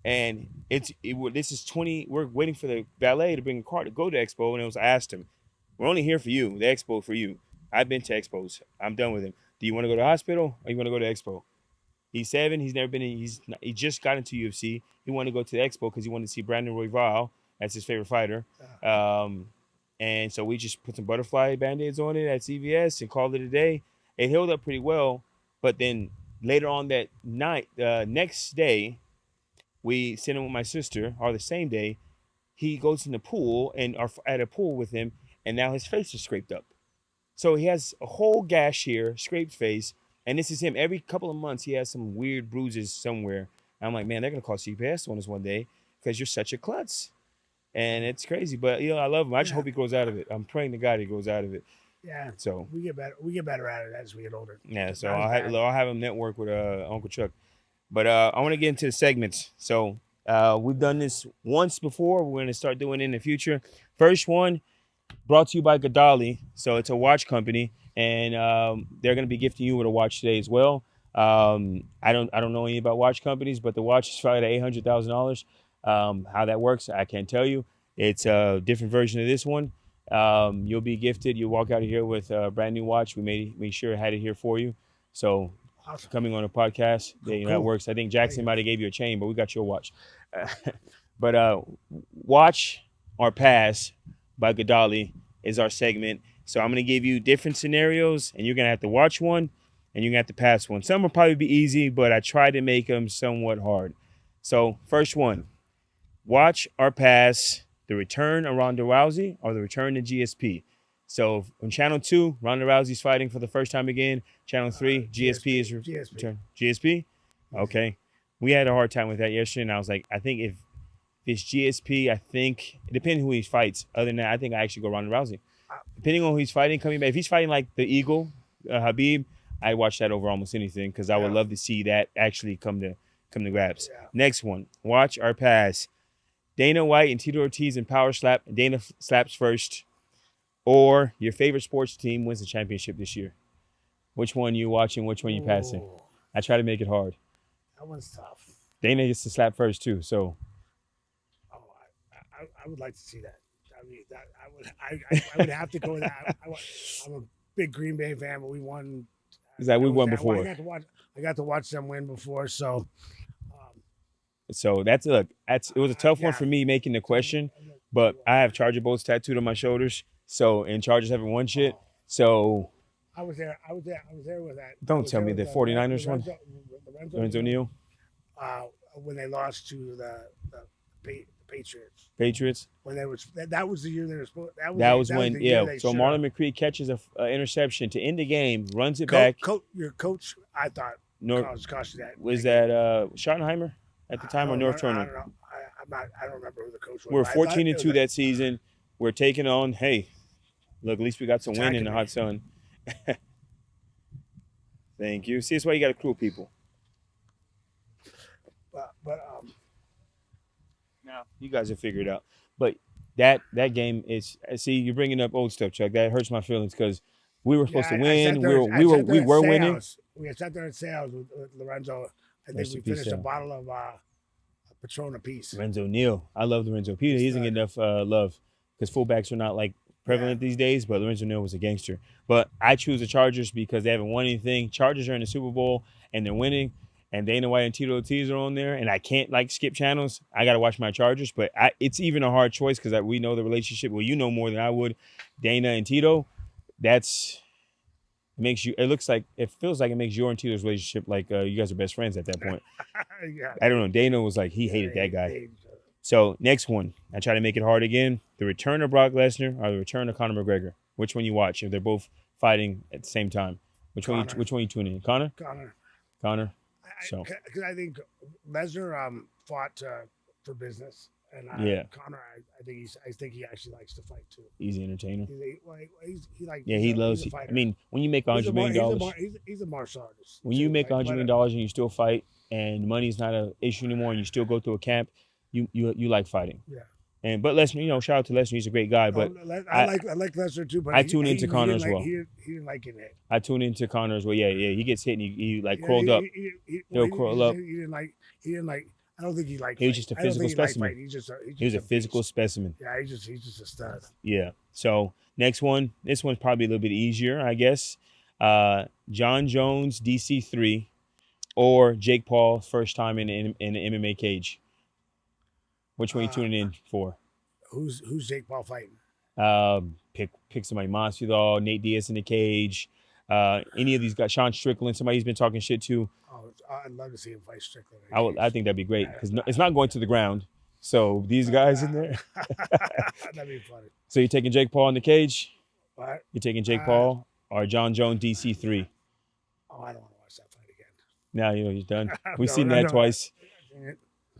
and this is 20. We're waiting for the valet to bring a car to go to expo, and I asked him, we're only here for you. The expo for you. I've been to expos. I'm done with him. Do you want to go to the hospital or you want to go to expo? He's 7. He's never been in. He just got into UFC. He wanted to go to the expo because he wanted to see Brandon Royval. That's his favorite fighter. And so we just put some butterfly Band-Aids on it at CVS and called it a day. It healed up pretty well. But then later on that night, next day, we sent him with my sister, or the same day, he goes in the pool and are at a pool with him, and now his face is scraped up. So he has a whole gash here, scraped face, and this is him. Every couple of months, he has some weird bruises somewhere. And I'm like, man, they're going to call CPS on us one day because you're such a klutz. And it's crazy, but I love him. I just hope he grows out of it. I'm praying to God he grows out of it. Yeah. So we get better at it as we get older. Yeah. So I'll have him network with Uncle Chuck. But I want to get into the segments. So we've done this once before. We're going to start doing it in the future. First one brought to you by Gadali. So it's a watch company, and they're going to be gifting you with a watch today as well. I don't know anything about watch companies, but the watch is valued at $800,000. How that works, I can't tell you. It's a different version of this one. You'll be gifted. You'll walk out of here with a brand new watch. We made sure I had it here for you. So Awesome. coming on a podcast, that works. I think Jackson might have gave you a chain, but we got your watch. But Watch or Pass by Gadali is our segment. So I'm going to give you different scenarios, and you're going to have to watch one, and you're going to have to pass one. Some will probably be easy, but I try to make them somewhat hard. So first one. Watch or pass the return of Ronda Rousey or the return to GSP. So on Channel 2, Ronda Rousey's fighting for the first time again. Channel 3, GSP is return. GSP? Okay. We had a hard time with that yesterday, and I was like, I think if it's GSP, I think, it depends who he fights. Other than that, I think I actually go Ronda Rousey. Depending on who he's fighting, coming back. If he's fighting like the Eagle, Habib, I watch that over almost anything because I would love to see that actually come to grabs. Yeah. Next one, watch or pass. Dana White and Tito Ortiz in power slap. Dana slaps first. Or your favorite sports team wins the championship this year. Which one you watching? Which one you passing? I try to make it hard. That one's tough. Dana gets to slap first too. So. Oh, I would like to see that. I mean, I would have to go with that. I'm a big Green Bay fan, but we won. We won before. I got to watch them win before, so. So it was a tough one for me making the question, but I have Charger bolts tattooed on my shoulders. So, and Chargers haven't won shit. So I was there with that. Don't tell me the 49ers one. Lorenzo Neal. When they lost to the Patriots. Patriots. When they was that was the year they were supposed. That was when So Marlon McCree catches an interception to end the game, runs it back. Your coach, I thought, caused that. Was that Schottenheimer at the time or North Turner? I don't know. I don't remember who the coach was. We're 14-2 that season. We're taking on. Hey, look, at least we got some win in the hot sun. Thank you. See, that's why you got to crew of people. But Now you guys will figure it out. But that game is. See, you're bringing up old stuff, Chuck. That hurts my feelings because we were supposed to win. We were winning. We had sat there at sales with Lorenzo. I think Rest we in peace, finished a Sal. bottle of Patron apiece. Lorenzo Neal. I love Lorenzo. Peter, he doesn't get enough love because fullbacks are not like prevalent these days, but Lorenzo Neal was a gangster. But I choose the Chargers because they haven't won anything. Chargers are in the Super Bowl and they're winning, and Dana White and Tito Ortiz are on there, and I can't like skip channels. I got to watch my Chargers, but it's even a hard choice because we know the relationship. Well, you know more than I would. Dana and Tito, it feels like it makes your and Tito's relationship like you guys are best friends at that point. Yeah. I don't know. Dana was like, he hated that guy. So next one, I try to make it hard again. The return of Brock Lesnar or the return of Conor McGregor. Which one you watch? If they're both fighting at the same time, which one you tune in? Conor. So Because I think Lesnar fought for business, and Conor, I think he actually likes to fight too. He's an entertainer. He loves. he's a fighter. I mean, when you make $100 million, he's a martial artist. when you make $100 million and you still fight, and money's not an issue anymore, and you still go through a camp, you like fighting. Yeah. But Lesnar, shout out to Lesnar. He's a great guy. But I like Lesnar too. But I tune into Conor as well. He didn't like getting hit. I tune into Conor as well. Yeah. He gets hit and he like crawled up. He'll crawl up. He didn't like. I don't think he liked. He was just a physical specimen. He was a physical specimen. Yeah, he's just a stud. Yeah. So next one. This one's probably a little bit easier, I guess. John Jones, DC3, or Jake Paul, first time in an MMA cage. Which one are you tuning in for? Who's Jake Paul fighting? Pick somebody. Masvidal, Nate Diaz in the cage. Any of these guys. Sean Strickland, somebody he's been talking shit to. Oh, I'd love to see him fight Strickland. I think that'd be great because it's not going to the ground. So these guys in there. That'd be funny. So you're taking Jake Paul in the cage? What? You're taking Jake Paul or John Jones DC3? Oh, I don't want to watch that fight again. Now he's done. We've seen that twice.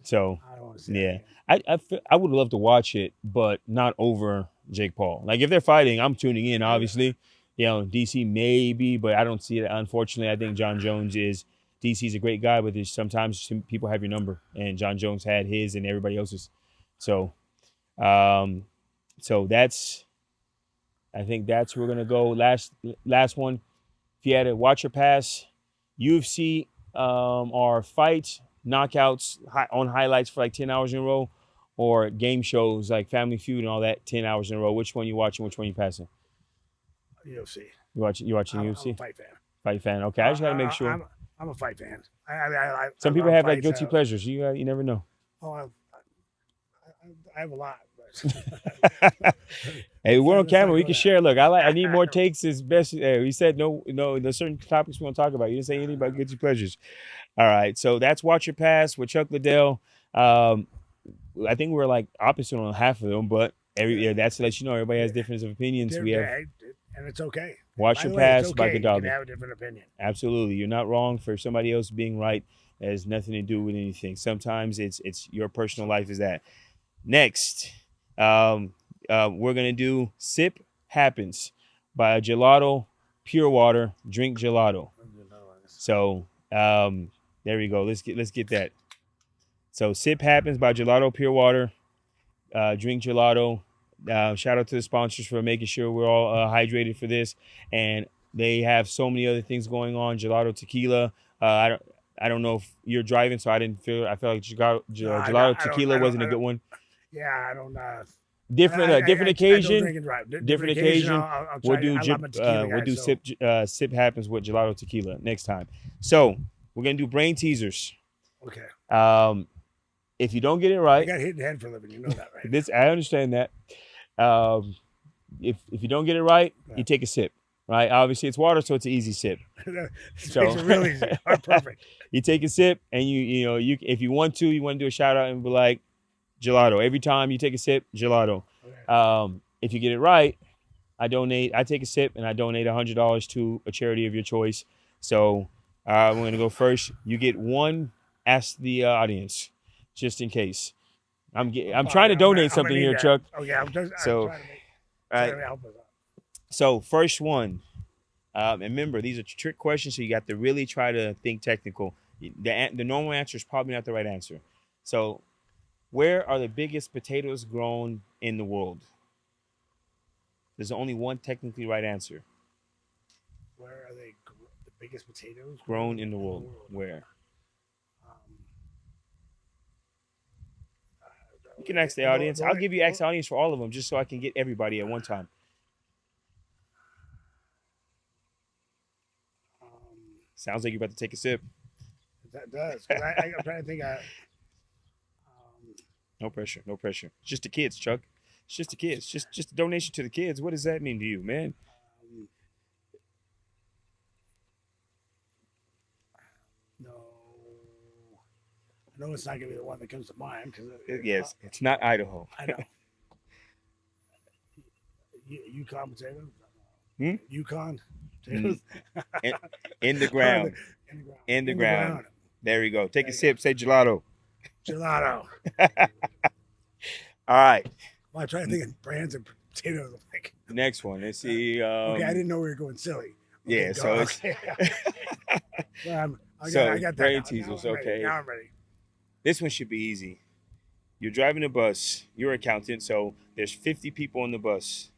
So I don't want to see that again. I would love to watch it, but not over Jake Paul. Like if they're fighting, I'm tuning in. Obviously, DC maybe, but I don't see it. Unfortunately, I think John Jones is. DC's a great guy, but there's sometimes people have your number, and John Jones had his and everybody else's. So, so that's. I think that's where we're gonna go. Last one. If you had to watch or pass, UFC or fight knockouts on highlights for like 10 hours in a row, or game shows like Family Feud and all that 10 hours in a row. Which one you watching? Which one you passing? UFC. You watching UFC? I'm a fight fan. Fight fan. Okay, I just gotta make sure. I'm a fight fan. Some people have like guilty pleasures. You never know. Oh, I have a lot. Hey, we're on camera. We can share. Look, I need more takes. Is best. We said no. There's certain topics we want to talk about. You didn't say anything about guilty pleasures. All right, so that's Watch Your Pass with Chuck Liddell. I think we're like opposite on half of them, but that's to let you know everybody has different opinions. We have, and it's okay. Watch Your Pass by You Godal. can have a different opinion. Absolutely, you're not wrong for somebody else being right. It has nothing to do with anything. Sometimes it's your personal life is that. Next, we're gonna do Sip Happens by Gelato Pure Water. Drink Gelato. So there we go. Let's get that. So Sip Happens by Gelato Pure Water. Drink Gelato. Shout out to the sponsors for making sure we're all hydrated for this. And they have so many other things going on. Gelato Tequila. I don't know if you're driving, so I felt like Gelato Tequila wasn't a good one. Yeah, I don't. Different occasion. I don't drink and drive. Different occasion. I'll We'll do Sip Happens with Gelato Tequila next time. So we're gonna do brain teasers. Okay. If you don't get it right, I got hit in the head for a living. You know that, right? I understand that. If you don't get it right, you take a sip. Right? Obviously, it's water, so it's an easy sip. So makes it real easy. Perfect. You take a sip, and you if you want to do a shout out and be like Gelato. Every time you take a sip, Gelato. Okay. If you get it right, I take a sip, and I donate $100 to a charity of your choice. So we're gonna go first. You get one. Ask the audience, just in case. I'm trying to donate something here, Chuck. Oh yeah, I'm trying to help us out. So first one, And remember, these are trick questions, so you got to really try to think technical. The normal answer is probably not the right answer. So, where are the biggest potatoes grown in the world? There's only one technically right answer. Where are the biggest potatoes Grown in the world? Where? You can ask the audience. I'll give you ask the audience for all of them, just so I can get everybody at one time. Sounds like you're about to take a sip. That does. 'Cause I'm trying to think. No pressure. No pressure. It's just the kids, Chuck. It's just the kids. Just a donation to the kids. What does that mean to you, man? No. I know it's not gonna be the one that comes to mind because Yes, it's not Idaho. I know. Yukon potatoes. Yukon potatoes. In the ground. In the ground. There we go. Take a sip. Say gelato. Gelato. All right. Well, I try to think of brands of potatoes. Like, Next one. Let's see. okay, I didn't know we were going silly. Okay, Yeah, so it's well, I so got brain that. teasers. Now I'm ready. Okay. Now I'm ready. This one should be easy. You're driving a bus. You're an accountant, so there's 50 people on the bus.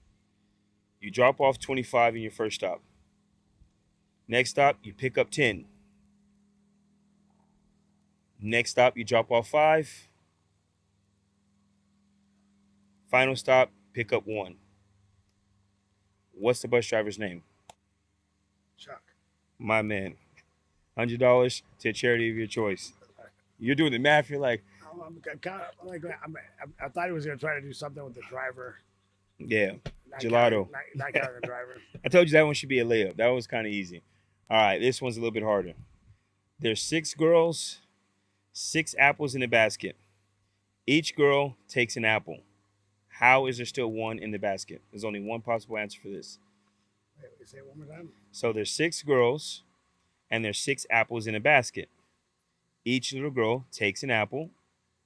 You drop off 25 in your first stop. Next stop, you pick up 10. Next stop, you drop off 5. Final stop, pick up 1. What's the bus driver's name? Chuck. My man. $100 to a charity of your choice. You're doing the math. You're like, I thought he was going to try to do something with the driver. yeah, Not gelato. Not counting the driver. I told you that one should be a layup. That one's kind of easy. All right, this one's a little bit harder. There's 6 girls, 6 apples in a basket. Each girl takes an apple. How is there still 1 in the basket? There's only one possible answer for this. Wait, say it one more time. So there's 6 girls, and there's 6 apples in a basket. Each little girl takes an apple,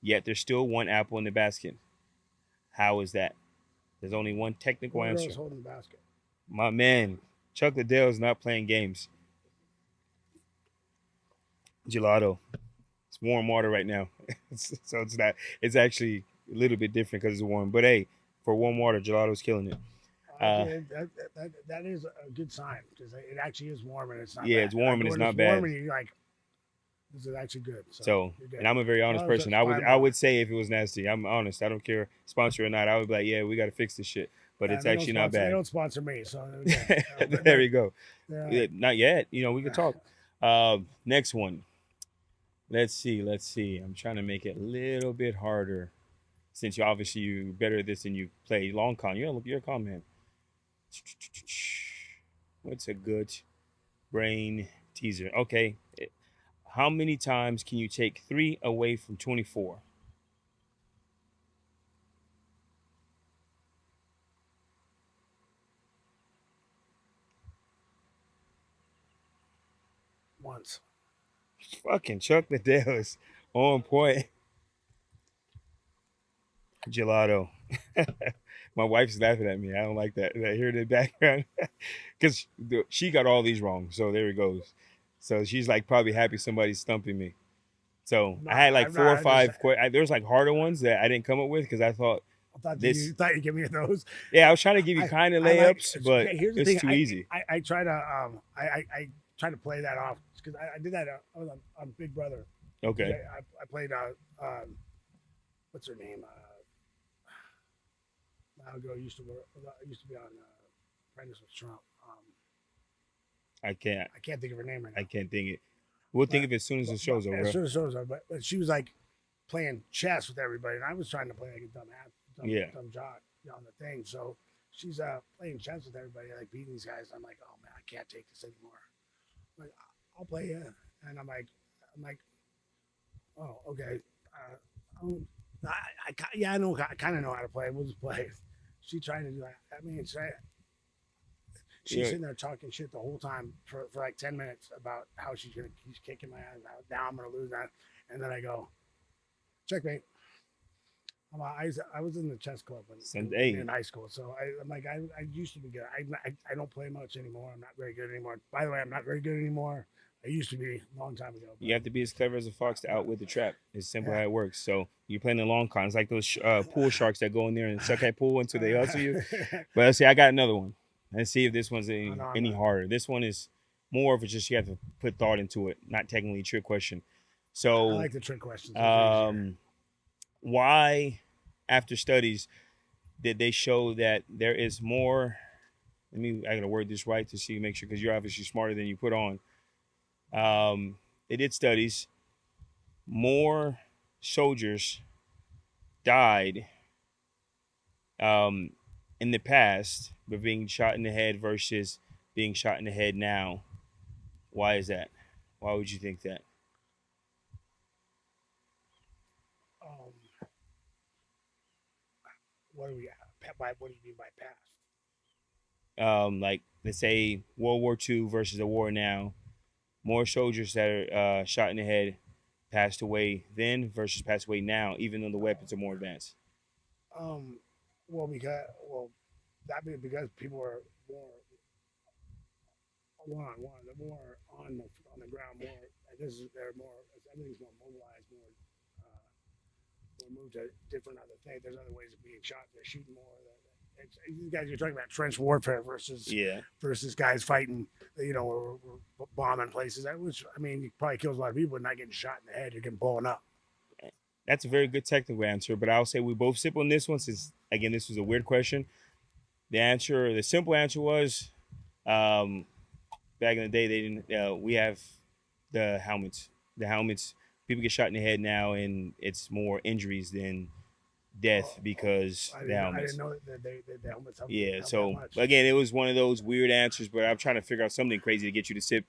yet there's still 1 apple in the basket. How is that? There's only one technical One answer. girl's holding the basket. My man, Chuck Liddell is not playing games. Gelato. It's warm water right now. So it's not. It's actually a little bit different because it's warm. But hey, for warm water, gelato's killing it. That is a good sign because it actually is warm and it's not. Yeah, bad. it's warm and it's not bad. Warm and you're like, this is actually good. So you're good. and I'm a very honest Oh, person. that's fine. I would say if it was nasty, I'm honest. I don't care sponsor or not. I would be like, yeah, we got to fix this shit. But it's They actually don't not sponsor- They bad. don't sponsor me, so okay. There we go. Yeah. Yeah, not yet. You know, we can talk. Next one. Let's see. I'm trying to make it a little bit harder. Since you obviously you better at this than you play long con. You're a con man. What's a good brain teaser? Okay. How many times can you take 3 away from 24? Once. Fucking Chuck Liddell is on point. Gelato. My wife's laughing at me. I don't like that. I hear it in the background because she got all these wrong. So there it goes. So she's like probably happy somebody's stumping me. So I had like 4 or 5. There's like harder ones that I didn't come up with because I thought you thought you'd give me those. Yeah, I was trying to give you kind of layups, but here's the it's thing, too easy. I try to I try to play that off because I did that on Big Brother. Okay. I played what's her name? A girl used to be on Apprentice with Trump. I can't think of her name right now. I can't think it. We'll think of it as soon as the show's over. As soon as the show's over, but she was like playing chess with everybody, and I was trying to play like a dumb jock on the thing. So she's playing chess with everybody, like beating these guys. I'm like, oh man, I can't take this anymore. I'm like, I'll play you, and I'm like, oh okay. I know, I kind of know how to play. We'll just play. She trying to do that. I mean, she's sitting there talking shit the whole time for like 10 minutes about how she's kicking my ass out. Now I'm gonna lose that, and then I go, checkmate. I was in the chess club in high school, so I'm like I used to be good. I don't play much anymore. I'm not very good anymore. By the way, I'm not very good anymore. I used to be a long time ago. You have to be as clever as a fox to outwit the trap. It's simple how it works. So you're playing the long con. It's like those pool sharks that go in there and suck that pool until they hustle you. But let's see, I got another one. Let's see if this one's any harder. This one is more of a just you have to put thought into it, not technically a trick question. So I like the trick questions. Why, after studies, did they show that there is more? I gotta word this right to see, make sure, because you're obviously smarter than you put on. They did studies. More soldiers died in the past by being shot in the head versus being shot in the head now. Why is that? Why would you think that? What do you mean by past? Like let's say World War II versus the war now. More soldiers that are shot in the head passed away then versus passed away now, even though the weapons are more advanced. Because people are more they're more on the ground, they're more, everything's more mobilized, more moved to different other things. There's other ways of being shot. They're shooting more. These guys, you're talking about trench warfare versus guys fighting, or bombing places. It probably kills a lot of people, but not getting shot in the head. You're getting blown up. That's a very good technical answer, but I'll say we both sip on this one since, again, this was a weird question. The simple answer was, back in the day, they didn't. We have the helmets. The helmets. People get shot in the head now, and it's more injuries than death because the helmets. I didn't know that the helmets help. Yeah. Help so again, it was one of those weird answers, but I'm trying to figure out something crazy to get you to sip.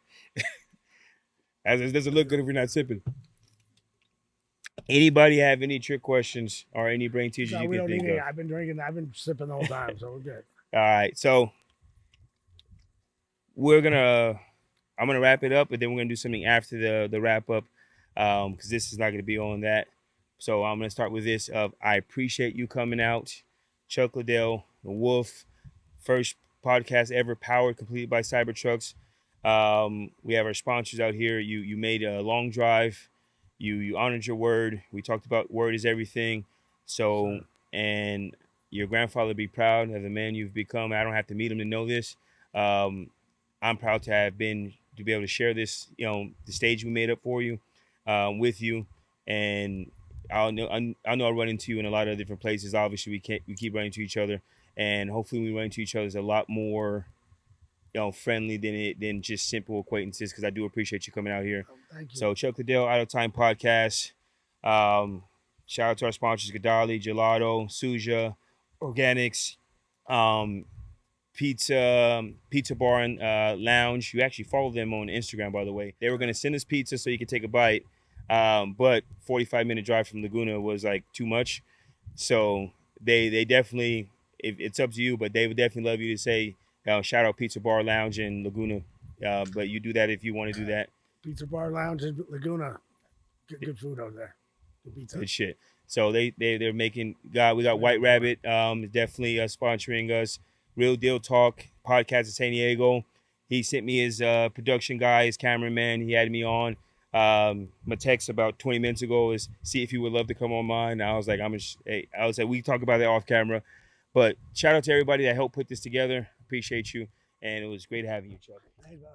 As it doesn't look good if you're not sipping. Anybody have any trick questions or any brain teasers you can think of? I've been drinking. I've been sipping the whole time, so we're good. All right, so I'm gonna wrap it up, but then we're gonna do something after the wrap up, because this is not gonna be on that. So I'm gonna start with this. I appreciate you coming out, Chuck Liddell, the Wolf, first podcast ever powered completely by Cybertrucks. We have our sponsors out here. You made a long drive. You honored your word. We talked about word is everything. So, and your grandfather would be proud of the man you've become. I don't have to meet him to know this. I'm proud to be able to share this, the stage we made up for you, with you. And I know I'll run into you in a lot of different places. Obviously, we keep running into each other, and hopefully we run into each other is a lot more, friendly than just simple acquaintances, because I do appreciate you coming out here. Thank you. So Chuck Liddell, Out of Time Podcast. Shout out to our sponsors, Gadali, Gelato, Suja, Organics, Pizza Bar and Lounge. You actually follow them on Instagram, by the way. They were going to send us pizza so you could take a bite, but 45-minute drive from Laguna was like too much. So they definitely, it's up to you, but they would definitely love you to say, shout out Pizza Bar Lounge in Laguna. But you do that if you want to do that. Pizza Bar Lounge in Laguna. Good food over there. Good pizza. Good shit. So they're making. We got White Rabbit. Definitely sponsoring us. Real Deal Talk podcast in San Diego. He sent me his production guy, his cameraman. He had me on. My text about 20 minutes ago is see if he would love to come on mine. I was like, we can talk about that off camera. But shout out to everybody that helped put this together. Appreciate you, and it was great having you, Chuck. Hey, bro.